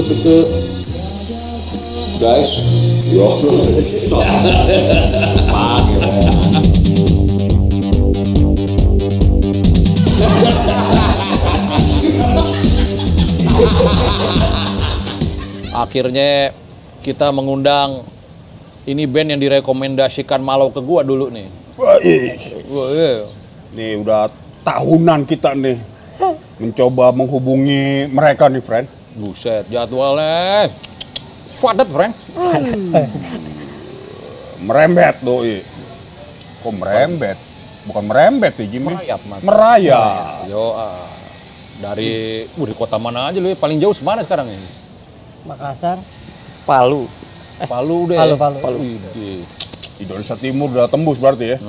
Guys, yo, akhirnya kita mengundang ini band yang direkomendasikan Malo ke gua dulu nih. Wah, nih udah tahunan kita nih mencoba menghubungi mereka nih, friend. Buset, jadwalnya padat, friend. Merembet doi. Kok merembet? Bukan merembet ya, Jimmy. Merayap, Mas. Merayap. Yo, dari di kota mana aja lu ya? Paling jauh semana sekarang ini? Makassar, Palu. Palu deh. Palu. Indonesia Timur udah tembus berarti ya?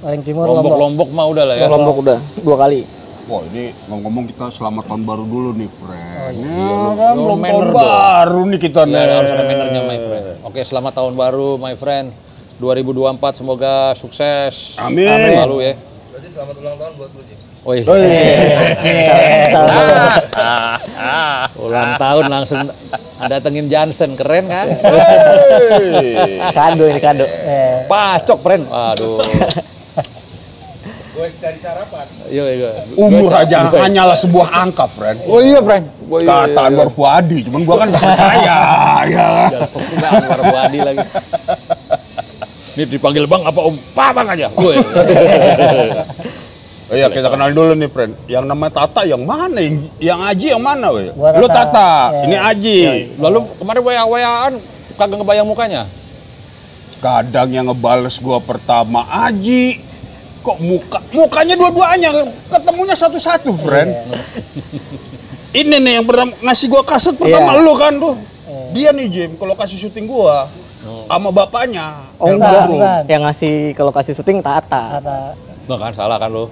Paling timur Lombok mah udah lah ya. Lombok udah 2 kali. Wah, ini ngomong-ngomong kita selamat tahun baru dulu nih, friend. Iya, lu belum manner tahun dong. baru nih kita nih. Ya, harus ada mannernya, my friend. Oke, selamat tahun baru, my friend. 2024 semoga sukses. Amin. Selalu ya. Berarti selamat ulang tahun buat lu, Jim. Wih. Ulang tahun langsung datengin Johnson, keren kan? Kado ini kado. Pacok, friend. Aduh. Gue cari sarapan. Iya. Umur aja hanyalah sebuah angka, friend. Oh iya, friend. Kata Anwar Fuadi, cuman gua kan gak percaya. Ya kan? Anwar Fuadi lagi. Ini dipanggil bang apa om? Bang aja. Oh iya, kita kenalin dulu nih, friend. Yang namanya Tata yang mana? Yang Aji yang mana, weh? Gua Lu Tata. Tata, Ya. ini Aji. Lalu kemarin WA-WAan kagak ngebayang mukanya. Kadang yang ngebales gua pertama Aji. Kok mukanya dua-duanya ketemunya satu-satu, friend. Ini nih yang pernah ngasih gua kaset pertama lu kan tuh. Dia nih, Jim, kalau kasih syuting gua sama bapaknya. Oh yang enggak, Bro. yang ngasih kalau kasih syuting Tata. Nggak kan salah kan lu.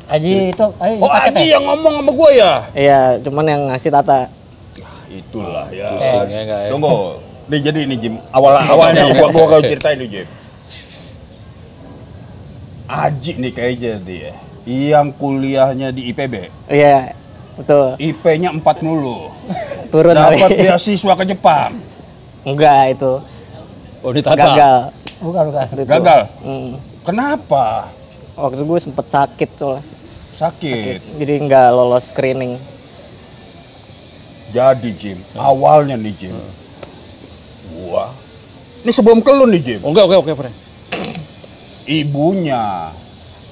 Aji itu, Oh, Aji yang ngomong sama gua ya? Iya, cuman yang ngasih Tata. Itulah ya. Pusing ya enggak ya. Tunggu. Nih jadi ini, Jim. Awalnya gua ceritain nih, Jim. Aji nih kayaknya dia. Yang kuliahnya di IPB. Iya, betul. IP-nya 4 mulu. Turun Dapat kali. beasiswa ke Jepang. Enggak itu. Oh, di Tata. Gagal. Bukan. Waktu itu. Gagal. Hmm. Kenapa? Waktu itu gue sempet sakit soalnya. Sakit. Jadi nggak lolos screening. Jadi, Jim, awalnya nih, Jim. Gua. Ini sebelum ke lu nih, Jim. Oke, friend. Ibunya,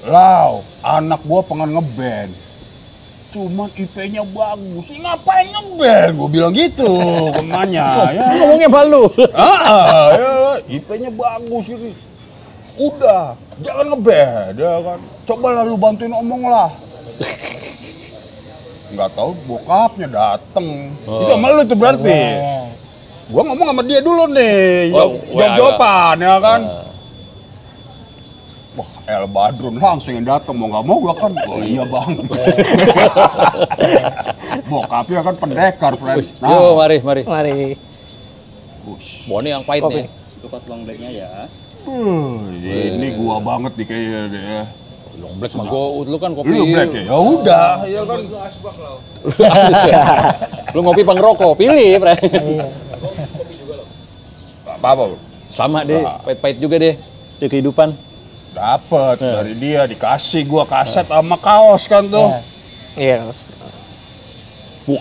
Lau, anak gua pengen ngeband. Cuman IP-nya bagus. Ngapain ngeband? Gua bilang gitu, kemanya. Ya. Ngomongnya balu. Ya, IP-nya bagus gitu. Udah, jangan ngeband, ya kan. Coba lalu bantuin omong lah. Nggak tahu bokapnya dateng. Itu sama lu tuh berarti. Gua ngomong sama dia dulu nih, jawab-jawaban ya kan. Wah, El Badrun langsung yang datang, mau nggak mau gua kan, oh iya bang. Bokapnya kan pendekar, friend. Yo, mari. Mari. Boni yang pahit nih. Tupat long blacknya ya. Ini gua banget nih kayaknya deh ya. Long black mah go, lu kan kopi. Lu black ya? Ya udah, ya kan. Itu asbak lah. Lu ngopi pengerokok, pilih, friend. Apa? Sama deh, pahit-pahit juga deh. Di kehidupan. Dapat dari dia, dikasih gua kaset sama kaos kan tuh. Iya.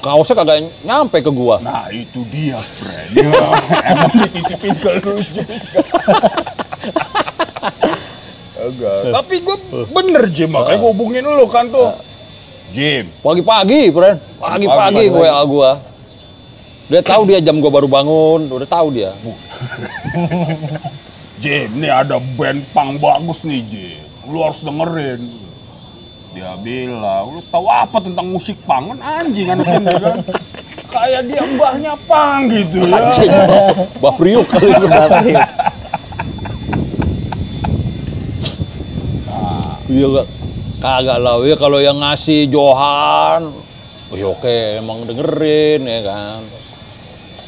Kaosnya kagak nyampe ke gua. Nah itu dia, friend. Ya, emang dititipin ke lu juga. Enggak. Tapi gua bener, Jim, makanya gua hubungin lu kan tuh. Jim. Pagi-pagi, friend. Pagi-pagi gue WA gua. Dia tahu dia jam gua baru bangun, udah tahu dia. Jim, nih ada band punk bagus nih, Jim. Lu harus dengerin. Dia bilang, lu tahu apa tentang musik punk? Kan anjing anak ini kan. Kayak dia mbahnya punk gitu ya. Anjing. Mbah Priuk kali itu. Iya kagak lah, ya kalau yang ngasih Johan, oke, emang dengerin ya kan.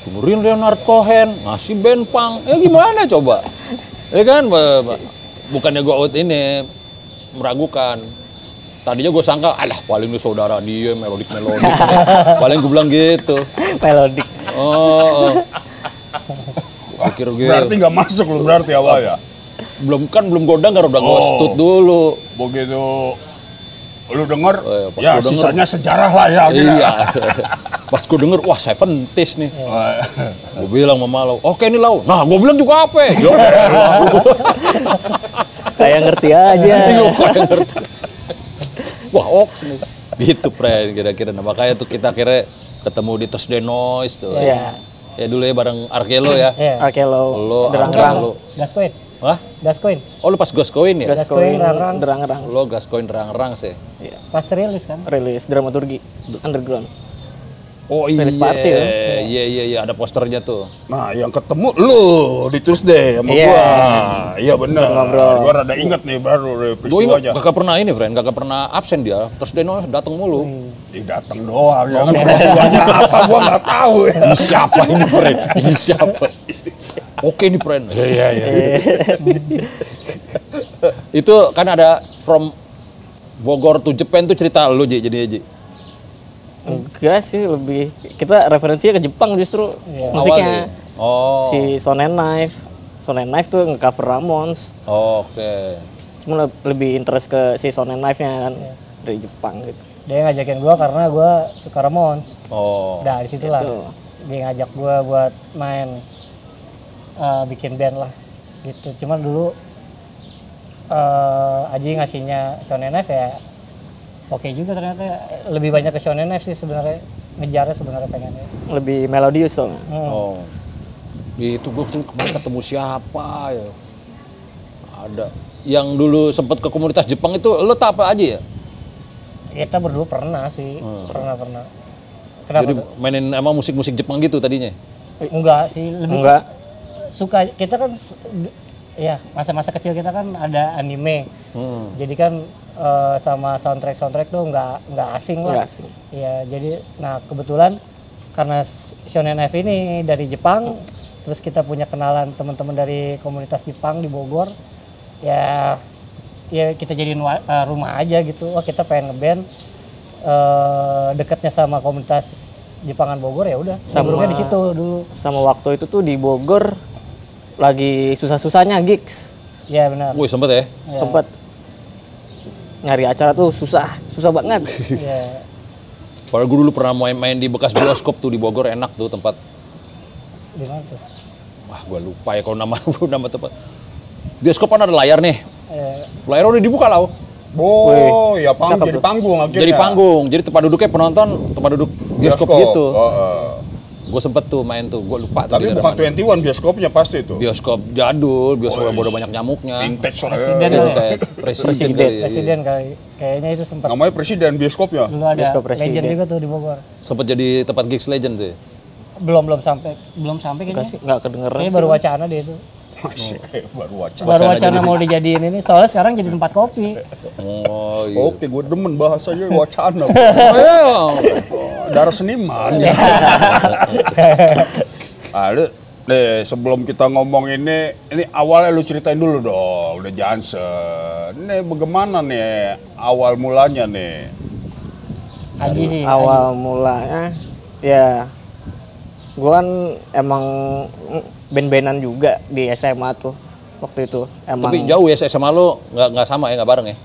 Dengerin Leonard Cohen, ngasih band punk, ya gimana coba? Ya kan, bukannya gue out ini meragukan. Tadinya gue sangka, alah paling lu saudara dia, melodik. Paling gue bilang gitu. Melodik. Oh. Pikir gitu. Berarti nggak masuk lu berarti awal ya. Belum godang kan udah ngostut dulu. Begitu lu denger, Pas ya gua denger, sisanya sejarah lah ya. Gitu. Iya. Pas gue denger, wah 70s nih. Gue bilang sama Lau, oke nih Lau. Nah, gue bilang juga apa? Yo, Kayak ngerti aja. kayak ngerti. Wah, oks nih. Gitu, Pren, kira-kira. Nah, makanya tuh kita kira ketemu di Thursday Noise tuh. Iya. Ya dulu ya bareng Arkelo ya. Iya. Oke lo. Lo, Derang-derang. Arkelo. Gaskoin. Hah? Gaskoin. Oh, lu pas Gaskoin ya? Gaskoin, Derang-derang. derang-derang. Lo Gaskoin Rang-Rang sih. Pas rilis kan. Rilis dramaturgi underground. Oh iya, Rilis party, ya? iya, ada posternya tuh. Nah, yang ketemu lu di Tuesday sama Iya. gua. Iya benar. Ngobrol. Gua rada inget nih baru Gue peristiwanya. ingat, kakak pernah ini, Friend, kakak pernah absen dia. Terus Deno datang mulu. Datang doang, ya kan peristiwanya apa gua nggak tahu ya. Ini siapa ini, Friend? Ini siapa? Oke nih, Friend. Iya. Itu kan ada from Bogor to Japan tuh cerita lu, Ji, jadinya, Ji. Enggak sih, lebih kita referensinya ke Jepang justru musiknya. Awalnya. Oh. Si Sonen Knife. Sonen Knife tuh nge-cover Ramones. Oke. Cuma lebih interest ke si Sonen Knife-nya kan dari Jepang gitu. Dia ngajakin gua karena gua suka Ramones. Oh. Nah, di situlah Gitu. dia ngajak gua buat main bikin band lah gitu. Cuman dulu Aji ngasihnya Shonen Knife ya oke juga ternyata, lebih banyak ke Shonen Knife sih sebenarnya, ngejarnya sebenarnya pengennya. Lebih melodius soalnya. Oh. Itu gue kemarin ketemu siapa ya? Ada yang dulu sempat ke komunitas Jepang itu, lo tak apa aja ya? Kita berdua pernah sih, pernah. Kenapa Jadi tuh? mainin emang musik-musik Jepang gitu tadinya? Enggak sih, lebih Enggak. suka. Kita kan ya masa-masa kecil kita kan ada anime. Jadi kan sama soundtrack tuh nggak asing lah. Nggak asing. Iya, jadi nah kebetulan karena Shonen F ini dari Jepang, terus kita punya kenalan teman-teman dari komunitas Jepang di Bogor. Ya kita jadiin rumah aja gitu. Oh, kita pengen ngeband dekatnya sama komunitas Jepangan Bogor, ya udah. Sebelumnya di situ dulu. Sama waktu itu tuh di Bogor lagi susah-susahnya gigs. Ya benar. Wih, sempet ya? Sempet nyari acara tuh susah banget. Ya. Padahal gue dulu pernah main di bekas bioskop tuh di Bogor, enak tuh tempat. Di mana tuh? Wah, gue lupa ya kalau nama tempat. Bioskop kan ada layar nih. Eh, Layar udah dibuka lah. Oh, ya Cakep jadi tuh. panggung akhirnya. Jadi panggung. Jadi tempat duduknya penonton, tempat duduk bioskop gitu. Gue sempet tuh main tuh, gue lupa tuh. Tapi di bukan daerah mana. 21 bioskopnya pasti itu. Bioskop jadul, bioskop yang udah banyak nyamuknya. Vintage lah. Presiden. Presiden kali ya. presiden kali. Kayaknya itu sempat Namanya presiden bioskopnya. dulu ada Bioskop presiden. legend juga tuh di Bogor. Sempet jadi tempat gigs legend tuh. Belum sampai kayaknya. Kasih nggak kedengeran. Kayaknya sih. baru wacana deh itu. Masih kayak baru wacana. Baru wacana mau dijadiin ini, soalnya sekarang jadi tempat kopi. Oh iya. Oke, gue demen bahasanya wacana. Ayo. Darah seniman. Lu deh, sebelum kita ngomong ini awalnya lu ceritain dulu dong, udah Jansen. Ini bagaimana nih awal mulanya nih? Aji sih. Awal mulanya ya gua kan emang band-bandan juga di SMA tuh waktu itu. Emang Tapi jauh ya SMA lo, nggak sama ya, nggak bareng ya?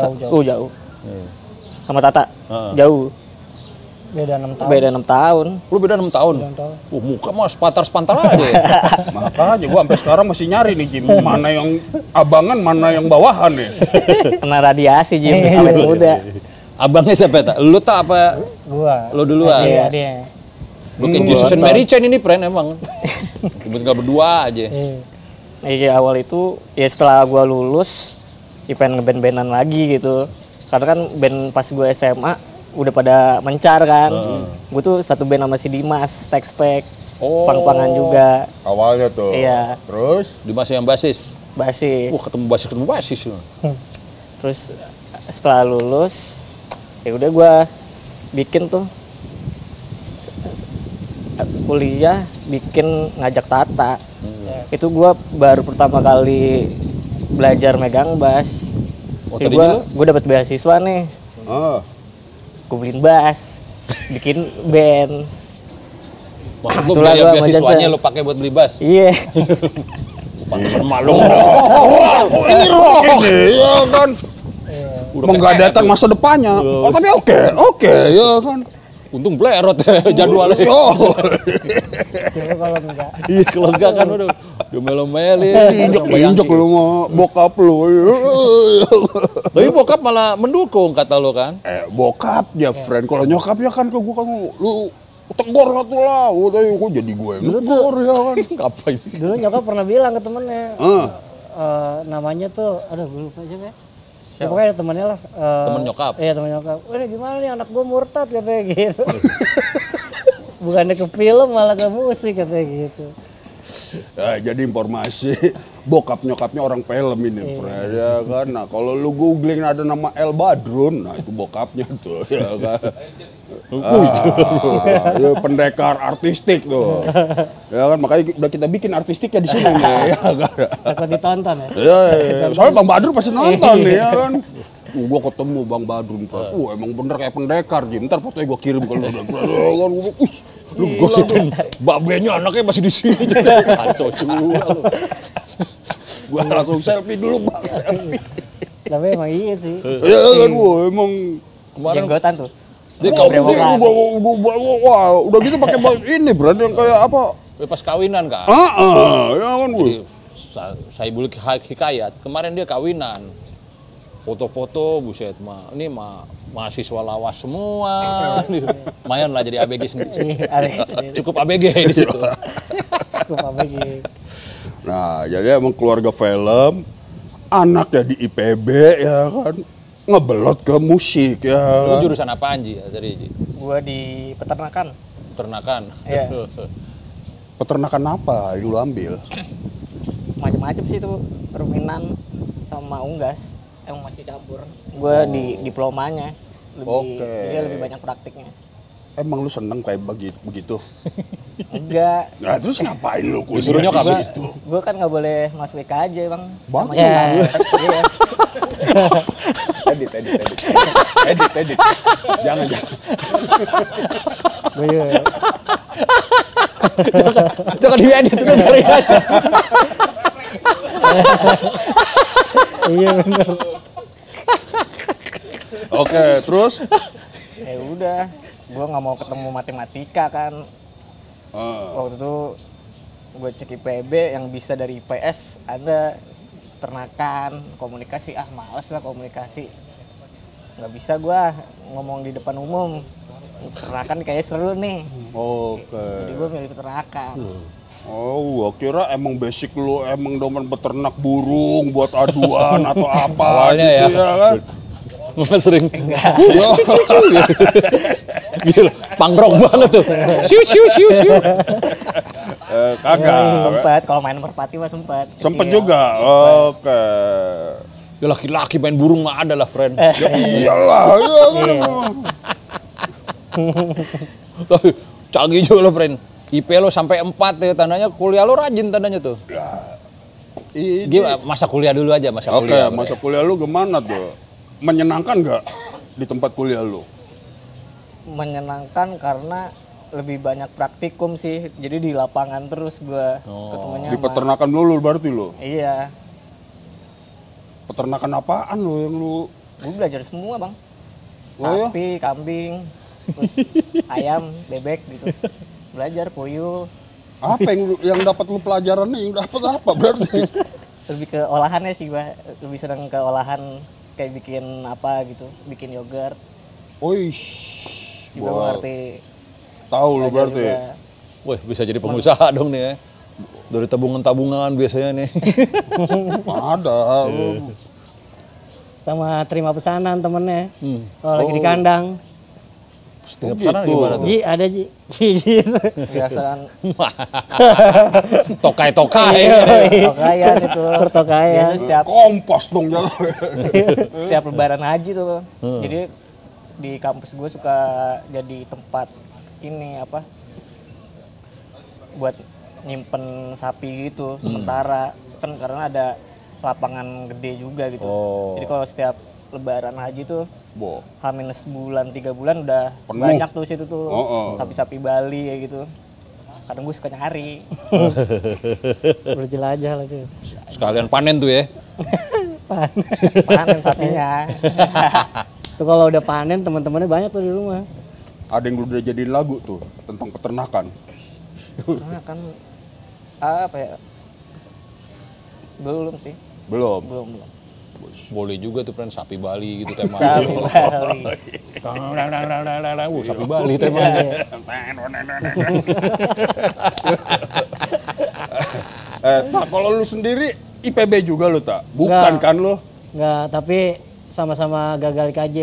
Jauh. jauh. Sama Tata. Heeh. Jauh. Beda 6 tahun. Beda 6 tahun. Lu beda 6 tahun. 6 tahun. Muka mah sepantar aja ya. Makanya gua sampai sekarang masih nyari nih Jim, mana yang abangan, mana yang bawahan nih. Kena radiasi Jim, awet muda. Abangnya siapa tak? Lu tak apa? Gua. Lo duluan. Iya, dia. Lu kayak Jesus and Mary Chain ini, Pren, emang. Tinggal berdua aja. Iya. Iya awal itu ya setelah gua lulus ya pengen ngeband-bandan lagi gitu. Karena kan band pas gue SMA udah pada mencar kan. Gue tuh satu band sama si Dimas, Texpack, pang-pangan juga, Awalnya tuh. Iya. Terus Dimas yang basis. basis. Wah, ketemu basis. Terus setelah lulus ya udah gua bikin tuh kuliah bikin ngajak Tata. Itu gua baru pertama kali belajar megang bass. Oh, Ya, tadinya gua dapat beasiswa nih. ah, Gue beliin bass, bikin band. Maksud lu Itulah biaya gua sama beasiswanya Jansen. lu pakai buat beli bas. Iya. Pantesan malu. Ini rock ini, ya kan. Udah Menggadaikan masa depannya. Oh, tapi oke, ya kan. Untung blerot jadwalnya. Oh, Coba kalau enggak. Iya kalau enggak kan udah melo-melin. injek lu mau bokap lu. Tapi bokap malah mendukung kata lu kan. Bokapnya, friend. Kalau nyokapnya kan ke gua kan lu tegur lah tuh lah. Udah kok jadi gue yang tegur ya kan. Ngapain? Dulu nyokap pernah bilang ke temennya, Ah, namanya tuh, aduh gue lupa siapa ya. Ya, pokoknya ada temennya lah. Temen nyokap? Iya temen nyokap. Wah ini gimana nih anak gue murtad katanya gitu. Bukannya ke film malah ke musik katanya gitu. jadi informasi bokap nyokapnya orang film ini, friend ya kan. Nah, kalau lu googling ada nama El Badrun, nah itu bokapnya tuh ya kan. Ya, pendekar artistik tuh. Ya kan makanya udah kita bikin artistiknya di sini nih ya kan. Takut ditonton ya. Ya, soalnya Bang Badrun pasti nonton nih ya kan. Gua ketemu Bang Badrun, emang bener kayak pendekar, Jim. Ntar fotonya gua kirim ke lu. Lu gosipin babenya anaknya masih di sini. Kacau juga lu. Gua langsung selfie dulu, Bang. Selfie. Tapi emang iya sih. Ya kan, gua emang Kemarin Jenggotan tuh. dia wah, udah gitu pakai ini brand yang kayak apa? pas kawinan kan. Ya kan, gua. Saya beli hikayat. Kemarin dia kawinan. Foto-foto buset ini mahasiswa lawas semua. Lumayan lah jadi ABG sendiri. Cukup ABG di situ. Cukup apa gitu. Nah, jadi emang keluarga film, anaknya di IPB ya kan, ngebelot ke musik ya. Lu jurusan apaan Ji? Tadi Ji? Gua di peternakan. Peternakan. Iya. Peternakan apa yang lu ambil? Macam-macam sih tuh, perminan sama unggas. Emang masih campur. Gua di diplomanya. Oke. Jadi lebih banyak praktiknya. Emang lu seneng kayak begitu? Enggak. Nah, terus ngapain lu kuliah? Disuruh nyokap. di situ? Gue kan nggak boleh masuk IK aja bang. Bagus. Ya. Iya. Edit. Jangan. Iya. Jangan diedit udah cari aja. Iya benar. Oke, terus? Ya udah, gue nggak mau ketemu matematika kan. Waktu itu gue cek IPB yang bisa dari IPS ada peternakan, komunikasi. Males lah komunikasi. Nggak bisa gue ngomong di depan umum. Peternakan kayaknya seru nih. Oke. Jadi gue milih peternakan. Oh, gua kira emang basic lu emang demen beternak burung buat aduan atau apa Awalnya gitu ya. kan? Nggak sering. Ya. Gila, pangrok banget tuh. Siu. Kagak. Sempet, kalau main merpati mah sempet. Sempet Kecil. juga. Oke. Ya laki-laki main burung mah ada lah, friend. Ya iyalah, ya. Tapi canggih juga lo, friend. IP lo sampai 4 ya tandanya kuliah lo rajin tandanya tuh. Ini. Gimana masa kuliah dulu aja, masa Oke, kuliah. masa kuliah lu gimana tuh? Menyenangkan nggak di tempat kuliah lu? Menyenangkan karena lebih banyak praktikum sih. Jadi di lapangan terus gue ketemunya Di sama- peternakan dulu berarti lu. Iya, Peternakan apaan lu yang lu? gue belajar semua bang. Oh, ya? Sapi, kambing, terus ayam, bebek gitu. Belajar puyuh, Apa yang dapat lu pelajaran nih? Yang dapat apa berarti? lebih ke olahannya sih gue. Lebih senang ke olahan kayak bikin apa gitu, bikin yogurt. Oish. Juga Wah, ngerti. tahu lu Belajar berarti. juga. Wah, bisa jadi pengusaha dong nih ya. Dari tabungan-tabungan biasanya nih. Ada. Sama terima pesanan temennya. Kalau lagi di kandang. Setiap gitu. sana gimana tuh? Ji ada Ji. Gitu. Biasaan Tokai-tokai. tokayan itu. Pertokayan. Biasa setiap Kompos dong jangan. setiap lebaran haji tuh. Jadi di kampus gue suka jadi tempat ini apa? Buat nyimpen sapi gitu sementara kan karena ada lapangan gede juga gitu. Jadi kalau setiap lebaran haji tuh Bo. H-1 bulan 3 bulan udah Penuh. banyak tuh situ tuh Oh. sapi-sapi Bali kayak gitu. kadang gue suka nyari. Berjelajah lah tuh. Sekalian panen tuh ya. Panen sapinya. Tuh kalau udah panen teman-temannya banyak tuh di rumah. Ada yang udah jadiin lagu tuh tentang peternakan. Nah kan apa ya? Belum sih. Belum. Belum. Boleh juga tuh friend, sapi Bali gitu tema. Sapi Bali. Sapi Bali temanya. Tak, kalau lu sendiri IPB juga lu tak? Bukan Nggak. kan lu? Enggak, tapi sama-sama gagal di KJ.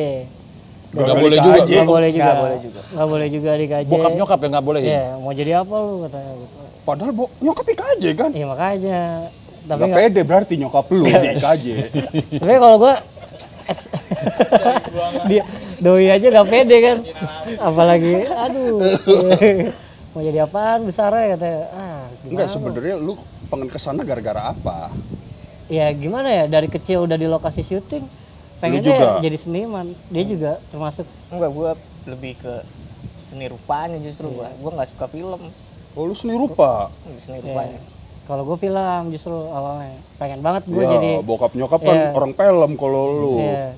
Nggak Gagal boleh di juga. KJ. Nggak boleh juga. Nggak boleh juga. Nggak boleh juga di KJ. Bokap nyokap ya nggak boleh ya? Iya, mau jadi apa lu katanya gitu. Padahal nyokap IKJ kan? Iya makanya. Tapi Gak pede berarti nyokap lu di IKJ. sebenarnya kalau gua dia doi aja gak pede kan. Apalagi aduh. Mau jadi apaan besarnya katanya. Enggak, sebenarnya lu pengen kesana gara-gara apa? Ya gimana ya, dari kecil udah di lokasi syuting. juga? Pengennya jadi seniman. Dia juga termasuk. Enggak, gue lebih ke seni rupanya justru. Gue nggak suka film. Oh, lu seni rupa. Seni Ya, rupanya. kalau gue film justru awalnya. Pengen banget gue Ya, jadi. bokap nyokap kan Iya. orang film kalau lu. Iya.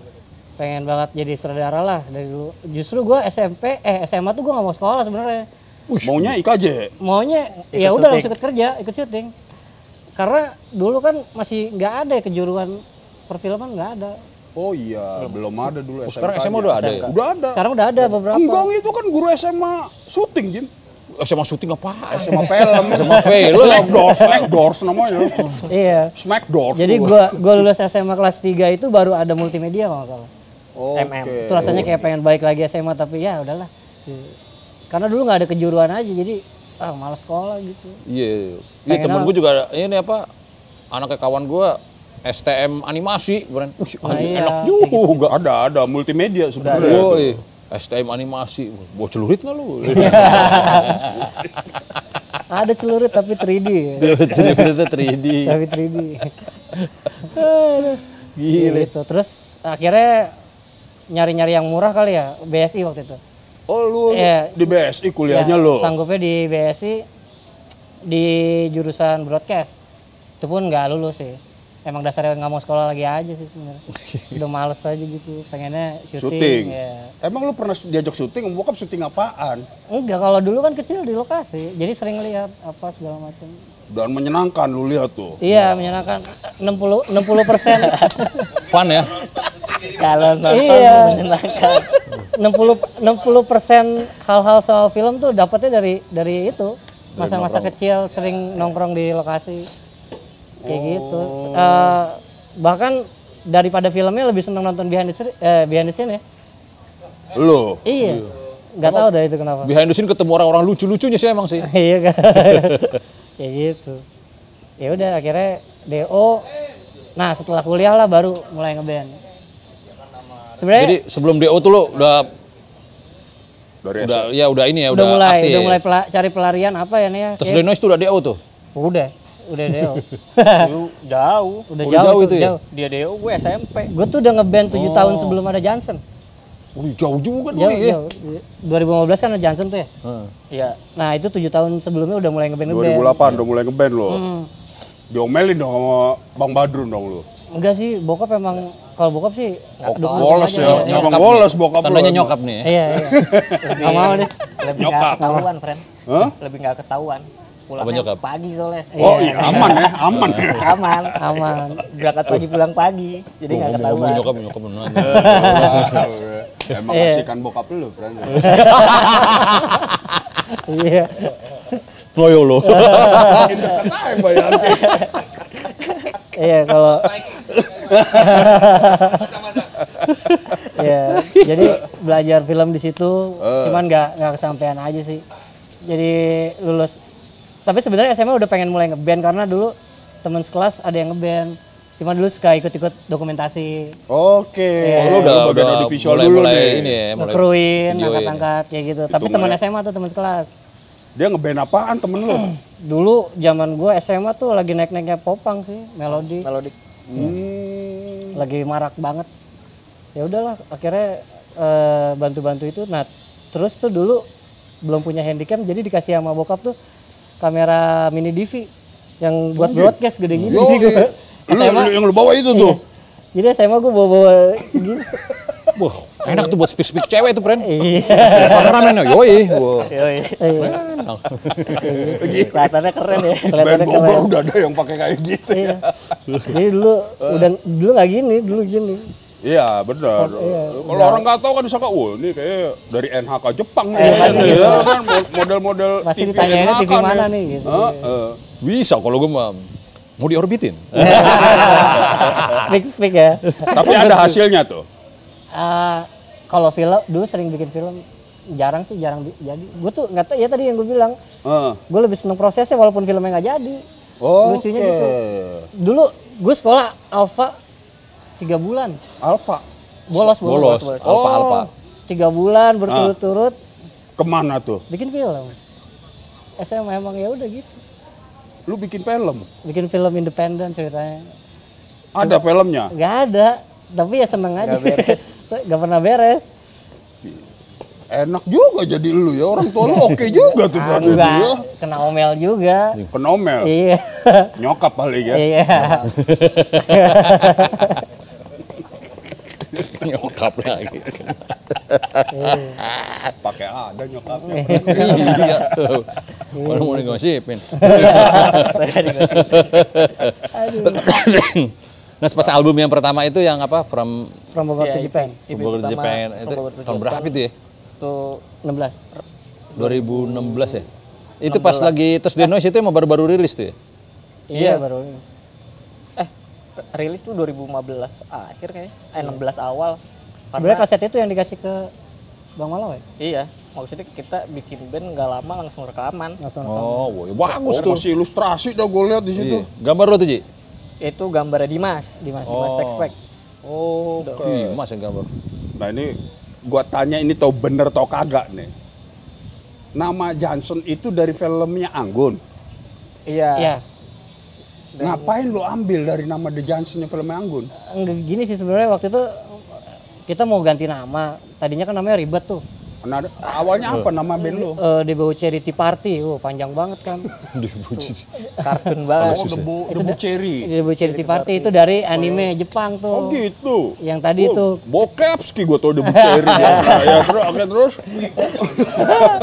Pengen banget jadi sutradara lah dari dulu. Justru gue SMA tuh gue gak mau sekolah sebenarnya. Maunya IKJ. Maunya ya udah langsung ikut kerja, ikut syuting. Karena dulu kan masih nggak ada ya kejuruan perfilman, nggak ada. Oh iya, belum ada dulu SMK. Sekarang SMA udah ada ya? Udah ada. Sekarang udah ada beberapa. Enggak, itu kan guru SMA syuting, Jim. SMA syuting apaan? SMA film. SMA film. Smackdoors namanya. Iya. Smackdoors. Jadi gua lulus SMA kelas 3 itu baru ada multimedia kalau nggak salah. Oke. Itu rasanya kayak pengen balik lagi SMA tapi ya udahlah. Karena dulu nggak ada kejuruan aja jadi malas sekolah gitu. Iya. Iya temen gue juga ada, ini apa? Anaknya kawan gue STM animasi, keren. iya, Enak juga. Ada multimedia sebenarnya. Oh, iya. STM animasi, bawa celurit nggak lu? Ada celurit tapi 3D. Celuritnya 3D. Tapi 3D. Gila itu. Terus akhirnya nyari-nyari yang murah kali ya, BSI waktu itu. Oh, lu Iya. di BSI kuliahnya Ya, lo. sanggupnya di BSI di jurusan broadcast. Itu pun nggak lulus sih. Emang dasarnya nggak mau sekolah lagi aja sih sebenarnya. Udah males aja gitu. Pengennya Syuting. syuting. Ya. Emang lu pernah diajak syuting? Bokap syuting apaan? Enggak, kalau dulu kan kecil di lokasi. Jadi sering lihat apa segala macam. Dan menyenangkan lu lihat tuh. Iya, menyenangkan. 60%. Fun ya? Kalau nonton Iya. menyenangkan. 60% hal-hal soal film tuh dapatnya dari itu. Masa-masa kecil sering nongkrong di lokasi. Kayak gitu. Bahkan daripada filmnya lebih seneng nonton behind the scene ya. Lu. Iya. Nggak tahu dah itu kenapa. Behind the scene ketemu orang-orang lucu-lucunya sih emang sih. Iya kan. Kayak gitu. Ya udah akhirnya DO. Nah, setelah kuliah lah baru mulai ngeband. Sebenarnya Jadi sebelum DO tuh lo udah Dari udah ini ya, udah mulai aktif. cari pelarian apa ya nih ya. Terus Kayak- The Noise tuh udah DO tuh. udah DO. Dulu jauh. Udah Udah jauh tuh, itu ya? jauh. Dia DO, gue SMP. Gue tuh udah ngeband 7 tahun sebelum ada Johnson. Jauh juga tuh Jauh, ya. jauh. 2015 kan ada Johnson tuh ya. Iya. Nah itu 7 tahun sebelumnya udah mulai ngeband. 2008 udah mulai ngeband lo. Diomelin dong sama Bang Badrun dong lu. Enggak sih, bokap emang kalau bokap sih dukung Bolos aja. ya. Emang bolos bokap lu. Tandanya nyokap nih ya. Iya, iya. Nggak mau deh. Lebih Nyokap. nggak ketahuan, friend. Hah? Lebih nggak ketahuan. Pulangnya nyokap? pagi soalnya. Oh iya, aman ya, aman ya. Aman. Aman. Berangkat pagi pulang pagi. Jadi nggak ketahuan. Nyokap beneran. Emang kasihkan bokap lu, friend. Iya. Ngoyo lo. Iya kalau Iya, jadi belajar film di situ, cuman nggak kesampaian aja sih. Jadi lulus. Tapi sebenarnya SMA udah pengen mulai ngeband karena dulu teman sekelas ada yang ngeband. Cuma dulu suka ikut-ikut dokumentasi, Oke. Lo udah bagian audiovisual mulai, dulu mulai nih. ini ya, mulai ngekruin, videoin. angkat-angkat kayak gitu. Tapi teman SMA tuh teman sekelas. Dia ngeband apaan temen lu? Dulu zaman gue SMA tuh lagi naik-naiknya popang sih, melodi. Melodik. Lagi marak banget. Ya udahlah, akhirnya bantu-bantu itu. Nah, terus tuh dulu belum punya handycam, jadi dikasih sama bokap tuh kamera mini DV yang buat broadcast gede gini. Yo, yang lu bawa itu tuh. Jadi SMA gue bawa segini. Wah, enak tuh buat speak cewek tuh, Pren. Iya. Kameramen yoi. Wah. Yoi. Iya. Kelihatannya keren ya. Band Kelihatannya Bogor keren. udah ada yang pakai kayak gitu. Iya. Jadi dulu nggak gini, dulu gini. Iya, benar. Kalau orang nggak tahu kan disangka, wah ini kayak dari NHK Jepang nih. masih gitu. Iya kan, model-model Masih TV ditanyain NHK TV mana nih gitu. Bisa kalau gue mah mau diorbitin. Speak ya. Tapi ada hasilnya tuh. Kalau film dulu sering bikin film, jarang jadi. Gue tuh nggak tahu ya tadi yang gue bilang. Gue lebih seneng prosesnya walaupun filmnya nggak jadi. Lucunya gitu. Dulu gue sekolah Alfa 3 bulan. Alfa. Bolos. Alfa. 3 bulan berturut-turut Kemana tuh? bikin film. SMA emang ya udah gitu. Lu bikin film? Bikin film independen ceritanya. Ada filmnya? Nggak ada, tapi ya seneng aja. Nggak beres. Nggak pernah beres. Enak juga jadi lu ya, orang tua lu oke juga tuh berarti Enggak, ya. kena omel juga. Kena omel, Iya. nyokap paling ya. Iya. Nyokap lagi. Pakai ada nyokapnya. Iya tuh. Mana mau digosipin. Nah, pas album yang pertama itu yang apa? From Bogor to Iya, Japan. Bogor to Japan. Itu tahun berapa itu ya? Itu 16. 2016 ya? Itu pas lagi Terus The Noise itu emang baru-baru rilis tuh ya? Iya, baru. rilis tuh 2015 akhir kayaknya. 16 awal. Sebenarnya kaset itu yang dikasih ke Bang Malaw ya? Iya, maksudnya kita bikin band nggak lama langsung rekaman. Langsung Oh, woy, bagus tuh. Masih ilustrasi dah gue lihat di situ. Iya. Gambar lo tuh, Ji? Itu gambarnya Dimas. Dimas. Expect. Oh, Ih, Mas yang gambar. nah ini gua tanya ini tau bener tau kagak nih. Nama Johnson itu dari filmnya Anggun. Iya. Iya. Ngapain lu ambil dari nama The Johnson filmnya Anggun? Enggak gini sih sebenarnya waktu itu kita mau ganti nama. Tadinya kan namanya ribet tuh. Nah, awalnya apa nama band lu? Debo Charity Party. Panjang banget kan. Kartun banget. Debu Cherry. Debo Charity Party itu dari anime Jepang tuh. Oh gitu. Yang tadi tuh. Bokepski gua tau Debu Cherry. Ya terus, oke terus.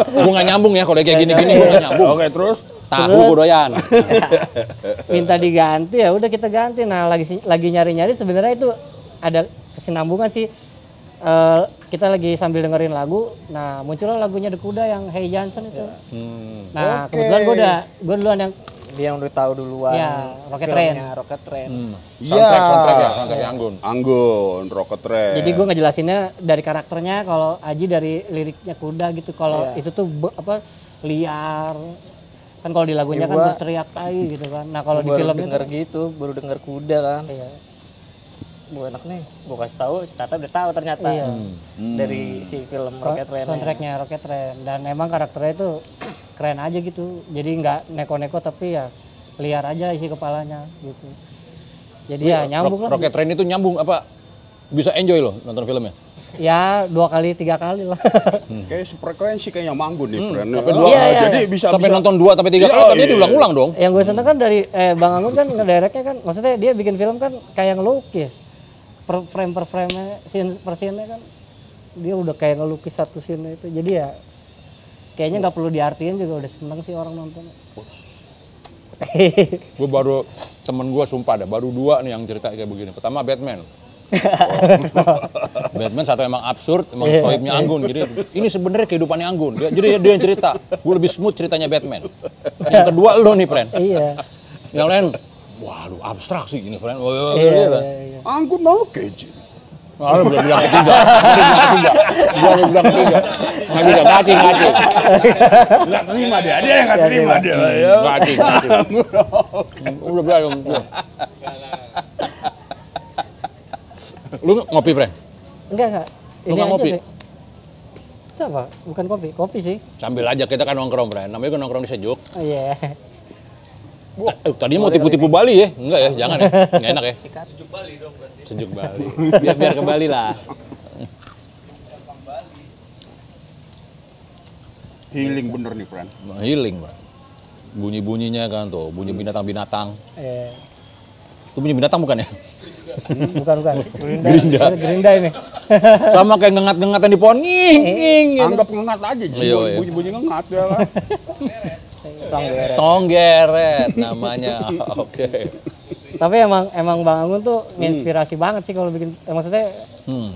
Gue gak nyambung ya kalau kayak gini-gini gue gak nyambung. Oke terus. Tahu gue doyan. Minta diganti ya udah kita ganti. Nah lagi nyari-nyari sebenarnya itu ada kesinambungan sih. Kita lagi sambil dengerin lagu, nah muncullah lagunya The Kuda yang Hey Johnson itu. Nah kebetulan gue duluan yang Dia yang udah tahu duluan. Ya, Rocket filmnya Rocket Train. Soundtrack ya, soundtrack Anggun. Anggun, Rocket Train. jadi gue ngejelasinnya dari karakternya, kalau Aji dari liriknya kuda gitu. Kalau itu tuh liar. Kan kalau di lagunya kan berteriak tai gitu kan. Nah kalau di Baru filmnya denger tuh, gitu, baru denger kuda kan. iya. Gue enak nih, gue kasih tahu, si Tata udah tahu ternyata dari si film Rocket Train. Soundtracknya Rocket Train, dan emang karakternya itu keren aja gitu. Jadi nggak neko-neko tapi ya liar aja isi kepalanya gitu. Jadi ya nyambung lah. Rocket Train itu nyambung apa? Bisa enjoy loh nonton filmnya. Ya 2 kali 3 kali lah. Kayak frekuensi kayak yang Manggun nih, friend. Sampai Oh, dua. Iya, iya, jadi iya. bisa Sampai bisa. nonton 2 sampai 3 kali, Iya, tapi iya. diulang-ulang dong. Yang gue seneng kan dari Bang Anggun kan ngedirectnya kan, maksudnya dia bikin film kan kayak ngelukis. Per frame per frame-nya, scene per scene-nya kan dia udah kayak ngelukis satu scene itu. Jadi ya kayaknya nggak perlu diartiin juga udah seneng sih orang nonton. Gue baru, temen gue sumpah dah, baru 2 nih yang cerita kayak begini. Pertama Batman. Batman satu emang absurd, emang sohibnya Anggun. Jadi ini sebenarnya kehidupannya Anggun. Jadi dia yang cerita. Gue lebih smooth ceritanya Batman. Yang kedua lo nih, friend. Iya. Yang lain, waduh abstraksi ini, friend. Iya. Anggun oke, Ji. Nah, lu belum bilang ketiga. Gua bilang ketiga. Nggak bisa, ngacing. Nggak terima dia yang nggak terima dia. Ya. Ngacing. Udah bilang. Lu ngopi, friend? Enggak. Lu nggak ngopi? Sih. Itu apa? Bukan kopi, kopi sih. Sambil aja, kita kan nongkrong, friend. Namanya kan nongkrong di Sejuk. Oh iya. Tadi mau tipu-tipu Bali ya? Enggak ya, jangan ya. Nggak enak ya. Sejuk Bali dong berarti. Sejuk Bali. Biar ke Bali lah. Healing bener nih, friend. Healing, Bang. bunyi-bunyinya kan tuh, bunyi binatang-binatang. Iya. Itu bunyi binatang bukan ya? Bukan. Gerinda ini. Sama kayak ngengat-ngengatan di pohon, nging. Gitu. Anggap ngengat aja, Iya. bunyi-bunyi ngengat ya kan. Tonggeret. Tonggeret namanya. Oke. Tapi emang Bang Anggun tuh nginspirasi banget sih kalau bikin, maksudnya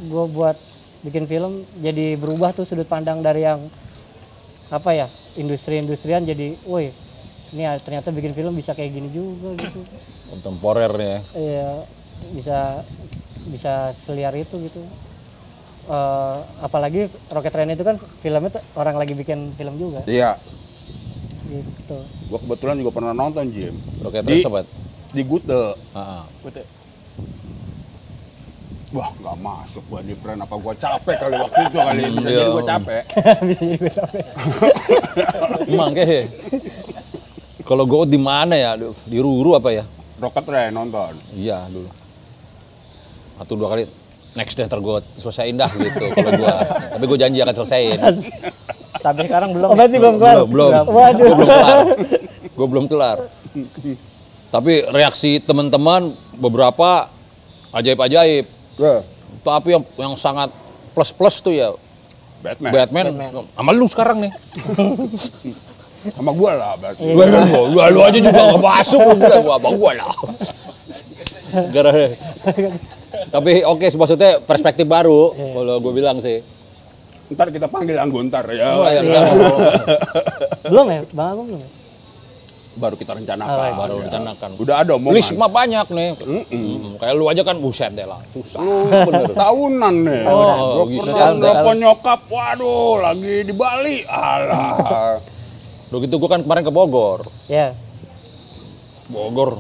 gue buat bikin film jadi berubah tuh sudut pandang dari yang apa ya, industri-industrian jadi, woi ini ternyata bikin film bisa kayak gini juga gitu. Kontemporer nih ya. Iya, bisa seliar itu gitu. Apalagi Rocket Rain itu kan filmnya orang lagi bikin film juga Iya, gitu. gua kebetulan juga pernah nonton Jim. Rocket Di- Rain sobat. Di Gute. Heeh. Wah, nggak masuk gua di brand, apa gua capek kali waktu itu kali. Bisa iya. jadi gua capek. Bisa jadi gue capek. Emang kayak kalau gue di mana ya? Di Ruru apa ya? Rocket Rain nonton. Iya dulu. Atau 2 kali. Next deh ntar gue selesaiin dah gitu kalau gue. Tapi gue janji akan selesaiin. Sampai sekarang belum. Oh, berarti belum kelar? Belum. Waduh. Gue belum kelar. Tapi reaksi teman-teman beberapa ajaib-ajaib. Tapi yang sangat plus-plus tuh ya Batman. Sama lu sekarang nih. Sama gua lah berarti. Lu aja juga nggak masuk, gua abang gua lah. Tapi oke, maksudnya perspektif baru kalau gue bilang sih. Ntar kita panggil Anggun ntar ya. Oh, ya, Belum ya, Bang Agung belum ya? Baru kita rencanakan. baru rencanakan. Udah ada omongan. List mah banyak nih. Kayak lu aja kan buset deh lah, susah. Bener. Tahunan nih. Oh, Gua bisa. pernah nelfon nyokap, waduh lagi di Bali. Alah. Udah gitu gue kan kemarin ke Bogor. Ya. Bogor.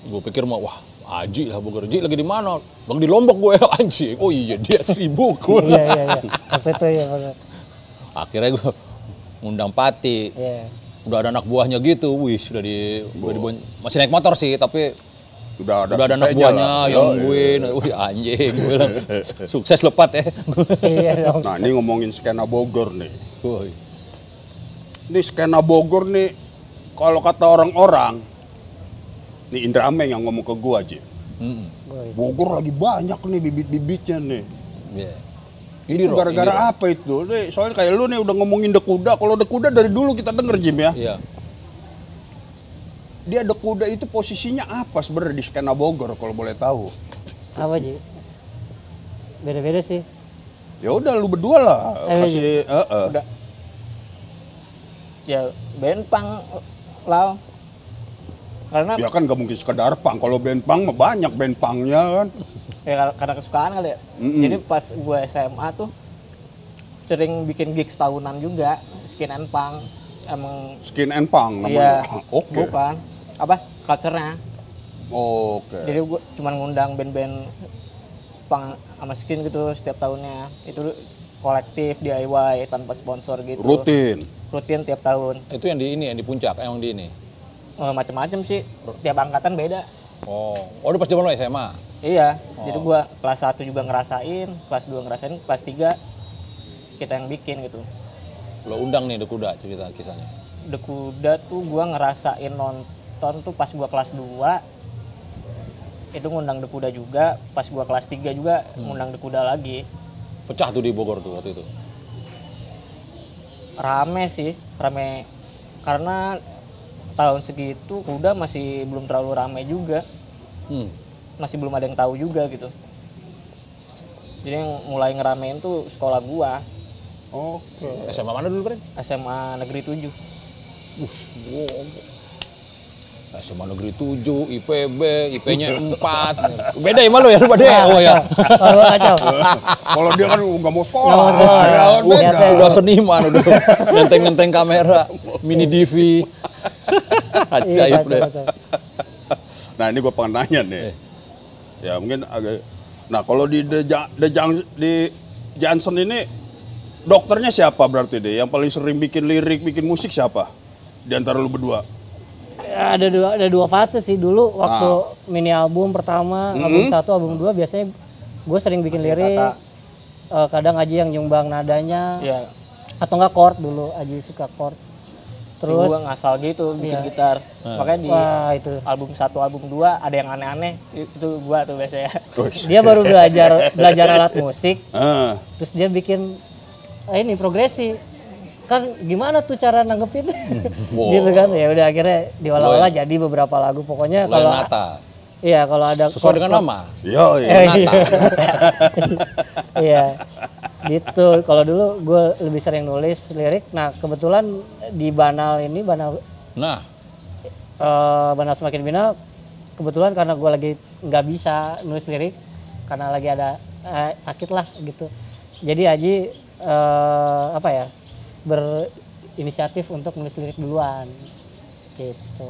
Gue pikir mah wah Aji lah Bogor. Aji lagi di mana? Bang di Lombok gue anjing. Oh iya dia sibuk. Iya. Waktu itu ya. Akhirnya gue ngundang Pati. Iya. Udah ada anak buahnya gitu. Wih sudah masih naik motor sih tapi Udah udah ada anak asisten buahnya lah. yang Yo, gue. Wih anjing. Gue bilang sukses lepat ya. Iya dong. Nah ini ngomongin skena Bogor nih. Woi. Ini skena Bogor nih, kalau kata orang-orang, nih Indra Ameng yang ngomong ke gua aja. Bogor lagi banyak nih bibit-bibitnya nih. Iya. Ini gara-gara apa itu? Nih, soalnya kayak lu nih udah ngomongin Dekuda. Kalau Dekuda dari dulu kita denger Jim ya. Iya. Dia Dekuda itu posisinya apa sebenarnya di skena Bogor kalau boleh tahu? Apa Ji? Beda-beda sih. Ya udah lu berdua lah kasih Udah. Ya band punk lah. Karena Ya kan gak mungkin sekedar punk. Kalau band punk mah banyak band punknya kan. ya karena kesukaan kali ya. Jadi pas gue SMA tuh sering bikin gigs tahunan juga, skin and punk. Emang Skin and punk iya, namanya. Oke. bukan apa culture-nya. Oke. Jadi gue cuma ngundang band-band punk sama skin gitu setiap tahunnya. Itu kolektif DIY tanpa sponsor gitu. Rutin tiap tahun. Itu yang di ini, yang di puncak, yang di ini. Macem-macem sih, tiap angkatan beda. Oh udah pas zaman lo SMA. Iya, jadi gua kelas 1 juga ngerasain, kelas 2 ngerasain, kelas 3 kita yang bikin gitu. Lo undang nih Dekuda cerita kisahnya. Dekuda tuh gua ngerasain nonton tuh pas gua kelas 2. Itu ngundang Dekuda juga, pas gua kelas 3 juga ngundang Dekuda lagi. Pecah tuh di Bogor tuh waktu itu. Rame sih, rame karena tahun segitu kuda masih belum terlalu rame juga. Masih belum ada yang tahu juga gitu. Jadi yang mulai ngeramein tuh sekolah gua. Oke. SMA mana dulu, Bren? SMA Negeri 7. SMA Negeri 7, IPB, IP-nya 4. Beda ya malu ya lu pada. Oh ya. Kalau kacau. Kalau dia kan nggak mau sekolah. Nggak mau sekolah. Ya, kan beda. Udah seniman udah. Ngenteng-ngenteng kamera, mini DV. Ajaib deh. Kacau. Nah ini gue pengen nanya nih. Ya mungkin agak. Nah kalau di di Johnson ini dokternya siapa berarti deh? Yang paling sering bikin lirik, bikin musik siapa? Di antara lu berdua? Ya, ada dua fase sih dulu waktu mini album pertama, album 1, album 2 biasanya gue sering bikin lirik. Kadang Aji yang nyumbang nadanya. Iya. Atau enggak chord dulu, Aji suka chord. Terus Gua ngasal gitu bikin Iya. gitar. Makanya di wah itu album 1, album 2 ada yang aneh-aneh. Itu gua tuh biasanya. dia baru belajar alat musik, Ah, terus dia bikin ini progresi. Kan gimana tuh cara nanggepin? Gitu kan. Ya udah akhirnya diolah-olah jadi beberapa lagu. Pokoknya Kalau kalau nata iya kalau ada sesuai dengan nama. yo, Eh, iya. iya. Iya. Gitu. Kalau dulu gue lebih sering nulis lirik. Nah, kebetulan di Banal ini Banal Nah, Semakin Binal, kebetulan karena gue lagi nggak bisa nulis lirik karena lagi ada sakit lah gitu. Jadi Aji apa ya, berinisiatif untuk nulis lirik duluan gitu.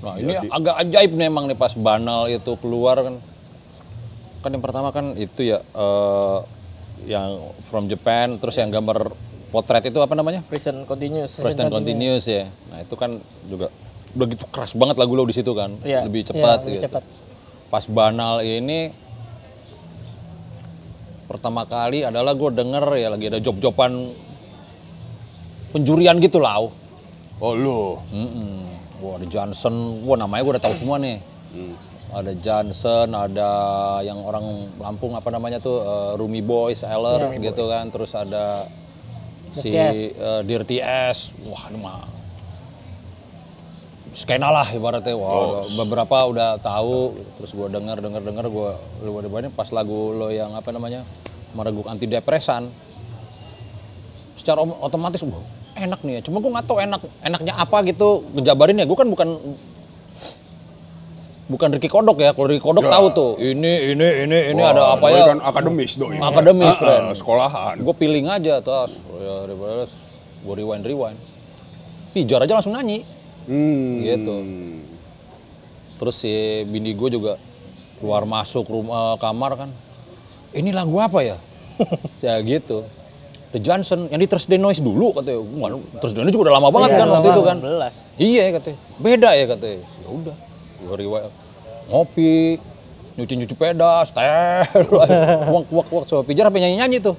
nah ini agak ajaib nih emang nih pas Banal itu keluar kan. Kan yang pertama kan itu ya yang From Japan, terus yang gambar potret itu apa namanya? Present Continuous. Present Continuous ya. Nah itu kan juga udah gitu keras banget lagu lo di situ kan, Iya. lebih cepat Iya, lebih gitu. cepat. Pas Banal ini pertama kali adalah gue denger ya lagi ada job-joban penjurian gitu lah. Oh lu. Wah ada Johnson, wah namanya gue udah tahu semua nih. Ada Johnson, ada yang orang Lampung apa namanya tuh Rumi Boys, Eller gitu kan. Terus ada si Dirty S, wah ini mah skena lah ibaratnya. Wah beberapa udah tahu. Terus gue denger gue lu pas lagu lo yang apa namanya Maraguk Antidepresan. Secara otomatis enak nih ya. Cuma gue nggak tahu enaknya apa gitu ngejabarin ya. Gue kan bukan Ricky Kodok ya. Kalau Ricky Kodok tahu tuh ini ada apa Boy ya? kan akademis doi. Akademis, friend. Sekolahan. Gue feeling aja terus ya gue rewind. Pijar aja langsung nyanyi gitu. Terus si bini gue juga keluar masuk rumah kamar kan. Ini lagu apa ya? Ya gitu. The Johnson yang di Thursday Noise dulu katanya. Wah, Thursday Noise juga udah lama banget kan waktu itu kan. 16. Iya katanya. Beda ya katanya. Ya udah. Gue rewind. Ngopi, nyuci sepeda, setel, wak sama Pijar sampai nyanyi tuh.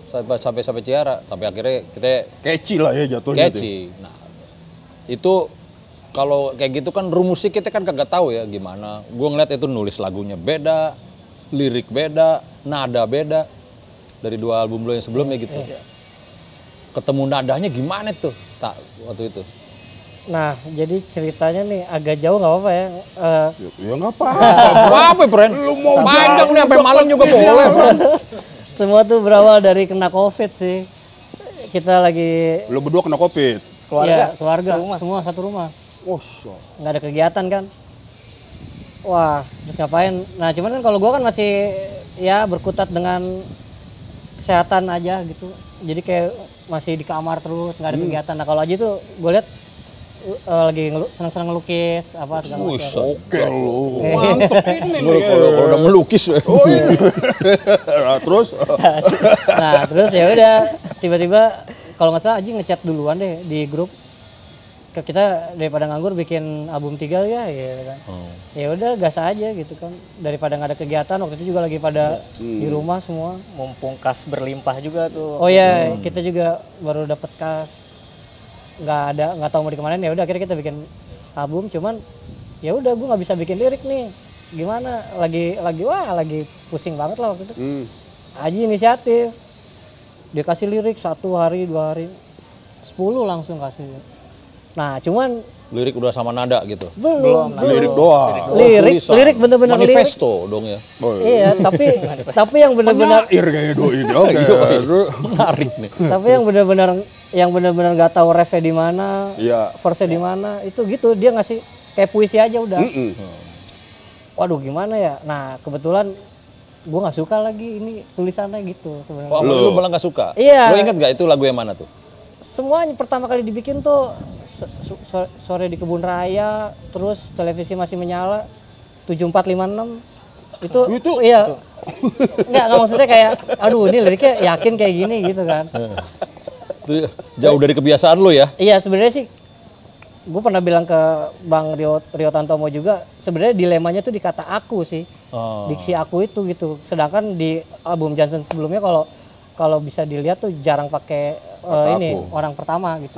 Sampai Ciara, tapi akhirnya kita Catchy lah ya jatuhnya. catchy. Nah, itu kalau kayak gitu kan rumusnya kita kan kagak tahu ya gimana. Gue ngeliat itu nulis lagunya beda, lirik beda, nada beda dari 2 album lo yang sebelumnya gitu. Ketemu nadanya gimana tuh? Tak waktu itu. Nah, jadi ceritanya nih agak jauh nggak apa-apa ya. Ya nggak apa-apa. Apa, Pren? Lu mau panjang jauh nih sampai juga malam juga boleh, Pren. Semua tuh berawal dari kena COVID sih. Kita lagi Lu berdua kena Covid. keluarga semua satu rumah. Nggak ada kegiatan kan. Wah, terus ngapain? Nah, cuman kan kalau gua kan masih ya berkutat dengan kesehatan aja gitu. Jadi kayak masih di kamar terus, nggak ada kegiatan. Nah, kalau aja tuh gue lihat lagi senang-senang ngelukis apa segala macam. Oke lu. Mantep ini Gue nih. kalau udah melukis, Oh ini. Nah, terus Nah, terus ya udah tiba-tiba kalau nggak salah Aji ngechat duluan deh di grup. Kita daripada nganggur bikin album 3 ya kan. Ya udah gas aja gitu kan. Daripada nggak ada kegiatan waktu itu juga lagi pada di rumah semua. Mumpung kas berlimpah juga tuh. Oh ya, kita juga baru dapat kas. Nggak tahu mau dikemanain, ya udah akhirnya kita bikin album. Cuman ya udah gue nggak bisa bikin lirik nih. Gimana? Lagi pusing banget lah waktu itu. Aji inisiatif. Dia kasih lirik 1 hari, 2 hari, 10 langsung kasih. Nah, cuman lirik udah sama nada gitu. belum. lirik doang. Tulisan. Lirik bener-bener lirik. manifesto dong ya. Iya, tapi yang bener-bener Penyair kayak doi ini. Oke. Terus Menarik nih. tapi yang bener-bener nggak tahu refnya di mana, Iya. verse di mana, itu gitu dia ngasih kayak puisi aja udah. Waduh gimana ya? Nah kebetulan gue nggak suka lagi ini tulisannya gitu sebenarnya. Wah, lu malah nggak suka. Iya. Lu inget nggak itu lagu yang mana tuh? Semuanya pertama kali dibikin tuh sore di kebun raya, terus televisi masih menyala, 7456 itu iya. Nggak maksudnya kayak aduh ini liriknya yakin kayak gini gitu kan. Itu jauh dari kebiasaan lu ya. Iya sebenarnya sih gue pernah bilang ke Bang Rio Tantomo juga, sebenarnya dilemanya tuh di kata aku sih. Diksi aku itu gitu. Sedangkan di album Johnson sebelumnya kalau bisa dilihat tuh jarang pakai ini orang pertama gitu.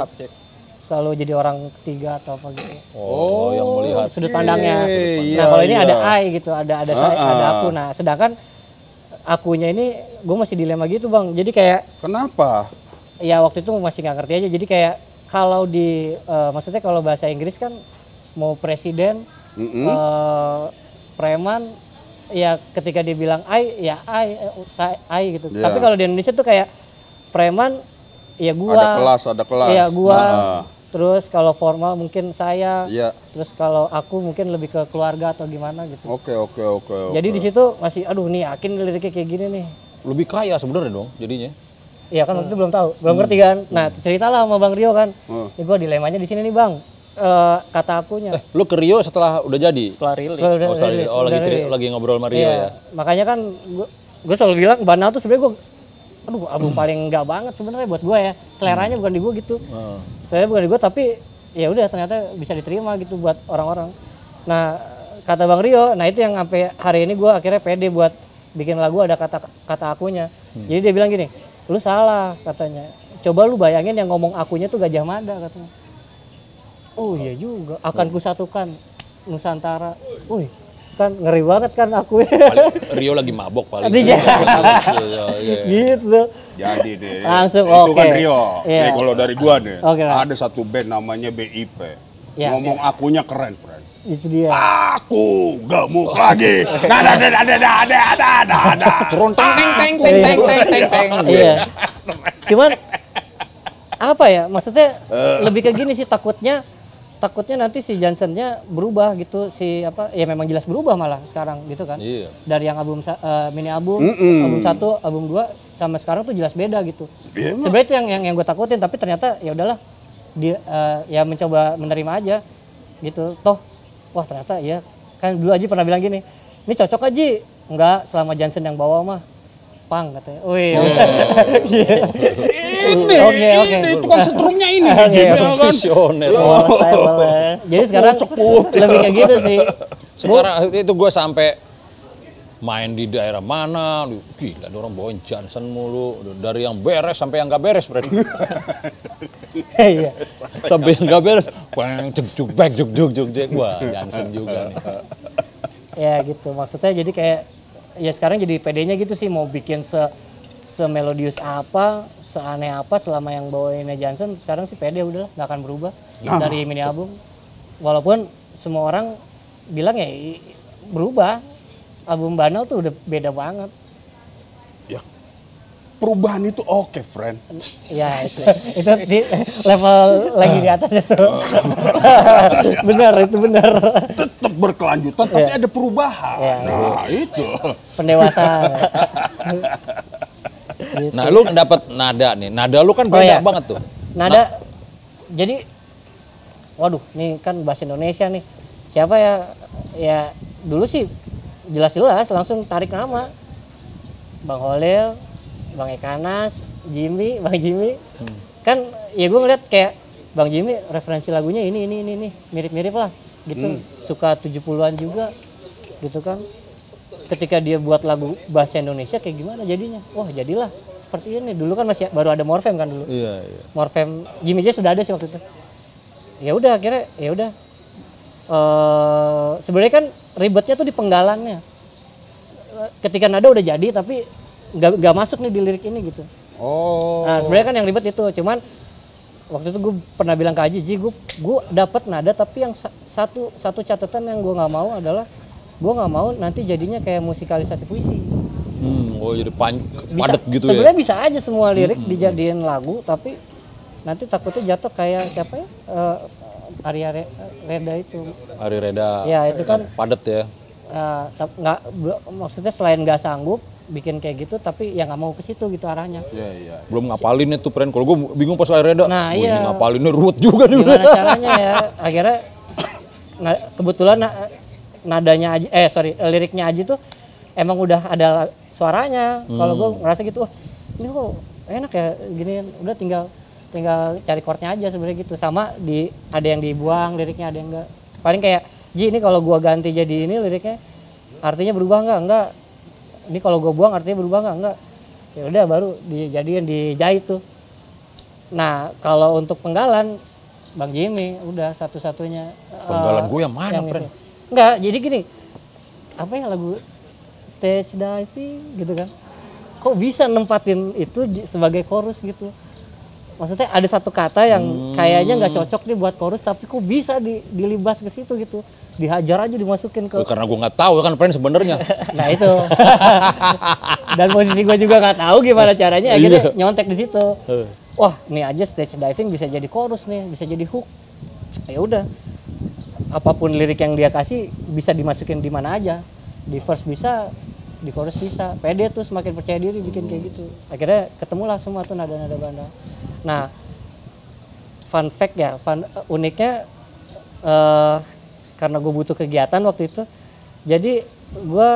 selalu jadi orang ketiga atau apa gitu. Oh, yang melihat. Sudut pandangnya. Iya, Nah kalau ini iya. ada I gitu, ada aku. Nah sedangkan akunya ini gue masih dilema gitu bang. Jadi kayak Kenapa? ya waktu itu masih nggak ngerti aja. Jadi kayak kalau maksudnya kalau bahasa Inggris kan mau presiden, preman, ya ketika dia bilang I gitu. Iya. Tapi kalau di Indonesia tuh kayak preman, ya gua. Ada kelas. Iya gua. Nah, Terus kalau formal mungkin saya. Iya. Terus kalau aku mungkin lebih ke keluarga atau gimana gitu. Oke. Jadi di situ masih aduh nih yakin liriknya kayak gini nih. Lebih kaya sebenarnya dong jadinya. Iya kan waktu itu belum tahu, belum ngerti kan. Nah ceritalah sama Bang Rio kan. Ini gue dilemanya di sini nih Bang. Kata akunya. Lu ke Rio setelah udah jadi? Setelah rilis. Lagi ngobrol sama Rio ya. Makanya kan gue selalu bilang Banal tuh sebenarnya gue, aduh album paling enggak banget sebenarnya buat gue ya. Seleranya bukan di gue gitu. Seleranya bukan di gue tapi ya udah ternyata bisa diterima gitu buat orang-orang. Nah kata Bang Rio, nah itu yang sampai hari ini gue akhirnya pede buat bikin lagu ada kata akunya. Jadi dia bilang gini, lu salah katanya. Coba lu bayangin yang ngomong akunya tuh Gajah Mada katanya. Oh iya juga, akan kusatukan Nusantara. Wih, kan ngeri banget kan aku. Rio lagi mabok paling. Iya. Gitu. jadi deh. Langsung Itu kan oke. Rio. Iya. Nih kalau dari gua nih, Oke, lah. ada satu band namanya BIP. Ya, Ngomong akunya keren, friend. Itu dia. Aku gemuk lagi. Ada. Turun teng. Iya. Cuman apa ya? Maksudnya lebih ke gini sih takutnya nanti si Johnsonnya berubah gitu ya memang jelas berubah malah sekarang gitu kan. Iya. Dari yang album mini album, album 1, album 2 sama sekarang tuh jelas beda gitu. Sebenarnya itu yang gue takutin tapi ternyata ya udahlah dia ya mencoba menerima aja gitu. Toh wah ternyata ya kan dulu Aji pernah bilang gini, ini cocok Aji. Enggak, selama Johnson yang bawa mah pang katanya. Wih. Ini tukang setrumnya ini. Visioner. Jadi sekarang lebih kayak gitu sih. Sekarang itu gue sampai main di daerah mana, gila ada orang bawain Johnson mulu, dari yang beres sampai yang gak beres, Fred. Iya. Sampai yang gak beres, juk, wah Johnson juga nih. Ya gitu, maksudnya jadi kayak ya sekarang jadi PD-nya gitu sih mau bikin semelodius apa, seaneh apa selama yang bawainnya Johnson sekarang sih PD udah nggak akan berubah dari mini album. Walaupun semua orang bilang ya berubah, album Banal tuh udah beda banget. Ya, perubahan itu oke, friend. Ya itu di level lagi di atas itu. Benar itu benar. Tetap berkelanjutan tapi ada perubahan. Ya, Nah, itu. Pendewasaan. Gitu. Nah lu dapat nada nih, nada lu kan beda banget tuh. Nada, jadi, waduh, nih kan bahasa Indonesia nih. Siapa ya? Ya dulu sih jelas-jelas langsung tarik nama. Bang Holil, Bang Ekanas, Bang Jimmy. Kan ya gue ngeliat kayak Bang Jimmy referensi lagunya ini mirip-mirip lah gitu. Suka 70-an juga gitu kan. Ketika dia buat lagu bahasa Indonesia kayak gimana jadinya? Wah, jadilah seperti ini. Dulu kan masih baru ada Morfem kan dulu. Iya. Morfem Jimmy J sudah ada sih waktu itu. Ya udah akhirnya ya udah. Sebenarnya kan ribetnya tuh di penggalannya. Ketika nada udah jadi tapi nggak masuk nih di lirik ini gitu. Oh. Nah sebenarnya kan yang ribet itu, cuman waktu itu gue pernah bilang ke Aji, gue dapat nada tapi yang satu catatan yang gue nggak mau adalah gue nggak mau nanti jadinya kayak musikalisasi puisi. Oh jadi padat gitu ya. Sebenarnya bisa aja semua lirik dijadiin lagu tapi nanti takutnya jatuh kayak siapa ya? Arya Reda itu. Ari Reda. Ya itu kan padat ya. Nggak maksudnya selain nggak sanggup bikin kayak gitu tapi ya nggak mau ke situ gitu arahnya. Iya. Belum ngapalin itu friend. Kalau gue bingung pas Ari Reda. Nah, Ini iya. ngapalinnya ruwet juga nih. Gimana caranya ya? Akhirnya kebetulan nadanya Aji, liriknya Aji tuh emang udah ada suaranya. Kalau gue ngerasa gitu, ini kok enak ya gini. Udah tinggal cari chordnya aja sebenarnya gitu. Sama ada yang dibuang liriknya, ada yang enggak. Paling kayak Ji ini kalau gua ganti jadi ini liriknya artinya berubah enggak? Ini kalau gua buang artinya berubah enggak? Ya udah baru dijadiin dijahit tuh. Nah, kalau untuk penggalan Bang Jimmy, udah satu-satunya. Penggalan gue yang mana, ini. Pren? Enggak, jadi gini. Apa ya lagu Stage Diving gitu kan. Kok bisa nempatin itu sebagai chorus gitu. Maksudnya ada satu kata yang kayaknya nggak cocok nih buat chorus, tapi kok bisa dilibas ke situ gitu. Dihajar aja dimasukin ke. Karena gue nggak tahu kan Pren sebenarnya. Nah itu. Dan posisi gue juga nggak tahu gimana caranya, akhirnya nyontek di situ. Wah, nih aja Stage Diving bisa jadi chorus nih, bisa jadi hook. Ya udah. Apapun lirik yang dia kasih bisa dimasukin di mana aja. Di verse bisa, di chorus bisa. Pede tuh semakin percaya diri bikin kayak gitu. Akhirnya ketemulah semua tuh nada-nada banda. Nah, fun fact ya, uniknya karena gue butuh kegiatan waktu itu, jadi gue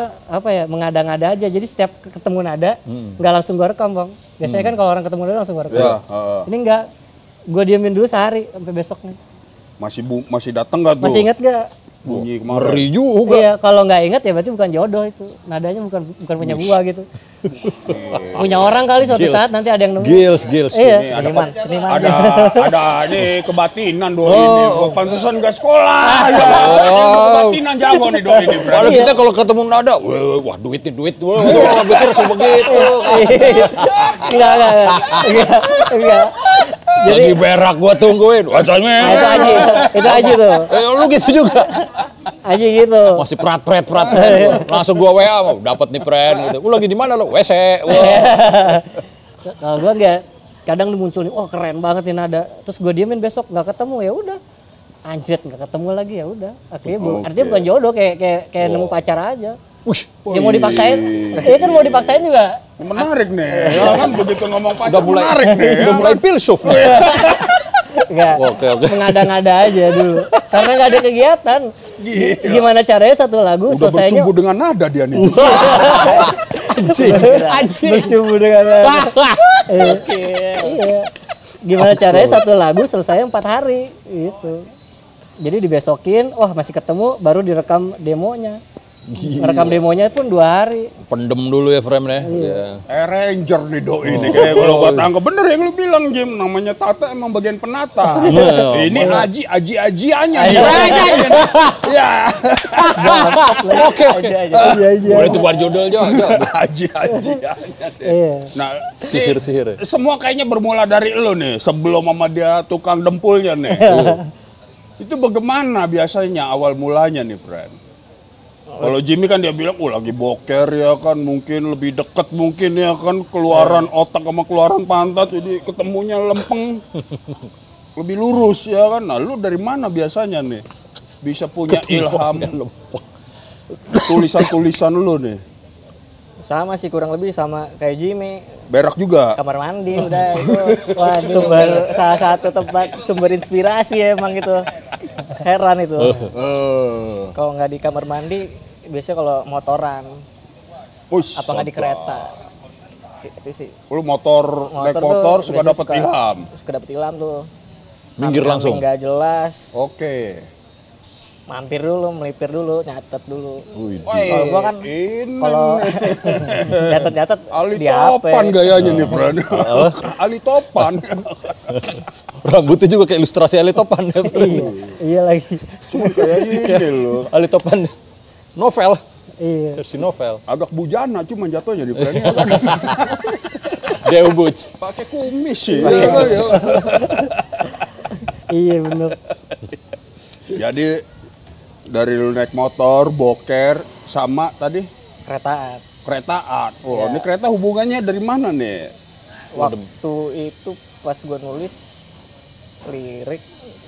mengada-ngada aja. Jadi setiap ketemu nada nggak langsung gue rekam, Bang. Biasanya kan kalau orang ketemu nada langsung gue rekam. Ini enggak, gue diemin dulu sehari sampai besoknya. Masih datang nggak tuh? Masih inget gak? Bunyi kemarin. Ngeri juga. Iya, kalau nggak inget ya berarti bukan jodoh itu. Nadanya bukan punya gua gitu. Punya orang kali suatu saat nanti ada yang nemu. Gils. Iya, seniman aja. Ada ini kebatinan doi ini. Pantesan nggak sekolah. Kebatinan jago nih doi ini. Kalau kita kalau ketemu nada, wah duit. Wah, pikir coba gitu. Enggak. Jadi berak gua tungguin. Wacanya. Itu aja tuh. Lu gitu juga. Aja gitu. Masih prat. Langsung gua WA mau dapat nih Pren gitu. Lu lagi di mana lu? WC. Kalau gua enggak, kadang muncul nih, wah keren banget nih nada. Terus gua diemin besok enggak ketemu, ya udah. Anjir enggak ketemu lagi, ya udah. Akhirnya artinya bukan jodoh, kayak nemu pacar aja. Ya mau dipaksain. Iya kan mau dipaksain juga. Menarik nih. Ya kan begitu ngomong pacar Udah mulai filsuf. Enggak. Oke. Mengada-ngada aja dulu. Karena nggak ada kegiatan. Gimana caranya satu lagu udah selesainya? bercumbu dengan nada dia nih. Anjing. Bercumbu dengan nada. Iya. Gimana caranya satu lagu selesainya 4 hari gitu. Jadi dibesokin, wah masih ketemu, baru direkam demonya. Rekam demonya pun 2 hari. Pendem dulu ya Frame ya. Iya. Ranger nih doi ini kayak kalau gua tangkap bener yang lu bilang Jim, namanya Tata emang bagian penata. Ini aji-ajiannya nih. Ya. Oke. Boleh itu buat judul juga. Aji-ajiannya. Nah, sihir. Semua kayaknya bermula dari lu nih, sebelum sama dia tukang dempulnya nih. Itu bagaimana biasanya awal mulanya nih, friend? Kalau Jimmy kan dia bilang, lagi boker ya kan, mungkin lebih deket mungkin ya kan, keluaran otak sama keluaran pantat, jadi ketemunya lempeng, lebih lurus ya kan. Nah lu dari mana biasanya nih bisa punya ilham tulisan-tulisan lu nih? Sama sih, kurang lebih sama kayak Jimmy. Berak juga? Kamar mandi udah itu. Salah satu tempat sumber inspirasi ya, emang gitu. Heran itu. Kalau nggak di kamar mandi, biasanya kalau motoran. Apa nggak di kereta. Itu sih. Lu naik motor suka dapat ilham? Suka dapat ilham tuh. Minggir langsung? Nggak jelas. Oke. Mampir dulu, melipir dulu, nyatet dulu. Kalau gua kan kalau nyatet Ali Topan gayanya nih, Bro. Ali Topan. Rambutnya juga kayak ilustrasi Ali Topan ya, Bro. Iya lagi. Cuma kayak ini loh. Ali Topan novel. Iya. Versi novel. Agak bujana cuma jatuhnya di Bro. Dia ubuj. Pakai kumis sih. Iya bener. Jadi dari lu naik motor, boker, sama tadi? Keretaan. Oh, ini kereta hubungannya dari mana nih? Waktu itu pas gue nulis lirik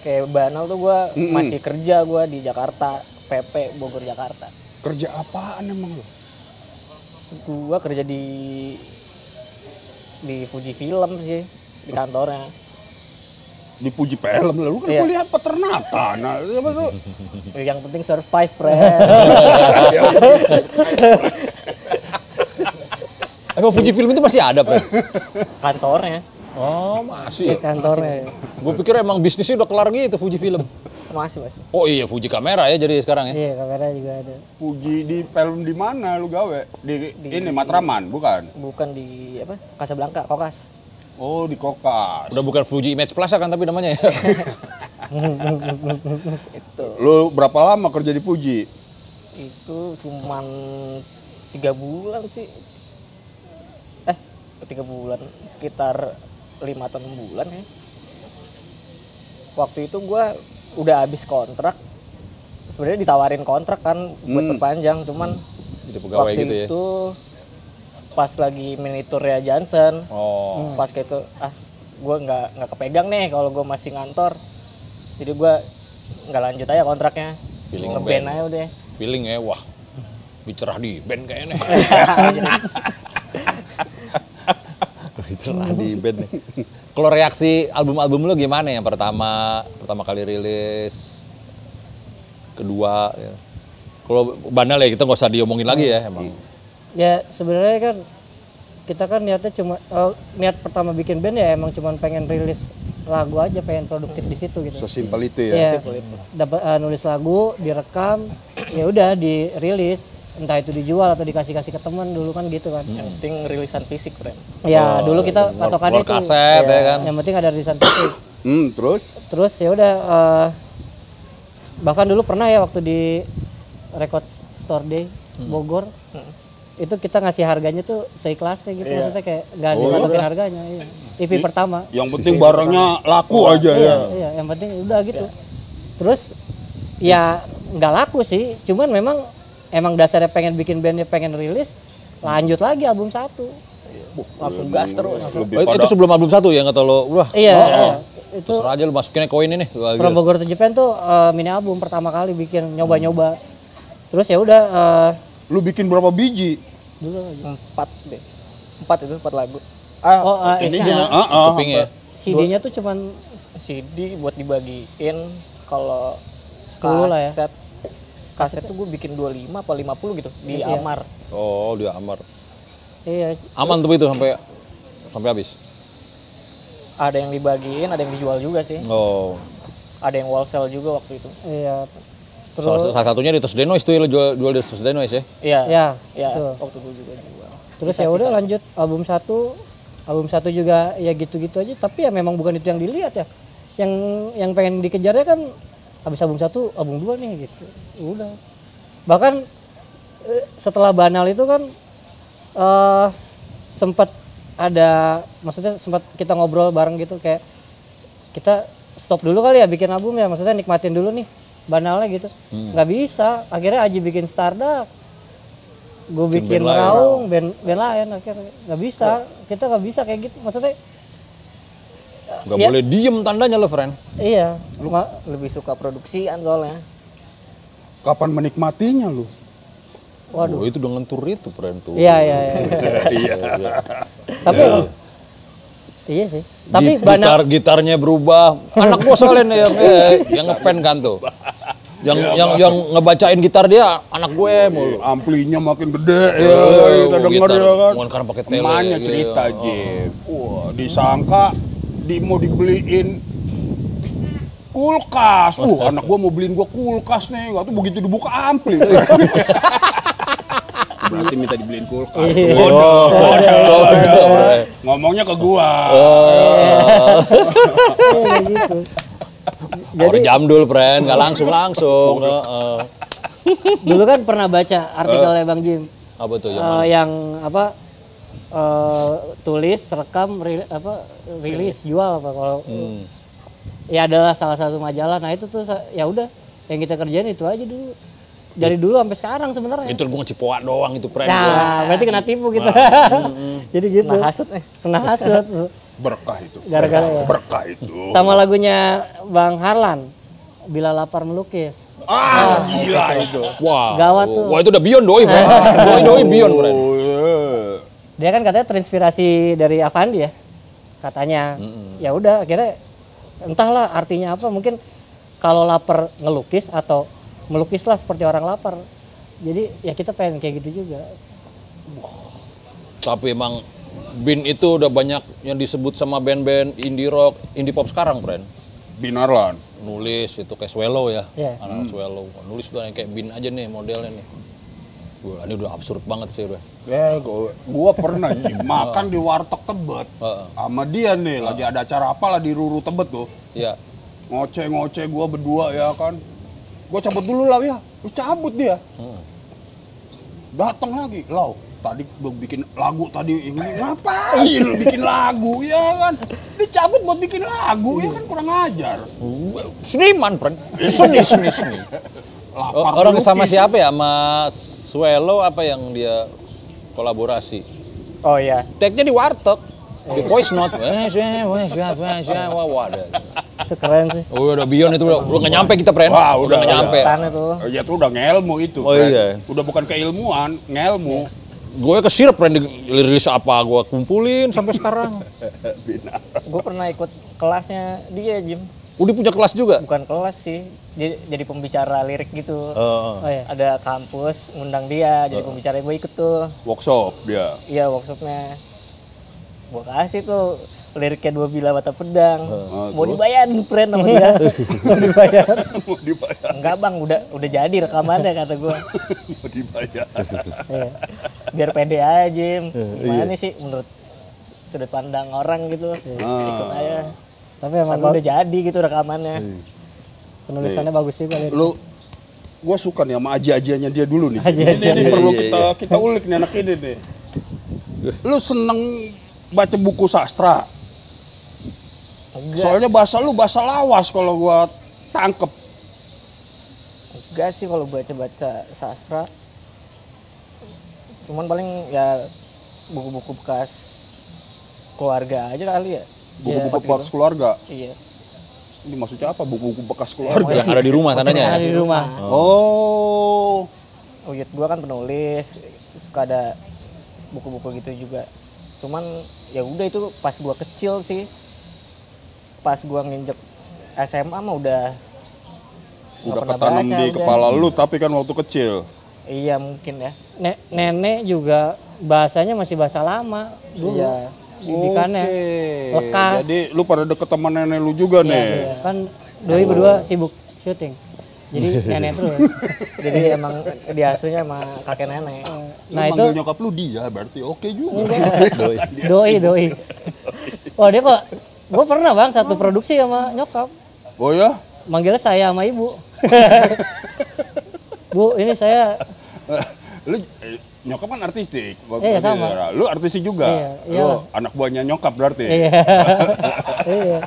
kayak Banal tuh gue masih kerja gue di Jakarta, PP Bogor Jakarta. Kerja apaan emang lu? Gue kerja di Fuji Film sih, di kantornya. Di Fuji Film lalu kan kuliah peternakan. Nah, apa tuh? Yang penting survive, friend. Emang Fuji Film itu masih ada, Pak? Kantornya. Oh, masih. Kantornya. Gue pikir emang bisnisnya udah kelar gitu Fuji Film. Masih. Oh iya, Fuji kamera ya jadi sekarang ya. Iya, kamera juga ada. Fuji di film di mana lu gawe? Di ini Matraman, bukan? Bukan di apa? Casablanca, Kokas. Oh, di Kokas. Udah bukan Fuji Image Plaza kan tapi namanya ya. Itu Lu berapa lama kerja di Fuji? itu cuman 3 bulan sih. 3 bulan, sekitar 5 atau 6 bulan ya. Waktu itu gua udah habis kontrak. Sebenarnya ditawarin kontrak kan buat perpanjang, cuman Jadi pegawai waktu gitu ya. itu pas lagi mini tour ya Johnson. Oh. Pas kayak itu gue nggak kepegang nih kalau gue masih ngantor, jadi gue nggak lanjut aja kontraknya, Feeling ngeband ngeband. aja udah. Feeling ya, wah. Bicerah di band kayaknya. Bicerah di band nih. Kalau reaksi album-album lu gimana yang pertama kali rilis, kedua ya. Kalau banal ya kita nggak usah diomongin lagi ya emang. Ya sebenarnya kan kita kan niatnya cuma niat pertama bikin band ya emang cuma pengen rilis lagu aja, pengen produktif di situ gitu. Sesimpel itu ya. Iya, dapat nulis lagu, direkam, ya udah dirilis, entah itu dijual atau dikasih-kasih ke teman dulu kan gitu kan. Yang penting rilisan fisik, friend. Ya dulu kita patokannya keluar itu kaset ya kan. yang penting ada rilisan fisik. Terus? Terus ya udah bahkan dulu pernah ya waktu di Record Store Day Bogor itu kita ngasih harganya tuh seikhlasnya gitu, maksudnya kayak nggak dimatokin harganya. Iya. EP pertama. Yang penting barangnya laku aja ya. Iya, yang penting udah gitu. Terus ya nggak laku sih, cuman memang emang dasarnya pengen bikin bandnya, pengen rilis, lanjut lagi album 1. Langsung gas terus. Lebih Oh, itu pada sebelum album 1 ya nggak tahu lo. Wah. Iya, iya. Itu Terserah aja lu masukin koin ini. Wah, From gitu. Bogor to Japan tuh mini album pertama kali bikin, nyoba-nyoba. Terus ya udah lu bikin berapa biji? dulu 4 deh. 4 itu 4 lagu. Ininya, Kupingnya. CD-nya tuh cuman CD buat dibagiin, kalau 10 lah ya. Kaset tuh gue bikin 25 apa 50 gitu di Iya. Amar. Oh, dia Amar. Iya. Aman tuh itu sampai habis. Ada yang dibagiin, ada yang dijual juga sih. Oh. Ada yang wholesale juga waktu itu. Iya. Salah satunya di Tos Denoise tuh ya, lo jual di Tos Denoise ya. Iya. Ya, Iya, betul. waktu gue juga jual. Terus ya udah lanjut album 1. Album 1 juga ya gitu-gitu aja, tapi ya memang bukan itu yang dilihat ya. Yang pengen dikejarnya kan habis album 1, album 2 nih gitu. Udah. Bahkan setelah Banal itu kan sempat ada, maksudnya sempat kita ngobrol bareng gitu, kayak kita stop dulu kali ya bikin album ya, maksudnya nikmatin dulu nih Banalnya gitu. Nggak bisa, akhirnya Aji bikin Starduck, gue bikin band lain. Raung, band lain, akhirnya nggak bisa, kita nggak bisa kayak gitu, maksudnya Gak Ya. boleh diem tandanya lo, friend. iya. Lebih suka produksian soalnya. Kapan menikmatinya lu? Waduh. Oh, itu dengan tur itu, friend tuh. Iya. Tapi iya sih. Tapi Banal Gitarnya berubah. Anak gua soalnya yang ngepen kan tuh. Yang ngebacain gitar dia anak gue mulu. Amplinya makin gede ya, kita denger gitar. ya kan. Bukan karena pakai tele Emaknya gitu. cerita Jim. Wah, disangka mau dibeliin kulkas. Anak gua mau beliin gua kulkas nih. Waktu begitu dibuka ampli. Berarti minta dibeliin kulkas. Oh, Ngomongnya ke gua. gitu. Jadi jamdul, friend, nggak langsung. Dulu kan pernah baca artikelnya Bang Jim. Apa tuh Yang apa tulis, rekam, rilis, jual apa kalau ya adalah salah satu majalah. Nah itu tuh ya udah yang kita kerjain itu aja dulu. Dari dulu sampai sekarang sebenarnya. Itu gue ngecipoa doang itu, friend. Nah, berarti kena tipu gitu. Jadi gitu. Kena hasut nih. Kena hasut. Berkah itu. Gara-gara ya. Berkah itu. Sama lagunya Bang Harlan, Bila Lapar Melukis. Gila itu. Wah, Gawat tuh. Wah itu udah beyond doi, friend. Doi beyond, friend. Oh, iya. Dia kan katanya terinspirasi dari Avandi ya, katanya. Ya udah, akhirnya entahlah artinya apa. Mungkin kalau lapar ngelukis atau melukislah seperti orang lapar. Jadi ya kita pengen kayak gitu juga. Tapi emang Bin itu udah banyak yang disebut sama band-band indie rock, indie pop sekarang, friend. Binarlan. Nulis itu kayak Swallow ya, Iya. anak Swallow. Nulis udah yang kayak Bin aja nih modelnya nih. Wah, ini udah absurd banget sih udah. Gua pernah Jim, makan di warteg Tebet. Heeh. Sama dia nih, lagi ada acara apa lah di Ruru Tebet tuh. Iya. ngoceh gua berdua ya kan. Gua cabut dulu lah ya. Lu cabut dia. Datang lagi, Lau. Tadi gua bikin lagu tadi ini ngapain lu bikin lagu ya kan? Dicabut buat bikin lagu ya kan kurang ajar. Seniman, friend. Seni. Lapar Orang melukis. sama siapa ya? Sama Swelo apa yang dia kolaborasi? Oh iya. Tag-nya di warteg. Di voice note. Wah, ada. Itu keren sih. Oh, udah beyond itu udah nggak nyampe kita, friend. Wah, udah nggak nyampe. Tan itu. Ya itu udah ngelmu itu. Oh, Fred. iya. Udah bukan keilmuan, ngelmu. Gue kesirep, friend, rilis apa gue kumpulin sampai sekarang. Gue pernah ikut kelasnya dia, Jim. Udah punya kelas juga. Bukan kelas sih, jadi pembicara lirik gitu. Oh iya. Ada kampus ngundang dia jadi pembicara, gue ikut tuh. Workshop dia. Iya, workshopnya. Gue kasih tuh liriknya 2 Bila Mata Pedang. Mau dibayarin, friend, sama dia. Mau dibayar. Mau dibayar. Enggak bang, udah jadi rekamannya kata gue. Mau dibayar. Iya. Biar pede aja, Jim. Gimana sih menurut sudut pandang orang gitu. Ikut aja. Tapi emang Kan udah jadi gitu rekamannya. penulisannya bagus juga. Lu gua suka nih sama aji-ajiannya dia dulu nih. Aji-ajian. Ini perlu kita ulik nih anak ini nih. Lu seneng baca buku sastra? Enggak, Soalnya bahasa lu bahasa lawas kalau gua tangkep. enggak sih kalau baca-baca sastra. Cuman paling ya buku-buku bekas keluarga aja kali ya. Buku-buku Iya, bekas keluarga. Iya. Ini maksudnya apa? Buku-buku bekas keluarga. Yang ada di rumah Ada tandanya. di rumah. Oh. Uyut gua kan penulis, suka ada buku-buku gitu juga. Cuman ya udah itu pas gua kecil sih. Pas gua nginjek SMA mah udah nggak Udah pernah ketanam baca, di udah. kepala lu tapi kan waktu kecil. Iya mungkin ya. Nenek juga bahasanya masih bahasa lama dulu. Iya. Didikannya Oke. lekas. Jadi lu pada deket sama nenek lu juga nih. Iya, kan doi berdua sibuk syuting. Jadi nenek terus. Jadi emang diasuhnya sama kakek nenek. Lu Nah, itu manggil nyokap lu dia berarti oke juga. doi. Wah, dia kok gue pernah bang satu produksi sama nyokap. Oh ya? Manggilnya saya sama ibu. Bu, ini saya Lu nyokap kan artistik. Iya, sama. Lu artistik juga. Iya, Lu anak buahnya nyokap berarti. iya. Iya.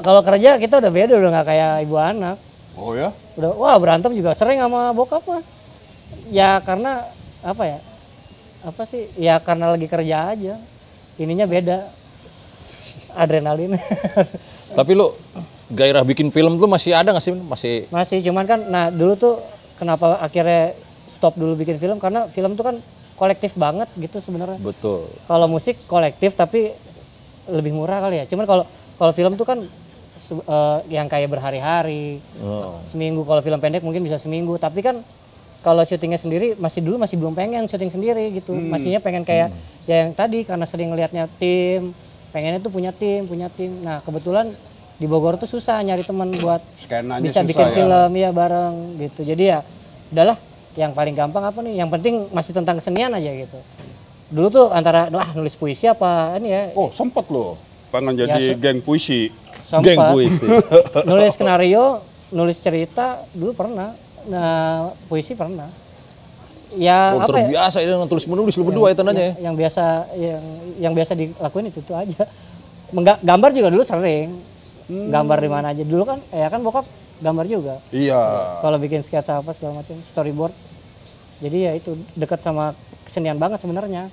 Kalau kerja kita udah beda, udah nggak kayak ibu anak. Oh ya? Udah wah berantem juga sering sama bokap mah. Ya karena apa ya? Apa sih? Ya karena lagi kerja aja. Ininya beda. Adrenalin. Tapi lu gairah bikin film tuh masih ada nggak sih? Masih cuman kan nah dulu tuh kenapa akhirnya stop dulu bikin film karena film tuh kan kolektif banget gitu sebenarnya. Betul. Kalau musik kolektif tapi lebih murah kali ya. Cuman kalau film tuh kan yang kayak berhari-hari. Seminggu, kalau film pendek mungkin bisa seminggu, tapi kan kalau syutingnya sendiri masih belum pengen syuting sendiri gitu. Masihnya pengen kayak ya yang tadi karena sering ngelihatnya tim, pengennya tuh punya tim. Nah, kebetulan di Bogor tuh susah nyari teman buat Skenanya bisa susah bikin ya. film ya bareng gitu. Jadi ya udahlah yang paling gampang apa nih? Yang penting masih tentang kesenian aja gitu. Dulu tuh antara nulis puisi apa ini ya. Oh, sempet lo pengen jadi geng puisi. Sempat. Geng puisi. Nulis skenario, nulis cerita dulu pernah. Nah, puisi pernah. Ya Oh, apa ya? terbiasa itu tulis menulis lu berdua ya tandanya ya. Yang biasa dilakuin itu aja. Gambar juga dulu sering. Gambar di mana aja. Dulu kan ya kan bokap gambar juga. Iya. Kalau bikin sketsa apa segala macam, storyboard. Jadi ya itu dekat sama kesenian banget sebenarnya.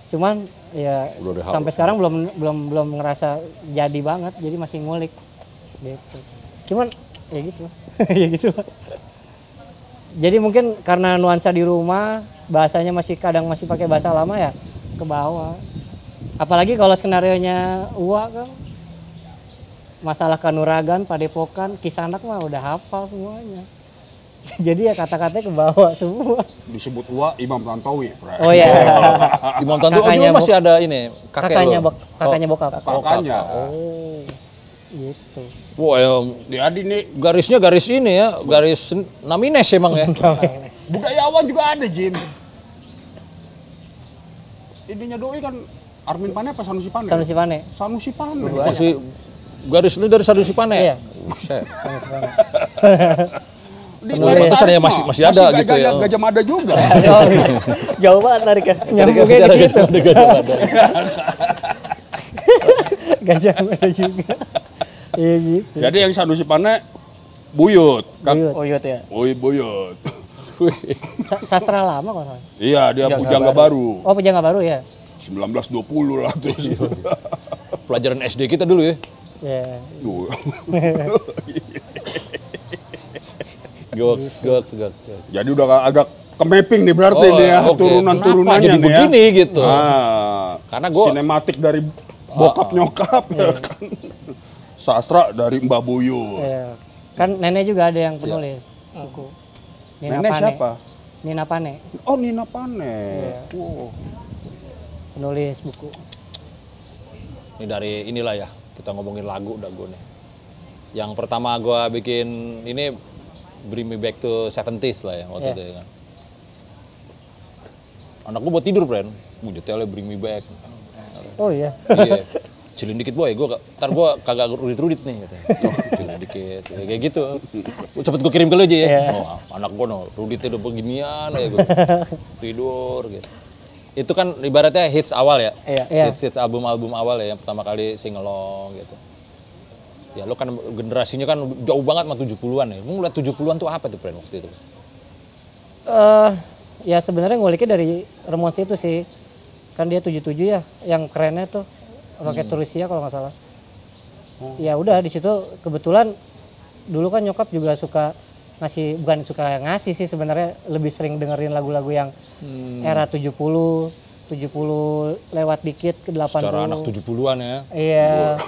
Cuman ya sampai sekarang belum ngerasa jadi banget, jadi masih ngulik gitu. Cuman ya gitu. Ya gitu. Jadi mungkin karena nuansa di rumah, bahasanya kadang masih pakai bahasa lama ya, ke bawah. Apalagi kalau skenarionya Uwa kan, masalah Kanuragan, Padepokan, Kisanak mah udah hafal semuanya. Jadi ya kata-katanya ke bawah semua. Disebut Uwa Imam Tantowi, Fred. Oh iya. Di Montan tuh Kakaknya masih ada ini kakek lu. kakaknya bokap. Kakaknya. Gitu. Wah, yang Dia nih garisnya garis ini ya, garis Namines emang ya. budayawan juga ada, Jin. Ininya doi kan Armin Pane apa Sanusi Pane? Sanusi Pane. Sanusi Pane. Masih Garis ini dari Sanusi Pane. Iya. Buset. Di Pantesan ya masih ada gitu ya. Gajah Mada juga. Jauh banget nariknya. Nyambungnya Ada di situ. Gajah Mada. Gajah Mada juga. Iya gitu. Jadi yang Sanusi Pane buyut kan? Buyut. Oh iya ya. Buyut. Sastra lama kok. Salah. Iya, dia pujangga baru. Oh, pujangga baru ya. 1920 lah tuh. Pelajaran SD kita dulu ya. Ya. Tuh. Goks. Jadi udah agak ke-mapping nih berarti nih ya, oke. turunan-turunannya Kenapa jadi nih ya. begini gitu? Karena gua- sinematik dari bokap nyokap ya kan. Sastra dari Mbah Buyut. Ya. Kan nenek juga ada yang penulis buku. Nina Nenek Pane. siapa? Nina Pane, Oh, Nina Pane. Iya. Wow. penulis buku. Ini dari inilah ya, kita ngomongin lagu udah gue nih. Yang pertama gue bikin ini Bring Me Back to 70s lah ya waktu Iya. itu ya kan. Anak gue buat tidur, friend. Nyetelnya Bring Me Back. Oh iya. Iya. Cilin dikit boy, ntar gue kagak rudit-rudit nih katanya. Oh, cilin dikit, kayak gitu. Cepet gue kirim ke lu aja ya. Iya. Oh, anak gue no, ruditnya udah beginian ya gue. Tidur gitu. Itu kan ibaratnya hits awal ya. Iya. Hits album-album awal ya, yang pertama kali singelong gitu. Ya lu kan generasinya kan jauh banget sama 70-an ya. Lu ngeliat 70-an tuh apa tuh, friend, waktu itu? Ya sebenarnya nguliknya dari Ramones itu sih. Kan dia 77 ya, yang kerennya tuh Rocket to Russia kalau nggak salah. Ya udah di situ kebetulan dulu kan nyokap juga suka bukan suka ngasih sih sebenarnya, lebih sering dengerin lagu-lagu yang era 70 lewat dikit ke 80. Secara anak 70-an ya. Iya.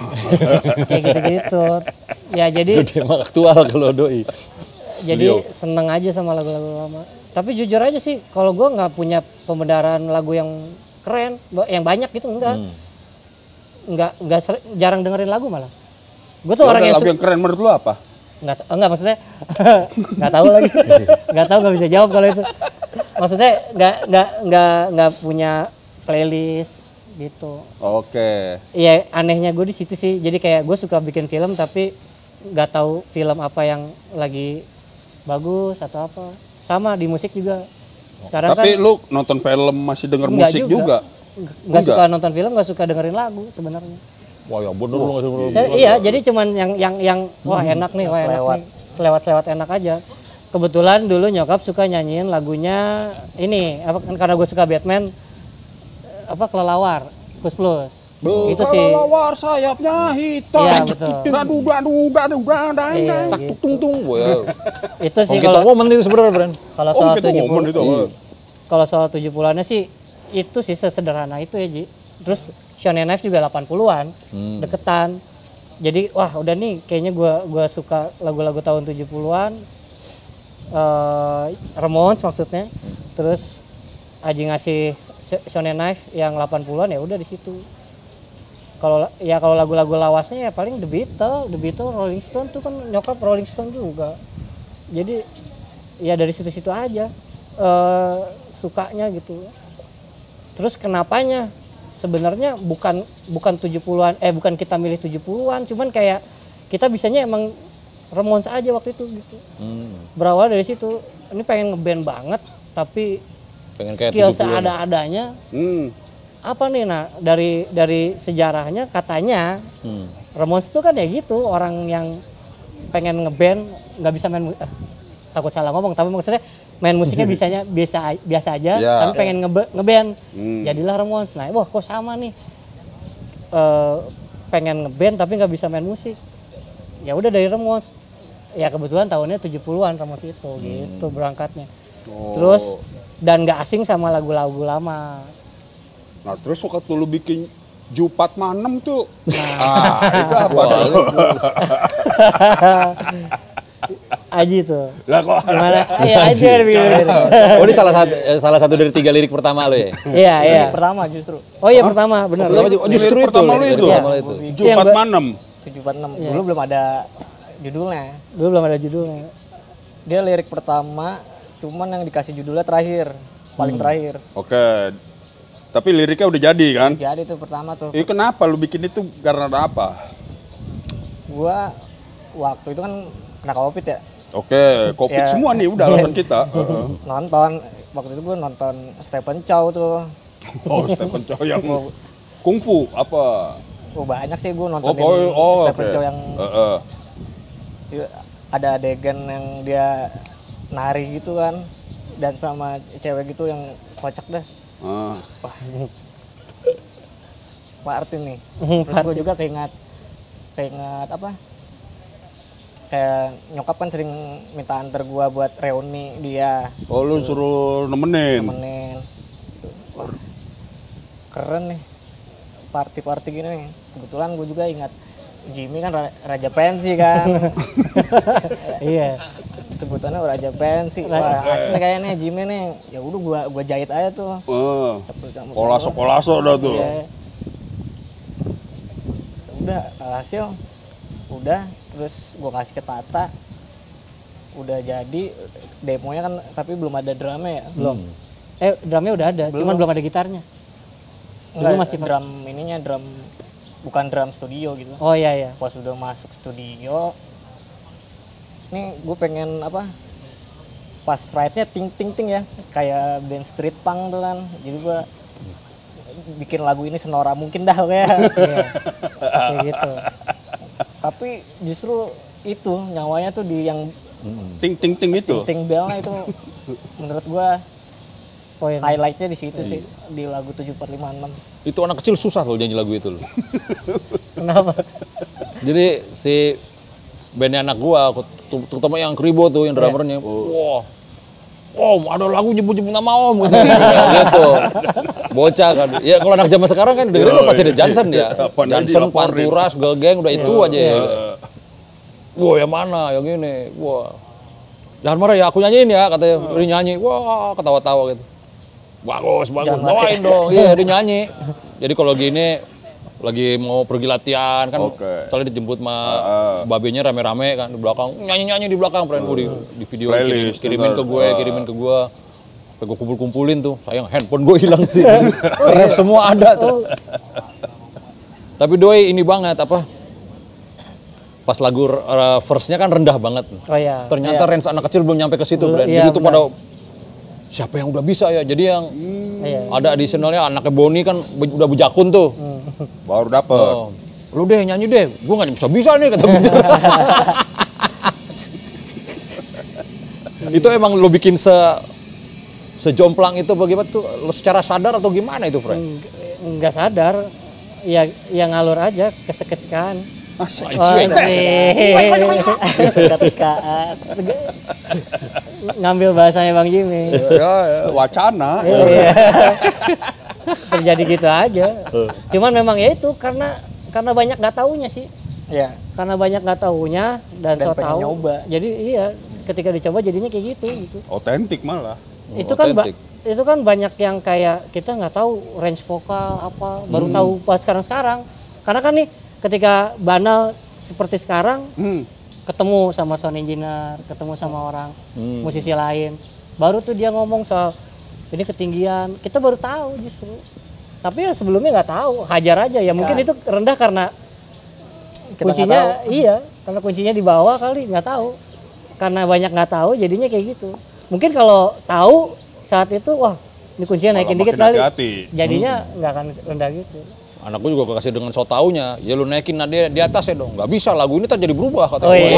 Kayak gitu-gitu. Ya jadi Udah emang aktual kalau doi. jadi seneng aja sama lagu-lagu lama. Tapi jujur aja sih, kalau gue nggak punya pembenaran lagu yang keren, yang banyak gitu enggak. Jarang dengerin lagu malah. Gue tuh orang yang lagu yang keren menurut lu apa? enggak maksudnya nggak tahu lagi. Nggak bisa jawab kalau itu. Maksudnya nggak punya playlist gitu. Oke. Iya, anehnya gue di situ sih. Jadi kayak gue suka bikin film tapi nggak tahu film apa yang lagi bagus atau apa. Sama di musik juga. Sekarang Tapi kan lu nonton film masih denger Enggak musik juga. juga? nggak suka nonton film, nggak suka dengerin lagu sebenarnya. Wah ya bener lu ngasih Iya, jadi cuman yang wah enak nih, wah enak nih. Selewat enak aja. Kebetulan dulu nyokap suka nyanyiin lagunya ini, karena gue suka Batman, Kelelawar, Kus Plus. Itu sih. Kelelawar sayapnya hitam. Iya, betul. Iya, gitu. tung boy. Itu sih Kita kalau ngomong itu sebenarnya, friend. kalau Oh, soal kita ngomong 70. itu awal. Kalau soal 70-annya sih itu sih sesederhana itu ya, Ji. Terus Shonen Knife juga 80-an, deketan. Jadi wah udah nih kayaknya gua suka lagu-lagu tahun 70-an. Ramones maksudnya. Terus Aji ngasih Shonen Knife yang 80-an, ya udah di situ. Kalau lagu-lagu lawasnya ya paling The Beatles, Rolling Stone tuh kan nyokap Rolling Stone juga. Jadi ya dari situ-situ aja sukanya gitu. Terus kenapanya? Sebenarnya bukan 70-an, bukan kita milih 70-an, cuman kayak kita bisanya emang Ramones aja waktu itu gitu. Berawal dari situ. Ini pengen ngeband banget tapi Pengen kayak skill 70-an. seada-adanya. Apa nih, nah dari sejarahnya katanya Ramones itu kan ya gitu, orang yang pengen ngeband nggak bisa main takut salah ngomong, tapi maksudnya main musiknya biasa aja, Ya. tapi pengen ngeband. Jadilah Ramones. Nah, wah kok sama nih, pengen ngeband tapi nggak bisa main musik. Ya udah dari Ramones. Ya kebetulan tahunnya 70-an Ramones itu gitu berangkatnya. Terus dan nggak asing sama lagu-lagu lama. Nah, terus waktu lu bikin Jupat Manem tuh. Itu apa tuh? Aji tuh. Lah kok Gimana? Iya Aji kan bikin. Oh ini salah satu dari 3 lirik pertama lo ya? Iya, iya. Pertama justru Oh iya pertama, benar. Justru itu. pertama lu itu. Pertama itu. Jupat Manem. 746. Dulu belum ada judulnya. Dulu belum ada judulnya. Dia lirik pertama, cuman yang dikasih judulnya terakhir, paling terakhir. Oke. Tapi liriknya udah jadi kan? Jadi itu pertama tuh. Kenapa lu bikin itu karena ada apa? Gua waktu itu kan kena COVID ya. Oke, COVID Ya. semua nih udah alasan kita. Nonton waktu itu gue nonton Stephen Chow tuh. Oh, Stephen Chow yang kungfu apa? Banyak sih gue Oh, nontonin Stephen oke. Chow yang ada adegan yang dia nari gitu kan, dan sama cewek gitu yang kocak dah. Martin nih. Terus gue juga keingat apa? Kayak nyokap kan sering minta antar gue buat reuni dia. Oh, lu suruh nemenin. Wah, keren nih. Party gini nih. Kebetulan gue juga ingat Jimmy kan raja pensi kan. Iya. Sebutannya raja pensi. Wah, asli kayaknya Jimmy nih. Ya udah gua jahit aja tuh. Kolaso dah tuh. Iya. Udah hasil udah, terus gua kasih ke Tata. Udah jadi demonya kan, tapi belum ada drumnya ya. Belum. Drumnya udah ada, cuman belum ada gitarnya. Enggak, masih drum ininya drum bukan drum studio gitu. Oh iya. Pas udah masuk studio, nih gue pengen apa, pas ride-nya ting ya, kayak band street punk tuh kan. Jadi gue bikin lagu ini senora mungkin dah kayak. Iya. Kayak gitu. Tapi justru itu nyawanya tuh di yang Ting itu. ting bellnya itu menurut gue Poin. highlightnya di situ sih, di lagu 7456. Itu anak kecil susah loh nyanyi lagu itu loh. Kenapa? Jadi si bandnya anak gua, terutama yang Kribo tuh, yang drummernya, wah, Om ada lagu nyebut-nyebut nama Om gitu. Bocah kan. Ya kalau anak zaman sekarang kan dengerin lo pasti ada Johnson ya. Johnson, Panturas, Geng, udah itu aja ya. Wah yang mana, yang ini, wah. Jangan marah ya, aku nyanyiin ya, katanya. Dia nyanyi, wah ketawa-tawa gitu. Bagus, bawain dong. Iya, dia nyanyi. Jadi kalau gini lagi mau pergi latihan kan, soalnya dijemput sama babenya rame-rame kan di belakang, nyanyi-nyanyi di belakang, di video kirimin ke gue. Sampai gue kumpul-kumpulin tuh, sayang handphone gue hilang sih. Ref semua ada tuh. Tapi doi ini banget apa? Pas lagu verse-nya kan rendah banget. Oh iya. Ternyata range anak kecil belum nyampe ke situ, Bren. Iya, Jadi itu pada siapa yang udah bisa ya. Jadi yang ada additionalnya anaknya Boni kan udah bujakun tuh. Baru dapet. Oh, lu deh nyanyi deh. Gue nggak bisa nih kata Bijar. Itu emang lo bikin sejomplang itu bagaimana tuh? Lo secara sadar atau gimana itu, Frank? Enggak sadar. Ya ngalur aja keseketika. Kesekekaan. Ngambil bahasanya Bang Jimmy. Ya, wacana. Terjadi gitu aja. Cuman memang ya itu karena banyak nggak taunya sih. Ya. Karena banyak nggak taunya dan so pengen tahu. nyoba. Jadi iya, ketika dicoba jadinya kayak gitu. Otentik malah. Itu kan banyak yang kayak kita nggak tahu range vokal apa, baru tahu pas sekarang. Karena kan nih ketika Banal seperti sekarang, ketemu sama sound engineer, ketemu sama orang musisi lain, baru tuh dia ngomong soal ini ketinggian, kita baru tahu justru. Tapi ya sebelumnya nggak tahu, hajar aja ya. Mungkin itu rendah karena kuncinya, karena kuncinya di bawah kali, nggak tahu. Karena banyak nggak tahu, jadinya kayak gitu. Mungkin kalau tahu saat itu, wah ini kuncinya naikin dikit kali, jadinya nggak akan rendah gitu. Anak gue juga kasih dengan so taunya, ya lu naikin di atas ya dong. Nggak bisa, lagu ini tak jadi berubah kata gue.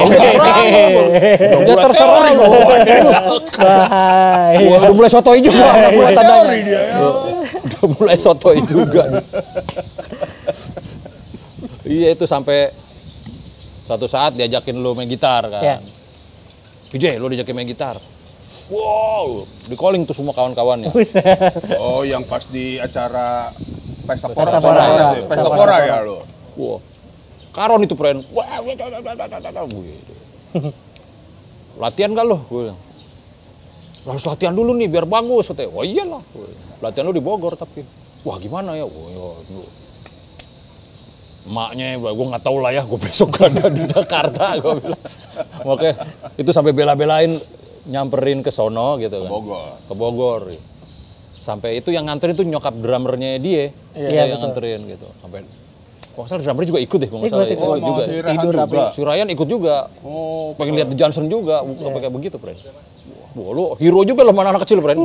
Ya terserah lu. Wah, udah mulai sotoi juga anak gue tandanya. Udah mulai sotoi juga. Iya itu sampai satu saat diajakin lu main gitar kan. PJ, lu diajakin main gitar. Wow, di calling tuh semua kawan-kawannya. Oh, yang pas di acara Pesta Pesta Pora ya lo. Wah, Karon itu friend. Wah, latihan kan lo? Harus latihan dulu nih biar bagus. Wah iyalah. Latihan lu di Bogor tapi. Wah gimana ya? Wah, emaknya, gue nggak tahu lah ya. Gue besok ada di Jakarta. Gue bilang. Oke, itu sampai bela-belain nyamperin ke sono gitu kan. Ke Bogor. Sampai itu yang nganterin tuh nyokap drummernya dia. Iya, yang nganterin gitu. Sampai Kalau nggak salah drummer juga ikut deh, kalau nggak salah. Ikut. Ikut juga. si Rehan Tidur juga. Si Ryan ikut juga. Oh, Pengen lihat The Johnson juga, kayak begitu, friend. Wah, lu hero juga lo mana anak kecil, friend.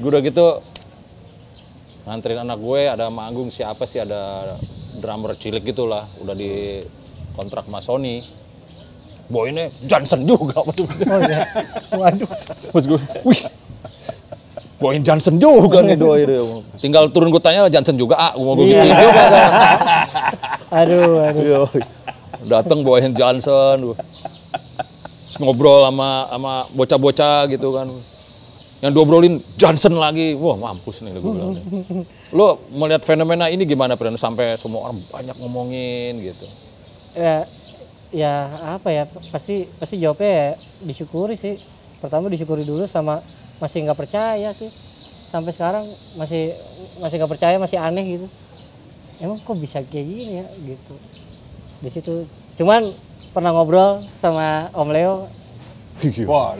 Gue udah gitu nganterin anak gue, ada manggung siapa sih, ada drummer cilik gitulah, udah di kontrak sama Sony. Boy ini Johnson juga maksud gue. Oh iya. Waduh. Maksud gue, wih. Boy Johnson juga nih doi dia. Tinggal turun gue tanya Johnson juga, gue mau gue gituin juga kan. Aduh. Datang bawain Johnson, terus ngobrol sama bocah-bocah gitu kan. Yang diobrolin Johnson lagi, wah mampus nih gue bilang. Lo melihat fenomena ini gimana, Pren? Sampai semua orang banyak ngomongin gitu. Ya apa ya, pasti jawabnya ya disyukuri sih. Pertama disyukuri dulu, sama masih nggak percaya sih. Sampai sekarang masih nggak percaya, masih aneh gitu. Emang kok bisa kayak gini ya gitu. Di situ cuman pernah ngobrol sama Om Leo. Wah,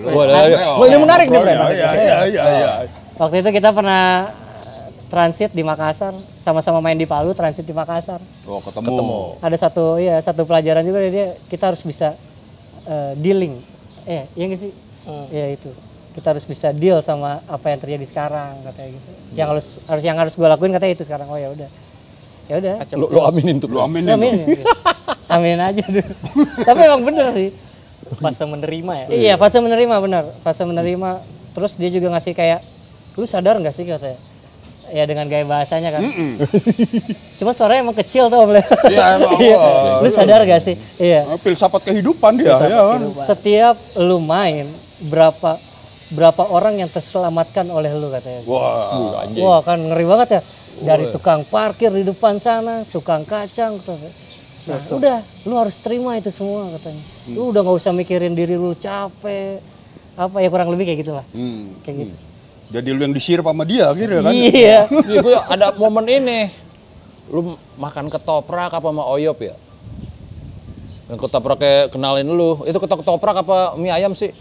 Ini menarik nih, Pren. Iya. Waktu itu kita pernah transit di Makassar, sama-sama main di Palu, transit di Makassar. Oh, ketemu. Ada satu pelajaran juga, kita harus bisa dealing. Iya nggak sih? Ya itu. Kita harus bisa deal sama apa yang terjadi sekarang, katanya gitu. Yang harus gue lakuin katanya itu sekarang. Oh ya udah. Ya udah. Lo aminin tuh. Lu aminin. Amin aja dulu. Tapi emang bener sih. Fase menerima ya. Iya, fase menerima, benar. Fase menerima. Terus dia juga ngasih kayak, lu sadar nggak sih katanya? Ya dengan gaya bahasanya kan. Cuma suaranya emang kecil tuh Om Leo. Iya, emang. Lu sadar gak sih? Iya. Filsafat kehidupan dia, ya kan. Setiap lu main, berapa orang yang terselamatkan oleh lu katanya. Wah, Wah kan ngeri banget ya. Dari tukang parkir di depan sana, tukang kacang. Nah, udah, lu harus terima itu semua katanya. Lu udah nggak usah mikirin diri lu capek. Apa ya, kurang lebih kayak gitulah. Kayak gitu. jadi lu yang disirap sama dia gitu kan. Iya. Iya, gue ada momen ini. Lu makan ketoprak apa sama Oyop ya? Yang ketoprak kayak kenalin lu. Itu ketoprak apa mie ayam sih?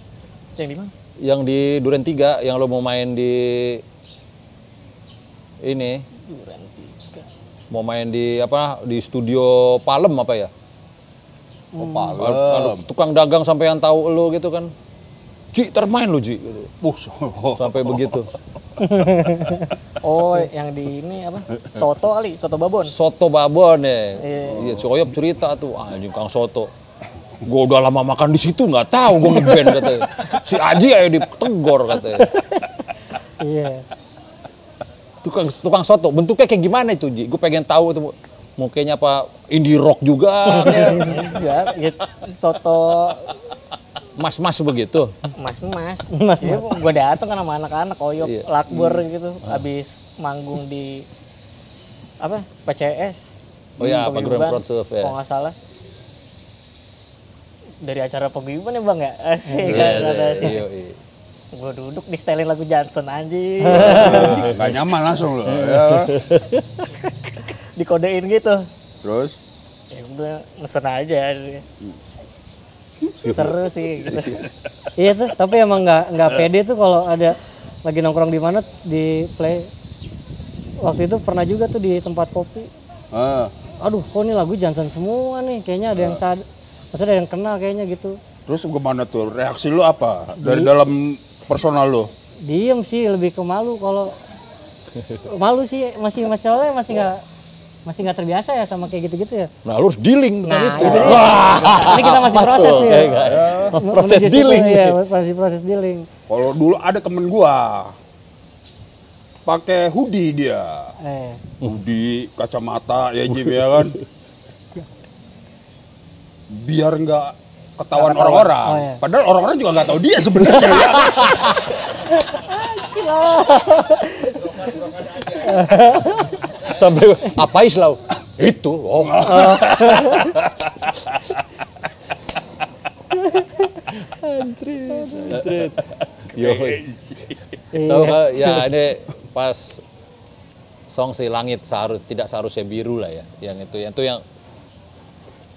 Yang di mana? Yang di Duren 3, yang lu mau main di ini. Mau main di apa? Di studio Palem apa ya? Oh, Palem. Tukang dagang sampai yang tahu lu gitu kan. Ji, termain lu Ji. Gitu. Sampai begitu. Oh, yang di ini apa? Soto kali, soto babon. Soto babon ya. Iya, si Oyop cerita tuh, anjing Kang Soto. Gue udah lama makan di situ nggak tahu gue ngeband katanya. Si Aji ayo ditegor katanya. Iya. Tukang soto, bentuknya kayak gimana itu Ji? Gue pengen tahu tuh. Mukanya apa indie rock juga, Ya, gitu. Soto mas-mas begitu. mas. Ya, gue datang kan sama anak-anak Oyop, Iya. lakbor gitu. Habis manggung di apa? PCS. Oh ya, Paguyuban, Paguyuban Front ya. Kalau nggak salah. Dari acara paguyuban ya Bang ya? Asik kan. Iya. Gue duduk di setelin lagu Johnson anjing. Gak nyaman langsung lu. Ya. Dikodein gitu. Terus Ya udah mesen aja. Seru sih gitu. Iya tuh, tapi emang nggak pede tuh kalau ada lagi nongkrong di mana di play. Waktu itu pernah juga tuh di tempat kopi. Aduh, kok ini lagu Johnson semua nih. Kayaknya ada yang maksudnya ada yang kenal kayaknya gitu. terus gimana tuh? Reaksi lu apa? Dari dalam personal lu? Diem sih, lebih ke malu. Kalau malu sih masalahnya masih nggak terbiasa ya sama kayak gitu-gitu ya. Nah, lu harus dealing dengan itu. Ini, ini kita masih proses nih. Oke, proses Menuju situ, dealing. Iya, masih proses dealing. Kalau dulu ada temen gua pakai hoodie dia. Hoodie, kacamata ya Jim ya kan. Biar nggak ketahuan orang-orang. Oh, iya. Padahal orang-orang juga nggak tahu dia sebenarnya. Ya. Sampai apa Islau? Itu. Oh. Anjrit. Yo. Tahu nggak? Ya ini pas song si Langit tidak seharusnya biru lah ya. Yang itu yang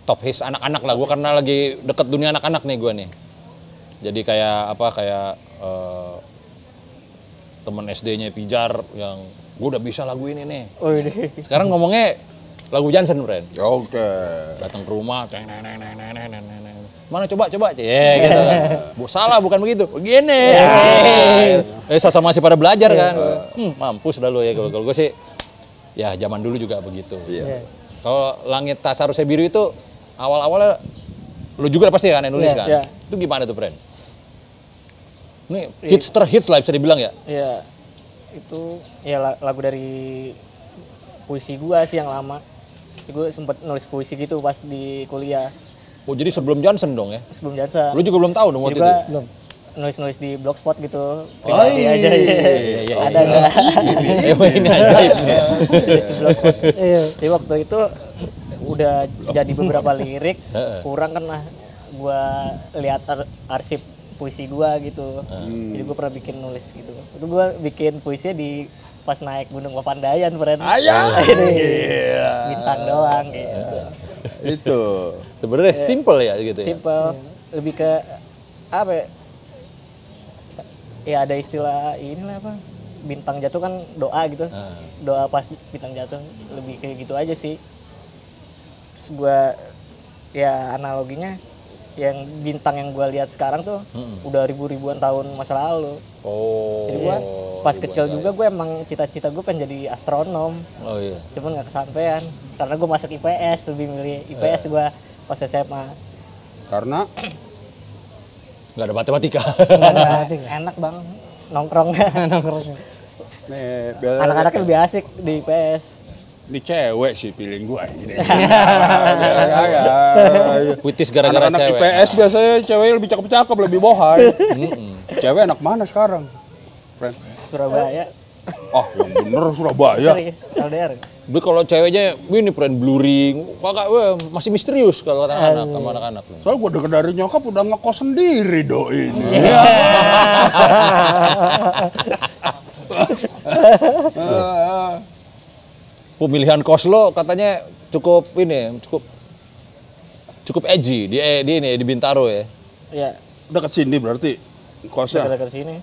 top hits anak-anak lah. Gue karena lagi deket dunia anak-anak nih gue nih. Jadi kayak temen SD-nya Pijar yang gue udah bisa lagu ini nih. Oh, ini. Sekarang ngomongnya Lagu Johnson, friend. Oke. Datang ke rumah, mana coba, gitu kan. Salah, bukan begitu. Begini. Sama masih pada belajar kan. Mampus dah lu ya kalau gue sih. Ya zaman dulu juga begitu. Kalau Langit Tak Seharusnya Biru itu awal-awalnya lu juga pasti kan yang nulis kan. Itu gimana tuh, friend? Ini hits terhits lah bisa dibilang ya. Iya. Itu ya lagu dari puisi gua sih yang lama. Gue sempet nulis puisi gitu pas di kuliah. Oh jadi sebelum Johnson dong ya? Sebelum Jansa. Lu juga belum tahu dong waktu itu? Belum. Nulis-nulis di blogspot gitu. Pribadi aja ya. Ada nggak? Ini ajaib nih. Nulis di blogspot. Jadi waktu itu udah jadi beberapa lirik. Kurang kan lah. Gua lihat arsip puisi gua gitu. Jadi gua pernah bikin nulis gitu. Itu gua bikin puisinya di pas naik Gunung Papandayan, friend. Bintang doang gitu. Itu. Sebenarnya simple ya gitu ya. Simple. Lebih ke apa ya? Ya ada istilah inilah apa? Bintang jatuh kan doa gitu. Doa pas bintang jatuh, lebih kayak gitu aja sih. Terus gua ya analoginya yang bintang yang gue lihat sekarang tuh udah ribuan tahun masa lalu. Jadi gue pas kecil juga gue emang cita-cita gue pengen jadi astronom. Oh iya. Cuman nggak kesampaian karena gue masuk IPS, lebih milih IPS gue pas SMA. Karena Nggak ada matematika. Enak bang nongkrong. nih, Anak-anaknya lebih asik di IPS. ini cewek sih feeling gua ini. Puitis gara-gara Anak-anak cewek. IPS biasanya cewek lebih cakep-cakep, lebih bohai. Cewek anak mana sekarang? Friend. Surabaya. Oh, yang bener Surabaya. Serius, LDR. Tapi kalau ceweknya ini friend blurring, kakak masih misterius kalau anak-anak sama anak-anak. Soalnya gua denger dari nyokap udah ngekos sendiri do ini. Pemilihan kos lo katanya cukup edgy di ini di Bintaro ya. Iya, Dekat sini berarti kosnya. dekat sini.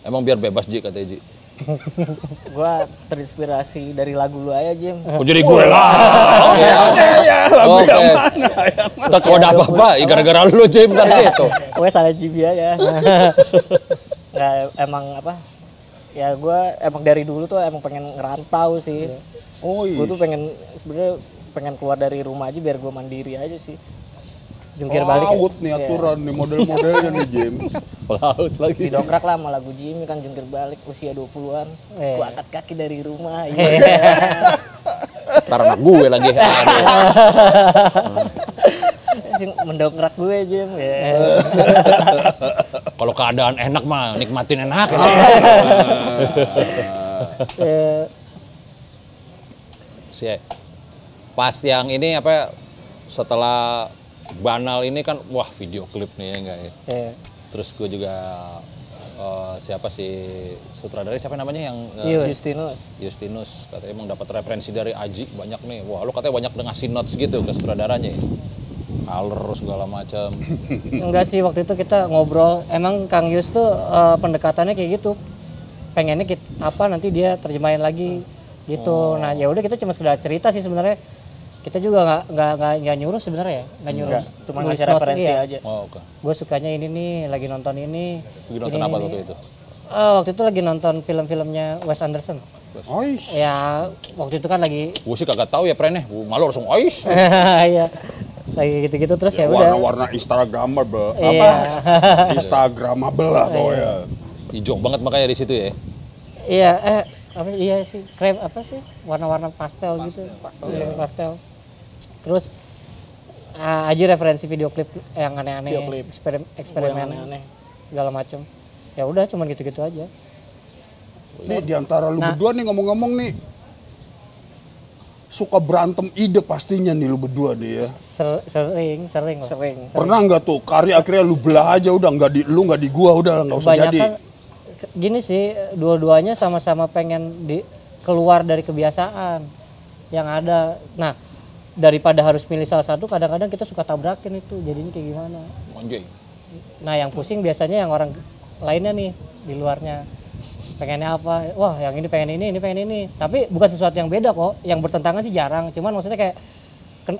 Emang biar bebas Ji kata Ji. Gua terinspirasi dari lagu lu aja, Jim. Oh jadi gue lah. Lagu Oke. yang mana? Ntar kalau ada apa-apa, gara-gara lu Ji bentar gitu. Gue salah Jibi aja. Nggak, emang apa? Ya gue emang dari dulu tuh emang pengen ngerantau sih. Oh iya. Gue tuh sebenarnya pengen keluar dari rumah aja biar gue mandiri aja sih. Jungkir balik. Laut nih aturan nih model-modelnya nih Jim. Laut lagi. Didongkrak lah sama lagu Jimmy kan jungkir balik usia 20-an. Gue angkat kaki dari rumah. Ntar anak gue lagi. Mendongkrak gue Jim. Kalau keadaan enak mah nikmatin enak. Pas yang ini apa setelah Banal ini kan wah video klip nih ya enggak ya. Terus gue juga siapa sih sutradaranya siapa namanya yang Justinus katanya emang dapat referensi dari Aji banyak nih. Wah lu katanya banyak ngasih notes gitu ke sutradaranya ya. Alur segala macam. Enggak sih, waktu itu kita ngobrol, emang Kang Yus tuh pendekatannya kayak gitu. Pengennya nanti dia terjemahin lagi gitu. Nah, ya udah kita cuma sekedar cerita sih sebenarnya. Kita juga nggak nyuruh sebenarnya ya, nggak nyuruh. Cuma nulis ngasih notes, referensi iya. aja. Oh, oke. Gue sukanya ini nih, lagi nonton ini. Lagi nonton apa waktu itu? Waktu itu lagi nonton film-filmnya Wes Anderson. Oish. Ya, waktu itu kan lagi Gue sih kagak tahu ya prennya. Malu langsung ois. iya. Lagi gitu-gitu terus ya udah. Warna-warna Instagramable. Iya. Instagramable lah pokoknya. Hijau banget makanya di situ ya. Iya, iya sih, krem apa sih? Warna-warna pastel gitu. Iya, pastel. Terus aja referensi video klip yang aneh-aneh, eksperimen aneh segala macam. Ya udah cuman gitu-gitu aja. Nih di antara lu berdua nih ngomong-ngomong nih suka berantem ide pastinya nih lu berdua nih ya. Sering. Pernah nggak tuh karya akhirnya lu belah aja udah lu nggak di gua udah nggak usah jadi. Gini sih, dua-duanya sama-sama pengen keluar dari kebiasaan yang ada. Nah, daripada harus milih salah satu, kadang-kadang kita suka tabrakin itu, jadinya kayak gimana. Anjay. Nah, yang pusing biasanya yang orang lainnya nih, di luarnya. pengennya apa, wah yang ini pengen ini pengen ini, tapi bukan sesuatu yang beda kok, yang bertentangan sih jarang, cuman maksudnya kayak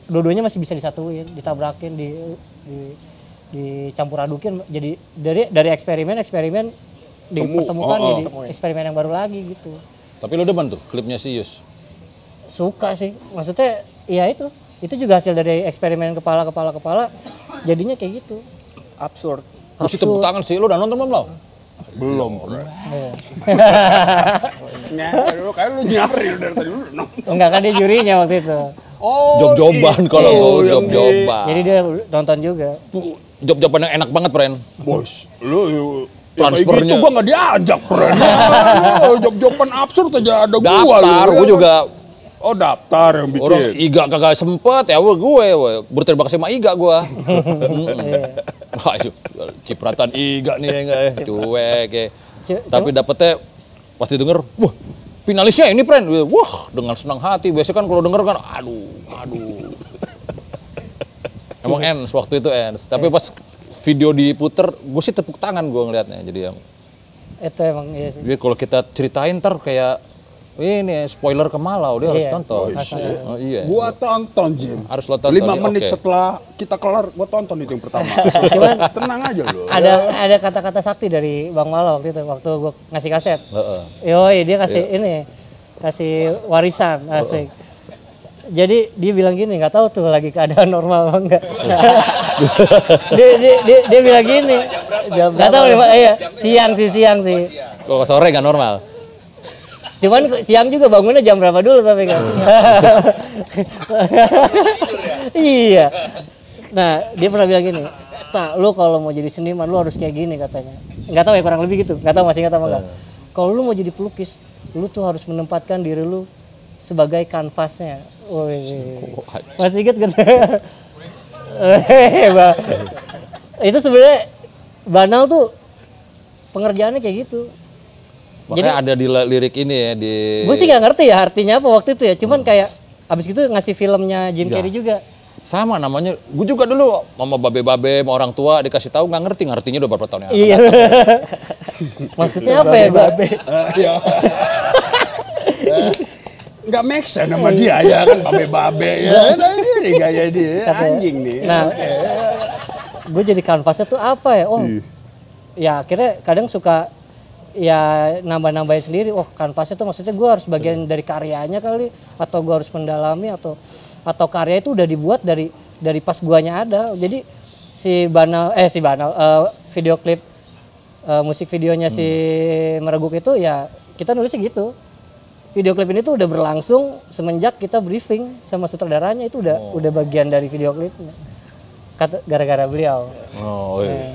dua-duanya masih bisa disatuin, ditabrakin, dicampur adukin, jadi dari eksperimen dipertemukan jadi eksperimen yang baru lagi gitu. Tapi lu demen tuh klipnya si Yus? Suka sih, maksudnya ya itu juga hasil dari eksperimen kepala jadinya kayak gitu. Absurd. Lu sih tepuk tangan sih, lu udah nonton belum? Belum, bro. Lu kayak lu nyari dari tadi lu nonton. Enggak kan dia jurinya waktu itu. Oh, Job-joban kalau gua job-joban. Jadi dia nonton juga. Job-joban yang enak banget, Pren. Bos, lu Transfernya. gitu gua nggak diajak, Pren. Job-joban absurd aja ada gua. Daftar, gua juga. Oh, daftar yang bikin. Orang Iga kagak sempet ya gue berterima kasih sama Iga gue. Wah, cipratan Iga nih enggak ya, cuek ya. Tapi dapetnya pasti denger, wah finalisnya ini Pren. Wah dengan senang hati, biasanya kan kalau denger kan aduh. Emang ens waktu itu ens, tapi pas video diputer, gue sih tepuk tangan gue ngeliatnya. Jadi yang itu emang iya sih. jadi kalau kita ceritain ntar kayak ini spoiler ke Malau, dia harus nonton. Oh, iya. Gua tonton, Jim. Harus lo tonton. 5 menit oke. setelah kita kelar, gua tonton itu yang pertama. Tenang aja lo. Ada kata-kata sakti dari Bang Malo waktu itu, waktu gue ngasih kaset. Yoi, dia kasih kasih warisan, asik. Jadi dia bilang gini, nggak tahu tuh lagi keadaan normal apa enggak. dia bilang gini, nggak tahu iya, siang sih. Kalau sore nggak normal. Cuman siang juga bangunnya jam berapa dulu tapi kan. Iya. Nah, dia pernah bilang gini, "Tak, lu kalau mau jadi seniman lu harus kayak gini," katanya. Enggak tahu ya, kurang lebih gitu. Enggak tahu masih ingat apa enggak. Kalau lu mau jadi pelukis, lu tuh harus menempatkan diri lu sebagai kanvasnya. Woi. Masih ingat kan? Itu sebenarnya banal tuh pengerjaannya kayak gitu. Makanya ada di lirik ini ya di. Gue sih nggak ngerti ya artinya apa waktu itu ya. Cuman kayak abis itu ngasih filmnya Jim Carrey juga. Sama namanya. Gue juga dulu sama babe-babe, sama orang tua dikasih tahu nggak ngerti, ngertinya udah berapa tahun yang akan Iya. datang. Maksudnya apa ya babe? Nggak make sense sama dia ya kan, babe-babe ya. Ini gaya dia, anjing nih. Nah, gue jadi kanvasnya tuh apa ya? Oh, ya akhirnya kadang suka ya nambah-nambahin sendiri. Oh, kanvasnya tuh maksudnya gue harus bagian dari karyanya kali, atau gue harus mendalami, atau karya itu udah dibuat dari pas guanya ada. Jadi video klip musik videonya si Mereguk itu ya kita nulisnya gitu. Video klip ini tuh udah berlangsung semenjak kita briefing sama sutradaranya, itu udah bagian dari video klipnya. Gara-gara beliau. Oh, iya.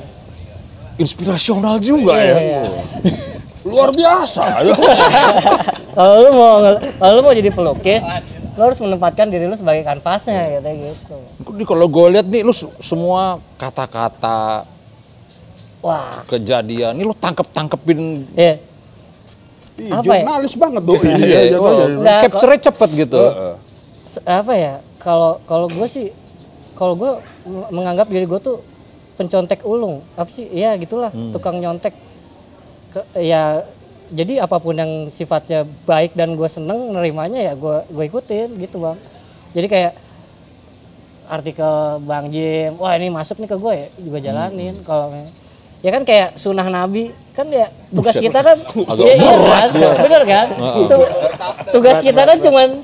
Inspirasional juga ya. Iya. Luar biasa ya. Kalau lu mau jadi pelukis, lu harus menempatkan diri lu sebagai kanvasnya gitu. Kalau gue lihat nih lu semua kata-kata, Wah, kejadian ini lu tangkepin. iya. Apa ya? Jurnalis banget tuh. Iya, Nah, capture-nya cepet gitu. Apa ya? Kalau gue sih, kalau gue menganggap diri gue tuh pencontek ulung. Apa sih? Iya gitulah, tukang nyontek. Ya jadi apapun yang sifatnya baik dan gue seneng nerimanya ya gue ikutin gitu bang. Jadi kayak artikel Bang Jim, wah ini masuk nih ke gue ya juga jalanin. Kalau ya kan kayak sunnah Nabi kan ya tugas kita kan iya kan bener kan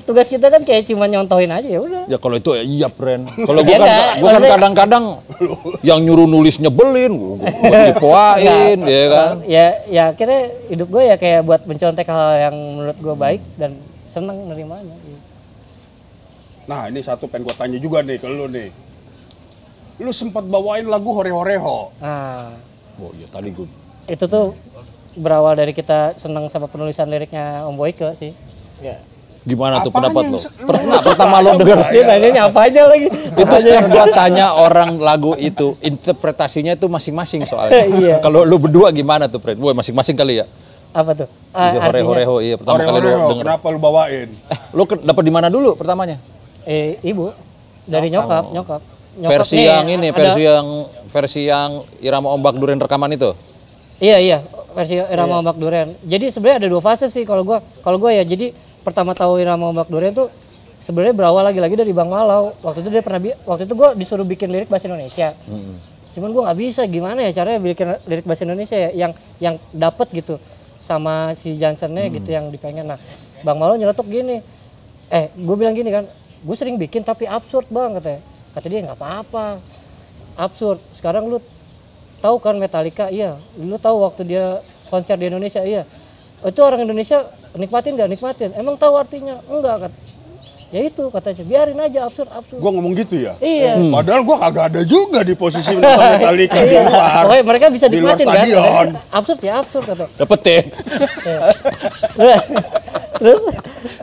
tugas kita kan kayak cuman nyontohin aja ya udah. Ya kalau itu ya iya Pren. Kalau gue kan kadang-kadang yang nyuruh nulis nyebelin, gue cipoain ya kan. Ya akhirnya hidup gue ya kayak buat mencontek hal yang menurut gue baik dan seneng nerimanya. Nah ini satu pengen gue tanya juga nih ke lu nih. Lu sempat bawain lagu Hore-Horeho. Nah, Oh iya tadi gue. itu tuh berawal dari kita seneng sama penulisan liriknya Om Boyke sih. Ya. Gimana tuh Apanya pendapat yang lo? Pernah pertama lo denger? Dia nanyanya apa aja lagi. Itu setiap gua tanya orang lagu itu, interpretasinya itu masing-masing soalnya. Iya. Kalau lu berdua gimana tuh, Fred? Wah, masing-masing kali ya. Apa tuh? Hore-horeho, iya pertama kali lu Hore-Horeho, denger. kenapa lu bawain? Lu dapat di mana dulu pertamanya? Ibu dari nyokap. Versi nih, yang ini, ada- versi yang irama ombak duren rekaman itu. Iya. versi Irama Ombak Durian. Jadi sebenarnya ada 2 fase sih kalau gua ya. Jadi pertama tahu Irama Ombak Durian tuh sebenarnya berawal lagi dari Bang Malau. Waktu itu gua disuruh bikin lirik bahasa Indonesia. Cuman gua nggak bisa, gimana ya caranya bikin lirik bahasa Indonesia ya yang dapet gitu sama si Johnson-nya gitu yang dipengen. Nah, Bang Malau nyeletuk gini. Gue bilang gini kan, gue sering bikin tapi absurd Bang katanya. Kata dia nggak apa-apa. Absurd. Sekarang lu tahu kan Metallica? Iya. Lu tahu waktu dia konser di Indonesia? Iya. Itu orang Indonesia nikmatin nggak? Nikmatin. Emang tahu artinya? Enggak. Ya itu katanya, biarin aja absurd. Gua ngomong gitu ya? Iya. Padahal gua kagak ada juga di posisi nonton Metallica di Iya. luar. Pokoknya mereka bisa Di luar nikmatin kan? stadion. Absurd ya absurd kata. Dapetin. Terus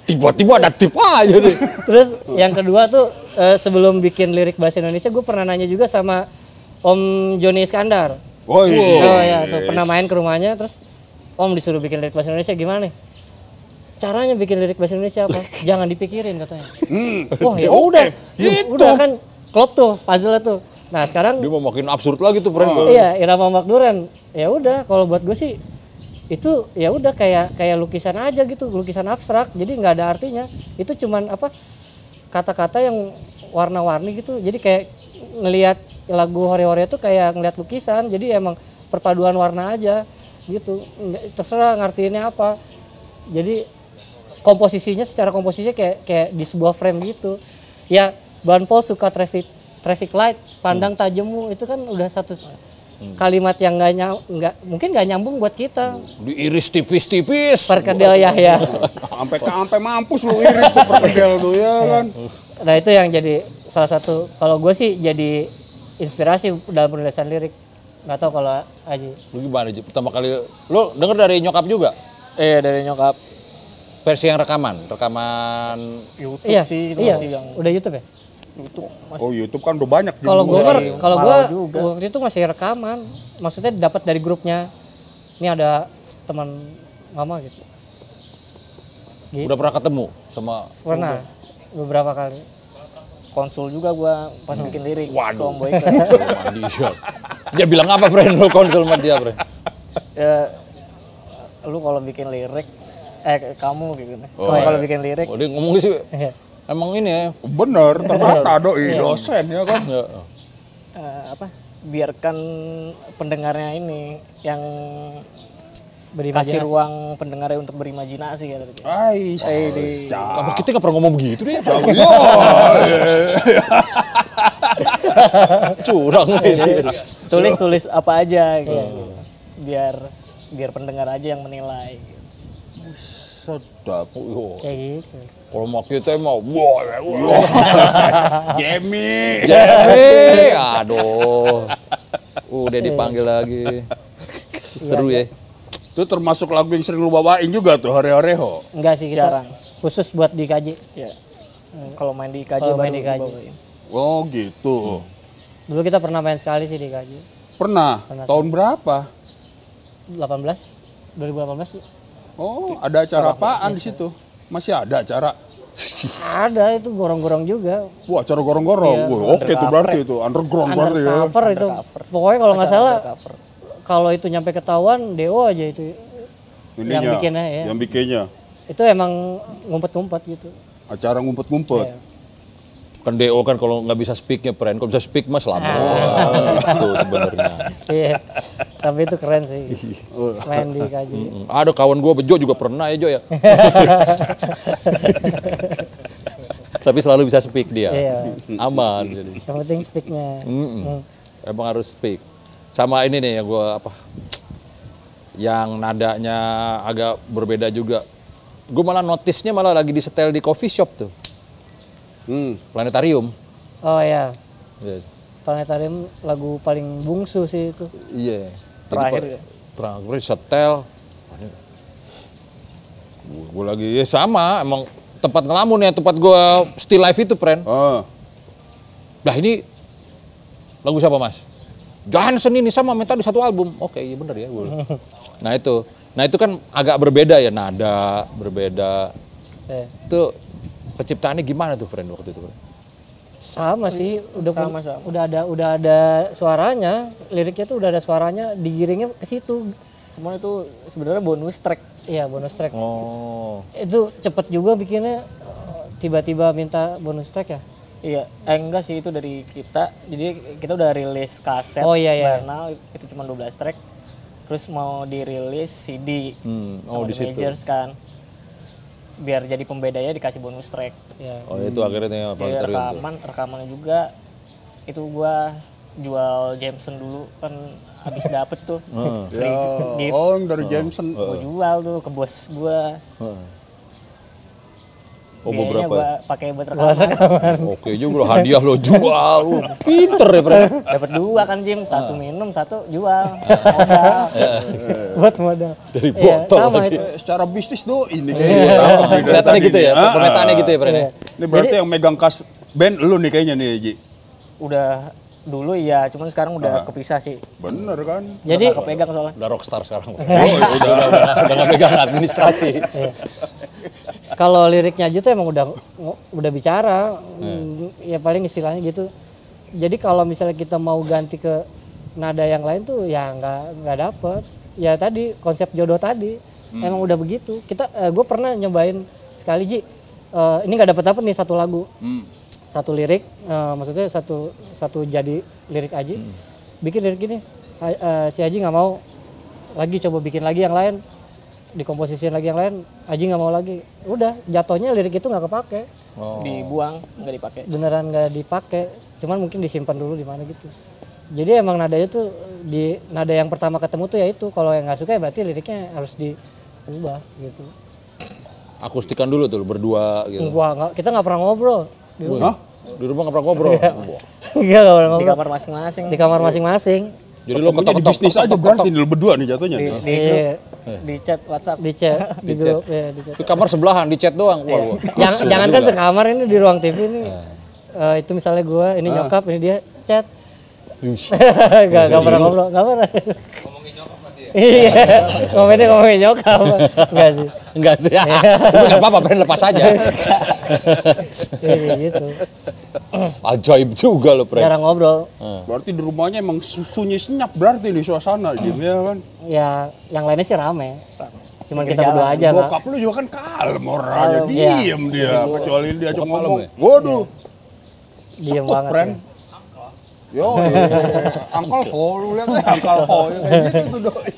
Tiba-tiba ada tip aja nih. Terus yang kedua tuh sebelum bikin lirik bahasa Indonesia gue pernah nanya juga sama Om Joni Iskandar. Oh iya. Oh ya tuh pernah main ke rumahnya terus Om disuruh bikin lirik bahasa Indonesia gimana nih? Caranya bikin lirik bahasa Indonesia apa? Jangan dipikirin katanya. Wah ya udah. Udah kan klop tuh puzzle tuh. Nah sekarang Dia mau makin absurd lagi tuh, friend. iya Irama Ombak Durian. Ya udah kalau buat gue sih itu ya udah kayak lukisan aja gitu, lukisan abstrak, jadi nggak ada artinya. Itu cuman apa kata-kata yang warna-warni gitu, jadi kayak ngelihat lagu Hore-Hore itu kayak ngelihat lukisan, jadi emang perpaduan warna aja gitu, terserah ngartiinnya apa. Jadi secara komposisinya kayak di sebuah frame gitu ya. Bang Paul suka traffic light, pandang tajammu, itu kan udah satu kalimat yang mungkin nggak nyambung buat kita. Diiris tipis-tipis. Perkedel Yahya. Sampai mampus lu iris tuh perkedel tuh ya kan. Nah itu yang jadi salah satu, kalau gue sih jadi inspirasi dalam penulisan lirik. Nggak tahu kalau Aji. Lu gimana Ji? Pertama kali lu denger dari nyokap juga? Iya dari nyokap. Versi yang rekaman YouTube Iya sih itu iya. masih yang Udah YouTube ya. YouTube masih. Oh YouTube kan udah banyak Kalau gue Dari kalau Malau juga. waktu itu masih rekaman. Maksudnya dapat dari grupnya. Ini ada teman mama gitu. udah pernah ketemu sama Pernah beberapa kali. konsul juga gua pas bikin lirik. Waduh. Om Boyka. sama dia. Dia bilang apa, friend? Lu konsul sama dia, friend? Ya, lu kalau bikin lirik kamu gitu. Oh, Kalau iya. bikin lirik Oh, dia ngomong sih. Emang ini ya. Bener, ternyata doi dosen ya kan. Ya. biarkan pendengarnya ini yang Berimajinasi. kasih ruang pendengarnya untuk berimajinasi gitu. Ais. Apa kita nggak pernah ngomong begitu deh? Curang nih. Tulis apa aja gitu. Biar pendengar aja yang menilai. Sedap. Kayak gitu. Kalau mau kita mau, wah, Jamie. aduh, udah dipanggil lagi. Seru ya. Itu termasuk lagu yang sering lu bawain juga tuh, Hore-Horeho. Enggak sih kita Jarang. khusus buat dikaji. Ya. Kalau main di IKJ Kalau baru main di IKJ. dibawain. Oh gitu. Dulu kita pernah main sekali sih dikaji. Pernah? Tahun berapa? 2018 sih. Oh, ada acara apaan di situ? Masih ada acara? Ada itu gorong-gorong juga. Wah, acara gorong-gorong. Wah, oke tuh berarti itu underground berarti ya. Undercover itu. Pokoknya kalau nggak salah kalau itu nyampe ketahuan DO aja itu. Ininya, yang bikinnya ya. Yang bikinnya. Itu emang ngumpet-ngumpet gitu. Acara ngumpet-ngumpet. Iya. Kan DO kan kalau nggak bisa speaknya, friend. Kalau bisa speak mas lama. Itu sebenarnya. Iya. Tapi itu keren sih. Main di kaji. Ada kawan gue Bejo juga pernah ya Jo ya. Tapi selalu bisa speak dia. Iya. Aman jadi. Yang penting speaknya. Emang harus speak. Sama ini nih yang gue apa? Yang nadanya agak berbeda juga. Gue malah notisnya malah lagi disetel di coffee shop tuh. Planetarium. Oh ya. Yes. Planetarium lagu paling bungsu sih itu. Iya. Terakhir ya? Terakhir setel. Gue lagi ya sama emang tempat ngelamun ya, tempat gue still life itu, friend. Nah ini lagu siapa mas? Johnson ini sama minta di satu album. Oke iya bener ya. Nah itu kan agak berbeda ya, nada berbeda. Itu penciptaannya gimana tuh friend waktu itu? Sama sih, Sama. udah ada suaranya, liriknya tuh udah ada suaranya, digiringnya ke situ. Semua itu sebenarnya bonus track. Iya, bonus track. Oh. Itu cepet juga bikinnya, tiba-tiba minta bonus track ya? Iya, enggak sih, itu dari kita. Jadi kita udah rilis kaset Oh, iya, iya. Bernal, itu cuma 12 track. Terus mau dirilis CD Oh, sama di The situ. Majors kan. Biar jadi pembedanya dikasih bonus track. Ya. Oh, itu akhirnya Jadi planetarium tuh. rekamannya juga itu gua jual Jameson dulu kan habis dapet tuh free gift. Oh, yang dari Jameson. Gua jual tuh ke bos gua. Oh, Biayanya beberapa. gua pakai buat rekaman. Oke juga lo, hadiah lo jual. Lu pinter ya, Bre. Dapat 2 kan Jim, 1 minum, 1 jual. Modal. Buat modal. Dari Iya, botol sama lagi. itu. Secara bisnis tuh ini kayaknya tangkap nih dari Kelihatannya tadi gitu nih. ya, pemetaannya gitu ya, Bre. Iya. Ini berarti yang megang kas band lu nih kayaknya nih, Ji. Udah dulu iya, cuman sekarang udah kepisah sih. Bener kan? Jadi Udah kepegang soalnya. Udah rockstar sekarang. Udah nggak pegang administrasi. kalau liriknya aja tuh emang udah bicara. Ya paling istilahnya gitu. Jadi kalau misalnya kita mau ganti ke nada yang lain tuh ya nggak dapet. Ya tadi konsep jodoh tadi emang udah begitu. Gue pernah nyobain sekali Ji. Ini nggak dapet nih satu lagu. Satu lirik, maksudnya satu jadi lirik Aji, bikin lirik gini, si Aji nggak mau lagi, coba bikin lagi yang lain, dikomposisiin lagi yang lain, Aji nggak mau lagi, udah jatuhnya lirik itu nggak kepake, Dibuang, nggak dipakai. beneran nggak dipakai, cuman mungkin disimpan dulu di mana gitu. Jadi emang nadanya tuh di nada yang pertama ketemu tuh ya itu, kalau yang nggak suka ya berarti liriknya harus diubah gitu. Akustikan dulu tuh berdua gitu. Kita nggak pernah ngobrol. Hah? Di rumah nggak pernah ngobrol. Iya, nggak pernah Di ngobrol. kamar masing-masing. Di kamar masing-masing. Jadi lo Ketemunya di ketok-ketok bisnis aja berarti nih lu berdua nih jatuhnya. nih. Di grup, di chat WhatsApp. Di chat, di grup, ya, di chat. di kamar sebelahan di chat doang. Wah, Jangan kan sekamar ini di ruang TV ini. Itu misalnya gue, ini nyokap, ini dia chat. Gak pernah ngobrol, gak pernah. Ngomongin nyokap pasti ya. Iya, ngomongin nyokap. Enggak sih. enggak sih. Enggak apa-apa, pengen lepas aja. Iya gitu. Ajaib juga lo, Pre. Jarang ngobrol. Berarti di rumahnya emang sunyi senyap berarti nih suasana Jim ya kan. Ya, yang lainnya sih rame. Cuman kita Jalan. berdua aja, Kak. Bokap lu juga kan kalem orangnya, Kalem, iya. diem dia, kecuali dia aja Bokap ngomong. kalem ya? Waduh, Diem sekut, banget. Pren. Ya. Yo, Uncle Ho, lu lihat ya, Uncle Ho ya kayak gitu doi.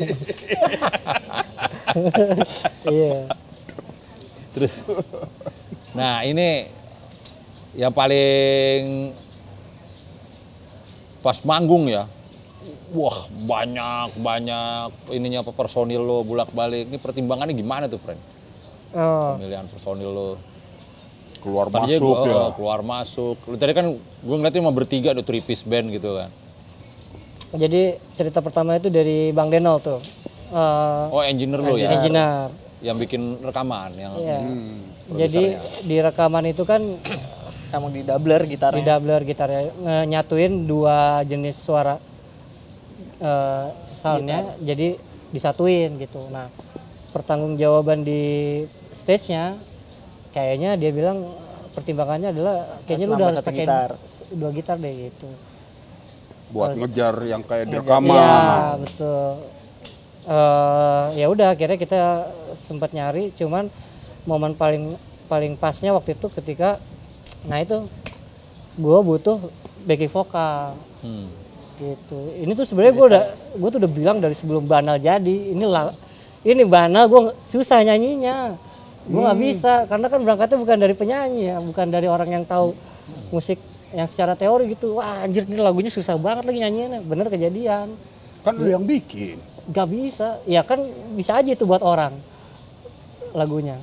Iya. Terus nah, ini yang paling pas manggung ya. Wah, banyak ininya apa personil lo bolak-balik. Ini pertimbangannya gimana tuh, Friend? Oh, Pemilihan personil lo. Keluar Tadinya masuk ya. keluar masuk. Lu tadi kan gue ngeliatnya cuma bertiga ada three piece band gitu kan. jadi cerita pertama itu dari Bang Denol tuh. Oh, engineer lo ya. Engineer. Yang bikin rekaman yang Iya. Jadi di rekaman itu kan Sama di doubler di gitarnya. doubler gitarnya nyatuin dua jenis suara soundnya, jadi disatuin gitu. Nah, pertanggungjawaban di stage-nya kayaknya dia bilang pertimbangannya adalah kayaknya lu Harus udah nambah harus satu pakai gitar. dua gitar deh gitu. Buat ngejar yang kayak di rekaman. Iya, betul. Ya udah akhirnya kita sempat nyari, cuman momen paling pasnya waktu itu ketika itu gue butuh backing vokal gitu. Ini tuh sebenarnya gue tuh udah bilang dari sebelum Banal jadi, ini Banal gue susah nyanyinya, gue nggak bisa karena kan berangkatnya bukan dari penyanyi ya, bukan dari orang yang tahu musik yang secara teori gitu. Wah anjir, ini lagunya susah banget lagi nyanyiinnya, bener kejadian. Kan lu yang bikin. Gak bisa, ya kan bisa aja itu buat orang lagunya.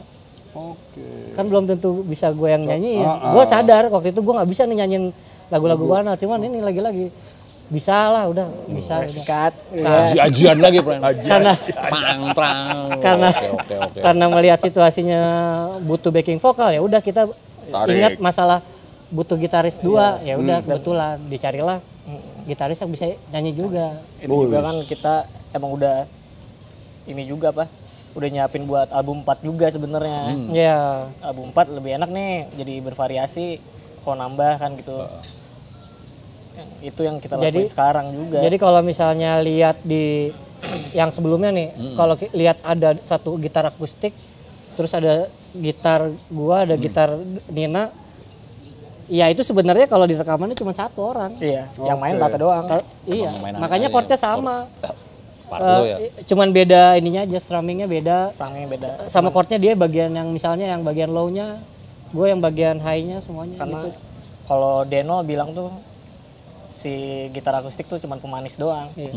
Oke. Kan belum tentu bisa gue yang nyanyiin. Gue sadar waktu itu gue nggak bisa nih nyanyiin lagu-lagu Banal, cuman ini lagi-lagi bisa lah, udah bisa. Cut. ajian lagi, Friend. Karena Pang. karena Oke. karena melihat situasinya butuh backing vokal, ya udah kita ingat masalah butuh gitaris dua, ya udah kebetulan dicarilah gitaris yang bisa nyanyi juga. Itu juga kan kita emang udah ini juga udah nyiapin buat album 4 juga sebenarnya. Ya, Album 4 lebih enak nih, jadi bervariasi, kalau nambah kan gitu. Itu yang kita lakuin sekarang juga. jadi kalau misalnya lihat di yang sebelumnya nih, kalau lihat ada satu gitar akustik, terus ada gitar gua, ada gitar Nina, ya itu sebenarnya kalau di rekamannya cuma satu orang. Iya, yang main Tata doang. Iya, Mainan makanya aja, chordnya sama. Parlo ya. Cuman beda ininya aja, strummingnya beda. Strangnya beda. Sama chordnya dia bagian yang misalnya yang bagian low-nya, gue yang bagian high-nya semuanya. Karena gitu. kalau Deno bilang tuh si gitar akustik tuh cuman pemanis doang. Iya.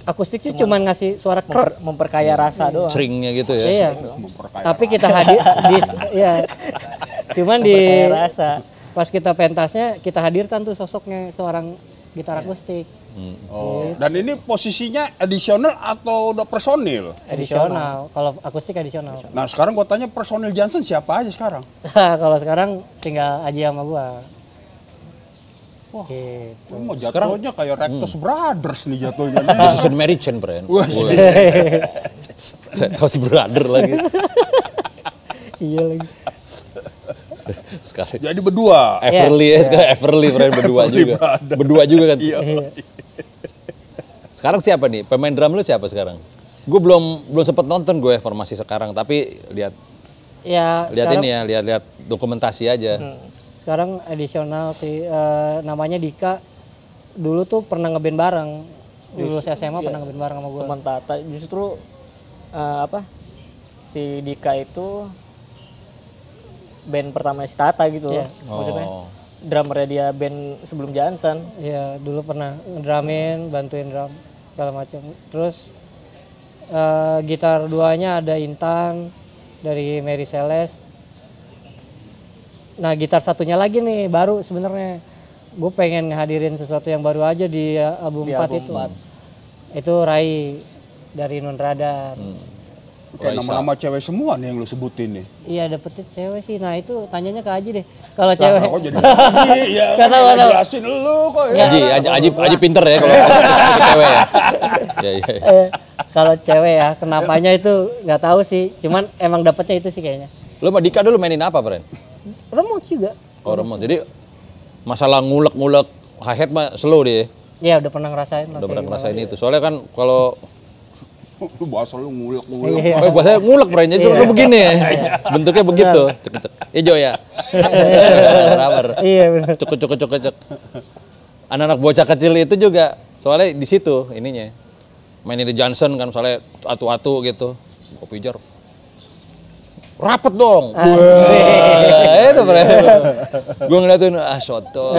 Akustik tuh cuman ngasih suara krek. Memperkaya rasa doang. Stringnya gitu ya. Iya. Memperkaya Tapi kita hadir di ya. Cuman di Memperkaya rasa. pas kita pentasnya kita hadirkan tuh sosoknya seorang gitar akustik. Oh, dan ini posisinya additional atau udah personil? Edisional. Kalau akustik edisional. Nah sekarang gua tanya personil Johnson siapa aja sekarang? Kalau sekarang tinggal Aji sama gua. Wah, Gitu. mau jatuhnya kayak Rectus Brothers nih jatuhnya. This is a marriage and friend. Wah, Kau si brother lagi. Iya lagi. Sekali. jadi berdua. Everly ya, sekarang Everly friend berdua juga. Berdua juga kan. Iya. Sekarang siapa nih? Pemain drum lu siapa sekarang? Gue belum sempet nonton gue formasi sekarang, tapi lihat Ya, sekarang, ini ya, lihat dokumentasi aja. sekarang edisional sih namanya Dika. Dulu tuh pernah ngeband bareng. Dulu SMA pernah ngeband bareng sama gua. Teman Tata justru si Dika itu band pertama si Tata gitu. Iya. Maksudnya drummernya dia band sebelum Johnson. Iya, dulu pernah drumin, bantuin drum segala macam. Terus gitar duanya ada Intan dari Mary Celeste. Nah, gitar satunya lagi nih baru sebenarnya. Gue pengen hadirin sesuatu yang baru aja di album 4 itu. Itu Rai dari Non Radar. Kayak nama-nama cewek semua nih yang lu sebutin nih. Iya, dapetnya cewek sih. Nah, itu tanyanya ke Aji deh. Kalau cewek. Kok jadi Aji? Ya, Nggak tahu. jelasin lu kok ya. Aji pinter ya kalau cewek ya. Iya. Kalau cewek ya, kenapanya itu nggak tahu sih. Cuman emang dapetnya itu sih kayaknya. Lu sama Dika dulu mainin apa, Bren? Remote juga. Oh, remote. Jadi masalah ngulek-ngulek hi-hat mah slow dia. Iya, udah pernah ngerasain. Udah pernah ngerasain itu. Soalnya kan kalau Lu bahasa lu ngulek-ngulek. bahasanya ngulek, Bren. Jadi lu begini ya. Bentuknya begitu. Cek-cek. Ijo ya. Rubber. Iya, benar. Cek. Anak-anak bocah kecil itu juga soalnya di situ ininya. Mainin di Johnson kan soalnya atu-atu gitu. Kopi jar. Rapet dong. Wah, itu Bren. Gue ngeliatin, soto.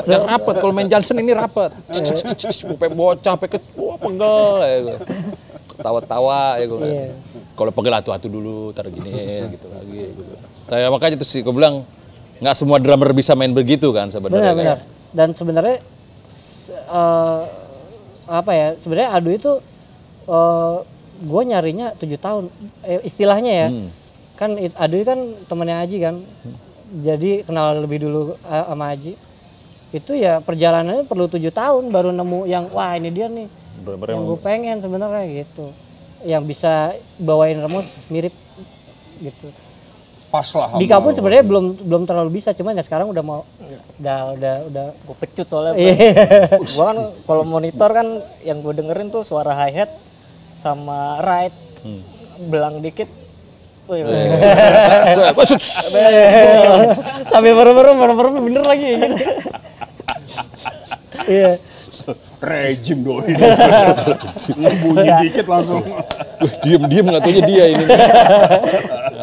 Yang rapet, kalau main Johnson ini rapet. Sampai bocah, sampai pegel. Ya, tawa-tawa ya gue. Kalau pegel atu-atu dulu, tar gini gitu lagi. Gitu. Saya makanya itu sih, gue bilang, nggak semua drummer bisa main begitu kan sebenarnya. Benar. Dan sebenarnya sebenarnya Adu itu gue nyarinya 7 tahun istilahnya ya. Kan Adu kan temannya Aji kan. Jadi kenal lebih dulu sama Aji. Itu ya perjalanannya perlu 7 tahun baru nemu yang wah ini dia nih. Yang gue pengen sebenarnya gitu. Yang bisa bawain remus mirip gitu. Pas lah. Dika pun sebenarnya belum terlalu bisa, cuman ya sekarang udah mau udah Gue pecut soalnya. Gue kan kalau monitor kan yang gue dengerin tuh suara hi-hat sama ride. Belang dikit. Wih, sambil merem bener lagi gitu. Iya. Rejim doi. Bunyi dikit langsung. Diem nggak taunya dia ini.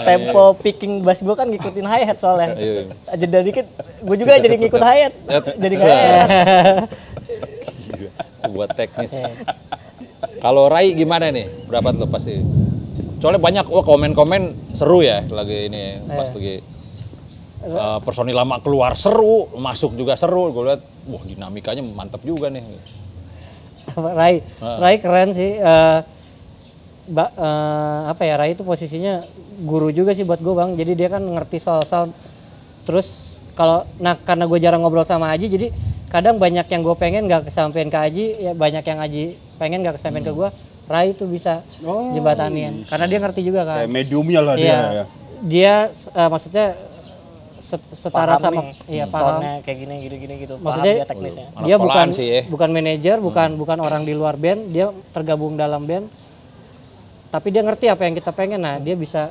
Tempo picking bass gue kan ngikutin hi-hat soalnya. Jeda dikit, gue juga jadi ngikut hi-hat. Jadi kayak buat teknis. Kalau Rai gimana nih? Berapa lo pasti? Soalnya banyak komen-komen seru ya lagi ini pas lagi personil lama keluar seru, masuk juga seru. Gue lihat, wah dinamikanya mantap juga nih. Rai keren sih. Rai itu posisinya guru juga sih buat gue bang. Jadi dia kan ngerti soal sound. Terus karena gue jarang ngobrol sama Aji, jadi kadang banyak yang gue pengen nggak kesampaian ke Aji, ya banyak yang Aji pengen nggak kesampaian ke gue. Rai itu bisa jembatanin, karena dia ngerti juga kan. Kayak mediumnya lah dia. Dia maksudnya setara paham sama nih, iya paham. soundnya kayak gini gitu. Maksudnya paham dia teknisnya. Anak dia sekolahan sih ya. bukan manajer, bukan orang di luar band, dia tergabung dalam band. Tapi dia ngerti apa yang kita pengen. Nah, dia bisa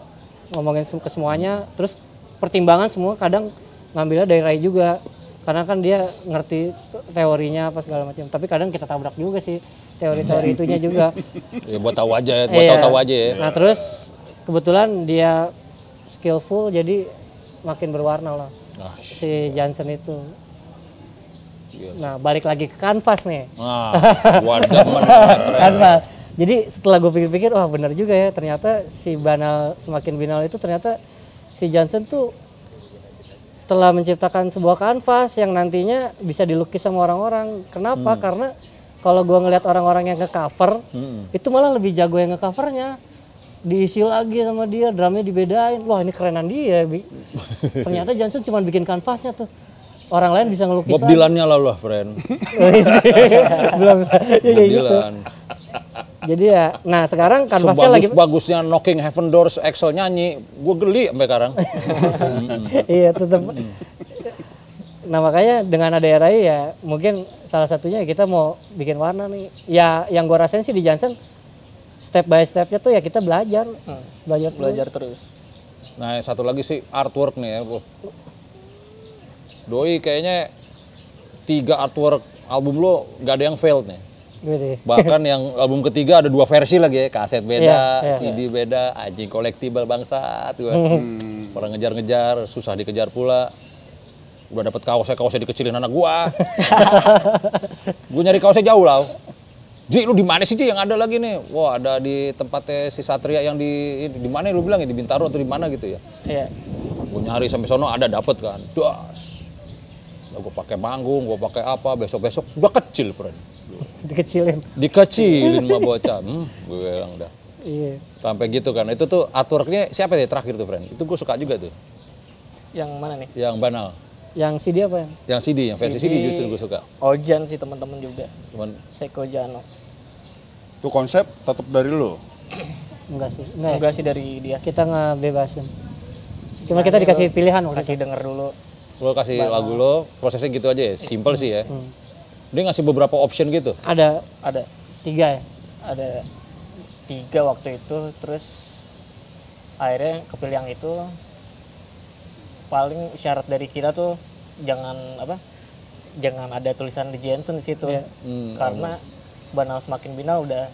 ngomongin ke semuanya, terus pertimbangan semua kadang ngambilnya dari Ray juga. Karena kan dia ngerti teorinya apa segala macam. Tapi kadang kita tabrak juga sih teori-teori itunya juga. Ya buat tahu aja, Iya. tahu aja ya. Nah, terus kebetulan dia skillful jadi makin berwarna lah Nah, si Johnson itu. Nah, balik lagi ke kanvas nih. nah wadah Kanvas. Jadi setelah gue pikir-pikir, wah benar juga ya. Ternyata si Banal semakin binal itu ternyata si Johnson tuh telah menciptakan sebuah kanvas yang nantinya bisa dilukis sama orang-orang. Kenapa? Karena kalau gue ngeliat orang-orang yang nge-cover, itu malah lebih jago yang nge-covernya. Diisi lagi sama dia, drumnya dibedain. Wah ini kerenan dia. Ternyata Johnson cuma bikin kanvasnya tuh. Orang lain bisa ngelukis Bob lagi. Dylan-nya lah, friend. Belum. Ya, Bob gitu. Dylan. Jadi ya, nah sekarang kanvasnya lagi. Sebagus-bagusnya Knocking Heaven Doors, Axl nyanyi, gue geli sampai sekarang. Iya tetap. Nah makanya dengan ada RAI ya mungkin salah satunya kita mau bikin warna nih. Ya yang gue rasain sih di Johnson step by stepnya tuh ya kita belajar, Belajar terus. Nah, satu lagi sih artwork nih ya, bro. Doi kayaknya 3 artwork album lo gak ada yang failed nih. Gitu. Bahkan yang album ketiga ada 2 versi lagi ya, kaset beda, Iya, CD beda, anjing kolektibel bangsat gue. Orang ngejar-ngejar, susah dikejar pula. Udah dapat kaosnya dikecilin anak gua. Gua nyari kaosnya jauh lah. Ji, lu di mana sih Ji yang ada lagi nih? Wah, ada di tempatnya si Satria yang di mana lu bilang ya, di Bintaro atau di mana gitu ya? Iya. Gua nyari sampai sono ada dapet kan. Das. Lah gua pakai manggung, gua pakai apa, besok-besok udah kecil, friend. Dikecilin. Dikecilin mah bocah. Gue bilang dah. Iya. Sampai gitu kan. Itu tuh artworknya siapa ya terakhir tuh, friend? Itu gue suka juga tuh. Yang mana nih? Yang Banal. Yang CD apa yang? Yang CD, yang versi CD justru gue suka. Ojan sih teman-teman juga. Cuman Seiko Jano. Itu konsep tetap dari lo. Enggak sih. Enggak. Ya? Enggak sih dari dia. Kita ngebebasin. Cuma kita dikasih pilihan waktu Kasih itu. denger dulu. lo kasih lagu lo, prosesnya gitu aja ya, simple sih ya. Dia ngasih beberapa option gitu. Ada Ada 3 ya. ada 3 waktu itu, terus akhirnya kepilih yang itu. Paling syarat dari kita tuh jangan ada tulisan The Jensen di situ. Iya. Karena Banal Semakin Binal udah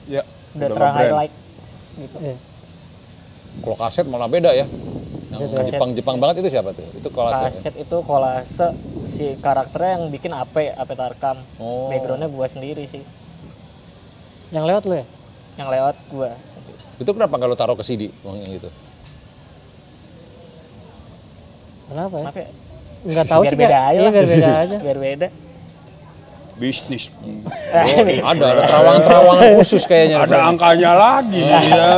Ya. ter-highlight gitu. Iya. Kalau kaset malah beda ya. Yang Jepang banget itu siapa tuh? Itu kolase. Kaset itu kolase si karakternya yang bikin Ape Tarkam. Oh. Backgroundnya gua sendiri sih. Yang lewat lo ya? Yang lewat gua sendiri. Itu kenapa kalau taruh ke CD yang gitu? Kenapa ya? Kenapa ya? Enggak tahu Biar sih. beda Kak. aja Iya, lah. biar beda aja. Biar beda. Bisnis. Ada terawangan-terawangan khusus kayaknya. Ada angkanya lagi. Ya.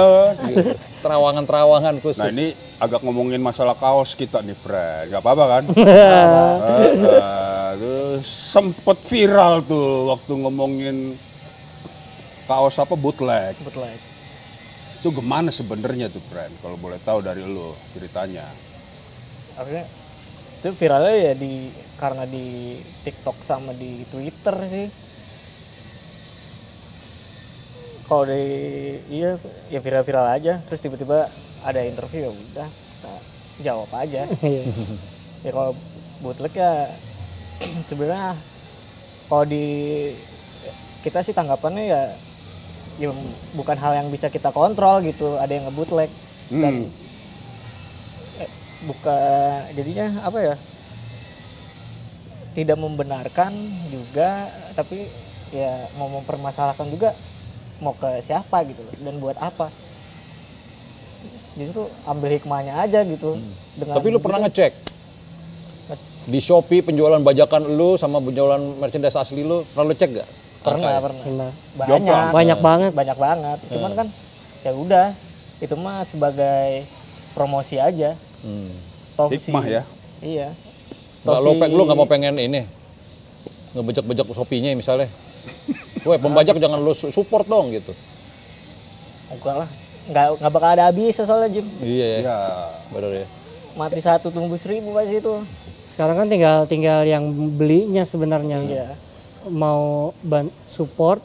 Terawangan khusus. Nah ini agak ngomongin masalah kaos kita nih, Fred. Gak apa-apa kan? Terus sempet viral tuh waktu ngomongin kaos apa bootleg. Bootleg. Itu gimana sebenarnya tuh, Fred? Kalau boleh tahu dari lo ceritanya. Akhirnya itu viralnya ya karena di TikTok sama di Twitter sih. Kalau ya viral-viral aja, terus tiba-tiba ada interview, ya udah kita jawab aja. Iya. Ya kalau bootleg ya sebenarnya kalau kita sih tanggapannya ya bukan hal yang bisa kita kontrol gitu, ada yang nge-bootleg dan jadinya apa ya, tidak membenarkan juga, tapi ya mau mempermasalahkan juga, mau ke siapa gitu loh, dan buat apa. Justru ambil hikmahnya aja gitu. Tapi lu pernah ngecek di Shopee penjualan bajakan lu sama penjualan merchandise asli lu, pernah lu cek gak? Pernah. Banyak banget. Banyak banget. Cuman kan ya udah, itu mah sebagai promosi aja. Toh Hikmah ya. Iya. Lu nggak mau pengen ini ngebejek-bejek Shopee-nya misalnya. Woi, pembajak jangan lu support dong gitu. Enggak lah. Enggak bakal ada habis soalnya, Jim. Iya ya. Ya. Benar ya. mati satu tumbuh 1000 pas itu. Sekarang kan tinggal yang belinya sebenarnya. Iya. Mau support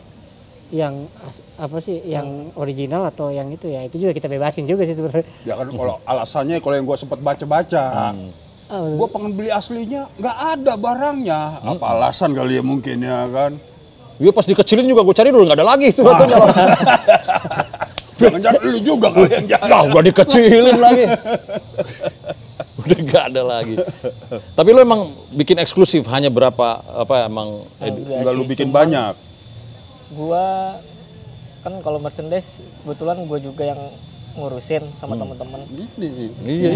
yang apa sih, yang original atau yang itu ya, itu juga kita bebasin juga sih sebenarnya. Ya kan kalau alasannya kalau yang gue sempat baca-baca, gue pengen beli aslinya, nggak ada barangnya. Apa alasan kali ya mungkin ya kan? Iya pas dikecilin juga gue cari dulu nggak ada lagi itu batunya. Jangan-jangan lu juga kali yang jalan. Nah, udah dikecilin lagi. Udah nggak ada lagi. Tapi lo emang bikin eksklusif hanya berapa apa emang? Nggak lu bikin banyak. Gua kan kalau merchandise kebetulan gue juga yang ngurusin sama teman-teman. Iya.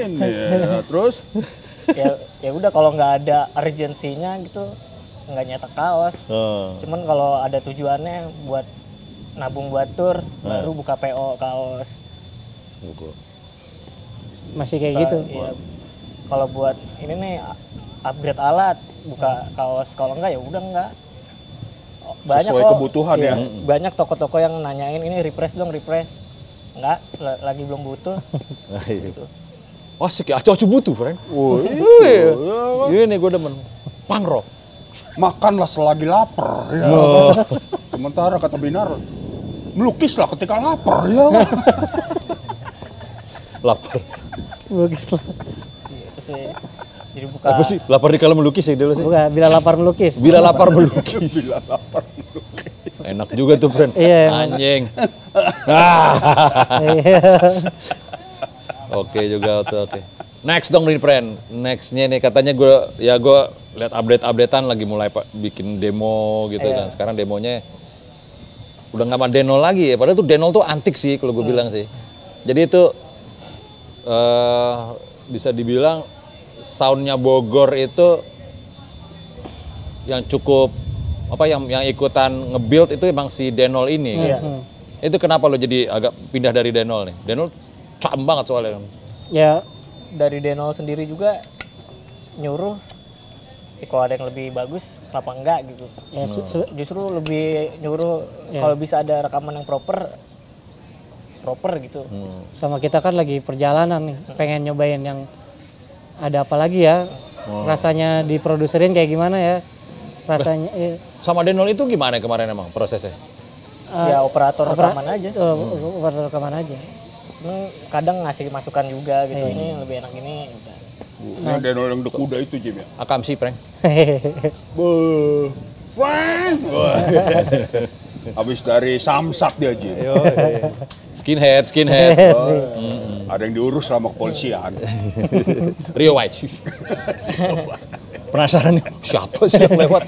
Ini ya. Terus ya udah kalau nggak ada urgensinya gitu nggak nyetak kaos. Cuman kalau ada tujuannya buat nabung buat tur baru buka PO kaos. Masih kayak gitu. Iya. Kalau buat ini nih upgrade alat buka kaos, kalau enggak ya udah enggak. Banyak Sesuai kok, kebutuhan ya. Banyak toko-toko yang nanyain ini refresh dong, refresh. Enggak, lagi belum butuh. Gitu. Wah sih acu-acu butuh, friend. Oh, Iya nih gue demen. Pangrok. makanlah selagi lapar ya. Sementara kata Binar, melukislah ketika lapar ya. Lapar. Bagus lah. Iya, itu sih. Jadi buka Apa sih? Lapar di kala melukis ya dulu sih. Bukan, bila lapar melukis. Bila lapar melukis. Bila lapar. Enak juga tuh, friend. Iya, Anjing. Iya. Oke juga tuh, oke. Next dong nih, friend. Nextnya nih katanya gue lihat update-updatean lagi mulai bikin demo gitu kan. Sekarang demonya udah nggak sama Denol lagi ya. Padahal tuh Denol tuh antik sih kalau gue bilang sih. Jadi itu bisa dibilang soundnya Bogor itu yang cukup apa yang ikutan nge-build itu emang si Denol ini kan. Itu kenapa lo jadi agak pindah dari Denol nih? Denol cakep banget soalnya. Ya, dari Denol sendiri juga nyuruh kalau ada yang lebih bagus kenapa enggak gitu. ya Justru lebih nyuruh kalau bisa ada rekaman yang proper gitu. sama kita kan lagi perjalanan nih, pengen nyobain yang ada apa lagi ya. Rasanya diproduserin kayak gimana ya? Rasanya Sama Denol itu gimana kemarin emang prosesnya? Ya operator rekaman aja. Operator rekaman aja. Cuman kadang ngasih masukan juga gitu, ini lebih enak ini gitu. Ini Denol yang udah kuda itu Jim ya. Akam sih, Prank. Wah. Habis dari Samsat dia Jim. Skinhead. Ada yang diurus sama kepolisian. Rio White. Shush. Penasaran nih, siapa sih yang lewat?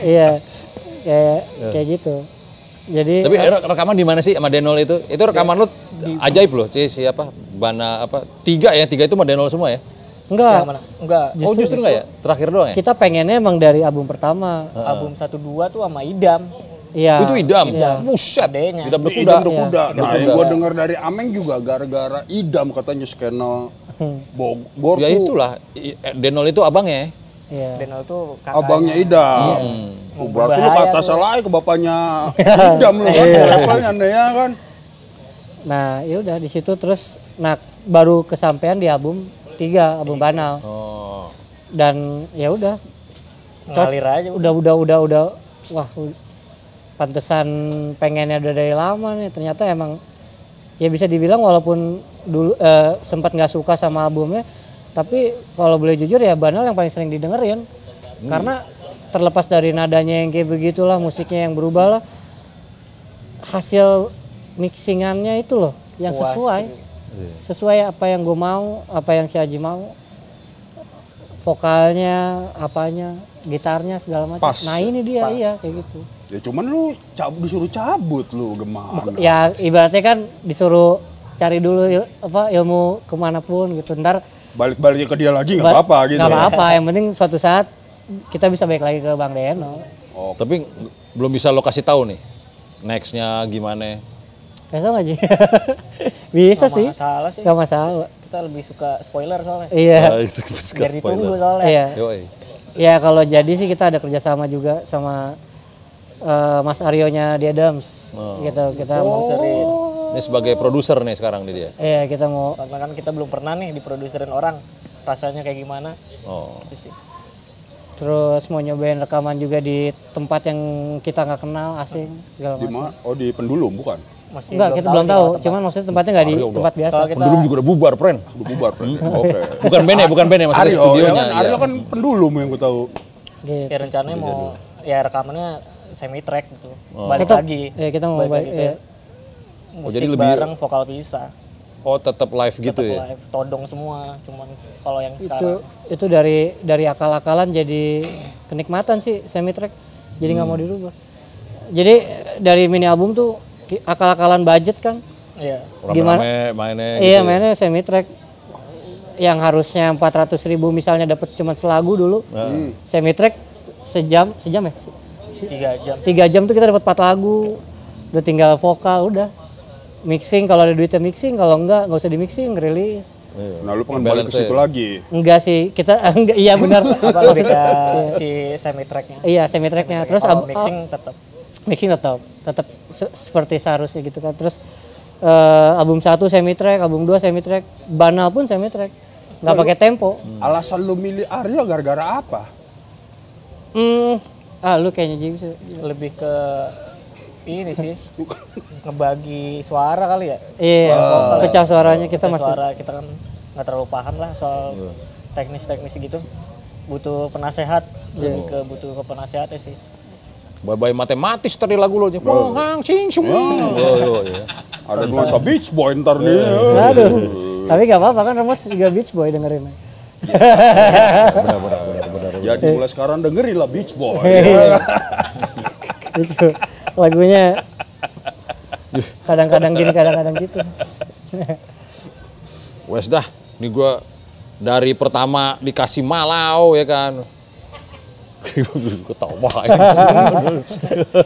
Iya, kayak gitu. Jadi Tapi rekaman di mana sih sama Denol itu? Itu rekaman lu ajaib loh, siapa? Bana apa? 3 itu mah Denol semua ya? enggak, Yang mana? Enggak. Justru enggak ya? Terakhir doang ya? kita pengennya emang dari album pertama. Album 1-2 tuh sama Idam. Iya. Itu Idam. Buset. Adenya. Idam berkuda. Idam udah kuda. Nah, yang gue dengar dari Ameng juga gara-gara Idam katanya skena Bogor Ya tuh. itulah, Denol itu abangnya. Iya. Denol tuh kakaknya. Abangnya Idam. Oh, berarti lu Berbahaya kata tuh. salah ke bapaknya Idam lu kan levelnya nih ya kan. Nah, ya udah di situ terus baru kesampaian di album 3, album Banal. Oh. Dan ya udah Ngalir aja. udah wah pantesan pengennya udah dari lama nih, ternyata emang ya bisa dibilang walaupun dulu sempat nggak suka sama albumnya, tapi kalau boleh jujur ya Banal yang paling sering didengerin. Karena terlepas dari nadanya yang kayak begitulah, musiknya yang berubah lah, hasil mixingannya itu loh yang Puas. sesuai apa yang gue mau, apa yang si Haji mau, vokalnya, apanya, gitarnya segala macam. Pas. Nah ini dia, iya kayak gitu. Ya cuman lu disuruh cabut lu gimana? Ya ibaratnya kan disuruh cari dulu ilmu kemanapun gitu, ntar Balik-baliknya ke dia lagi nggak apa-apa gitu. nggak apa-apa, yang penting suatu saat kita bisa balik lagi ke Bang Deno. Tapi belum bisa lo kasih tahu nih. Nextnya gimana? Bisa nggak Ji? Bisa Nggak sih, masalah sih. nggak masalah. Kita lebih suka spoiler soalnya. Iya, Biar ditunggu soalnya. iya. Yoi. Ya kalau jadi sih kita ada kerjasama juga sama Mas Aryonya di Adams, gitu. Kita mau Ini sebagai produser nih sekarang nih dia. Iya, kita mau Karena kan kita belum pernah nih diproduserin orang. Rasanya kayak gimana? Oh. Itu sih. terus mau nyobain rekaman juga di tempat yang kita nggak kenal, asing segala Di macam. mana? Oh, di Pendulum bukan? Masih Enggak, kita belum sih tahu. kalau tempat. Cuman maksudnya tempatnya nggak di Aryo udah. tempat biasa. Soal kita Pendulum juga udah bubar, friend. Udah bubar, friend. Oke. Bukan band maksudnya Aryo, ya studionya. kan? Aryo iya. kan Pendulum yang gue tahu. Gitu. ya rencananya mau ya rekamannya semi track gitu. Balik Tetap, lagi. ya, kita mau Balik lagi balik, ke ya. musik jadi lebih- bareng vokal pisah. Oh, tetap live gitu Tetap ya. live, todong semua. Cuman kalau yang itu sekarang itu dari akal-akalan jadi kenikmatan sih semi track, jadi nggak mau dirubah. Jadi dari mini album tuh akal-akalan budget kan, iya. Rame-rame mainnya iya gitu. mainnya semi track yang harusnya 400.000 misalnya dapat cuma selagu dulu, semi track sejam ya 3 jam. 3 jam tuh kita dapat 4 lagu, udah tinggal vokal udah mixing, kalau ada duitnya mixing, kalau enggak usah di mixing, rilis. Nah, lu pengen balik ke situ lagi. Enggak sih, kita enggak, iya benar. Apa lebih ke si semi tracknya. Iya semi tracknya, terus Kalau mixing tetap. mixing tetap seperti seharusnya gitu kan. Terus album 1 semi track, album 2 semi track, Banal pun semi track, nggak pakai tempo. Alasan lu milih Aryo gara-gara apa? Lu kayaknya James Lebih ke ini sih ngebagi suara kali ya. iya pecah suaranya kita Pecah masih suara kita kan nggak terlalu paham lah soal teknis-teknis gitu. Butuh penasehat, lebih ke butuh ke penasehatnya sih. Bye-bye matematis tadi lagu lo. Pohang cing semua. Iya. Ada nuansa Beach Boy ntar nih. aduh tapi nggak apa-apa kan, Ramos juga Beach Boy dengerin. Jadi mulai sekarang dengerin lah Beach Boy. Itu lagunya kadang-kadang gini kadang-kadang gitu. Wes dah, ini gua dari pertama dikasih Malau ya kan. Ketawa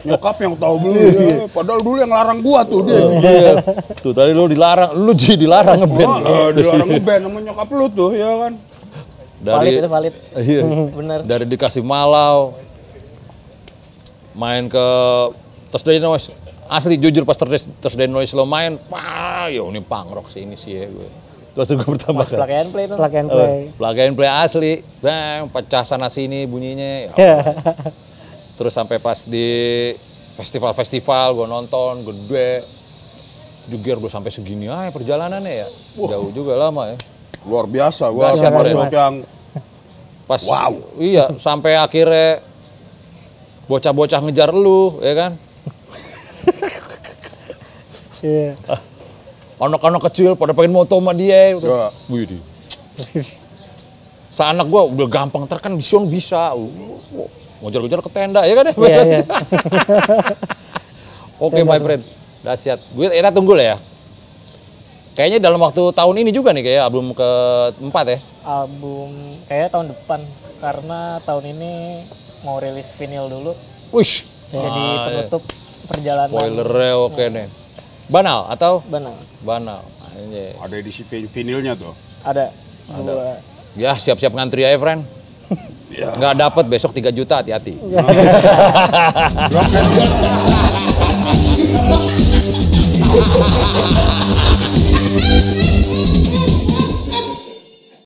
Nyokap yang tahu dulu ya. Padahal dulu yang larang gua tuh dia. Tuh tadi lu dilarang, lu jadi dilarang ngeband. Dilarang ngeband sama nyokap lu tuh ya kan. Valid Dari itu valid. iya, Bener. dari dikasih Malau main ke Thursday Noise. Asli jujur pas Thursday Noise lo main, wah, yo ini punk rock sih ini sih ya gue. Terus gue pertama Mas plug and play itu. Plug and play. plug and play asli, bang, pecah sana sini bunyinya. Ya. Terus sampai pas di festival-festival gue nonton gede, jugir gue sampai segini aja perjalanannya ya, jauh juga lama ya. Luar biasa gua Dahsyat, termasuk yang Pas, Wow. Iya, sampai akhirnya bocah-bocah ngejar lu, ya kan? Iya. Anak-anak kecil pada pengen moto sama dia. Gitu. Ya. Wih, seanak gua udah gampang terkan di Sion bisa. Ngejar-ngejar ke tenda, ya kan? Iya, iya. Oke, my friend. Dahsyat. Kita tunggu lah ya. Kayaknya dalam waktu tahun ini juga nih kayak album keempat ya. Album kayaknya tahun depan karena tahun ini mau rilis vinyl dulu. Wish. Jadi penutup perjalanan. Spoilernya oke nih. Banal atau? Benar. Banal. Anjay. ada edisi vinilnya tuh. Ada. Dua. Ya siap-siap ngantri aja, friend. Nggak dapet besok 3 juta, hati-hati.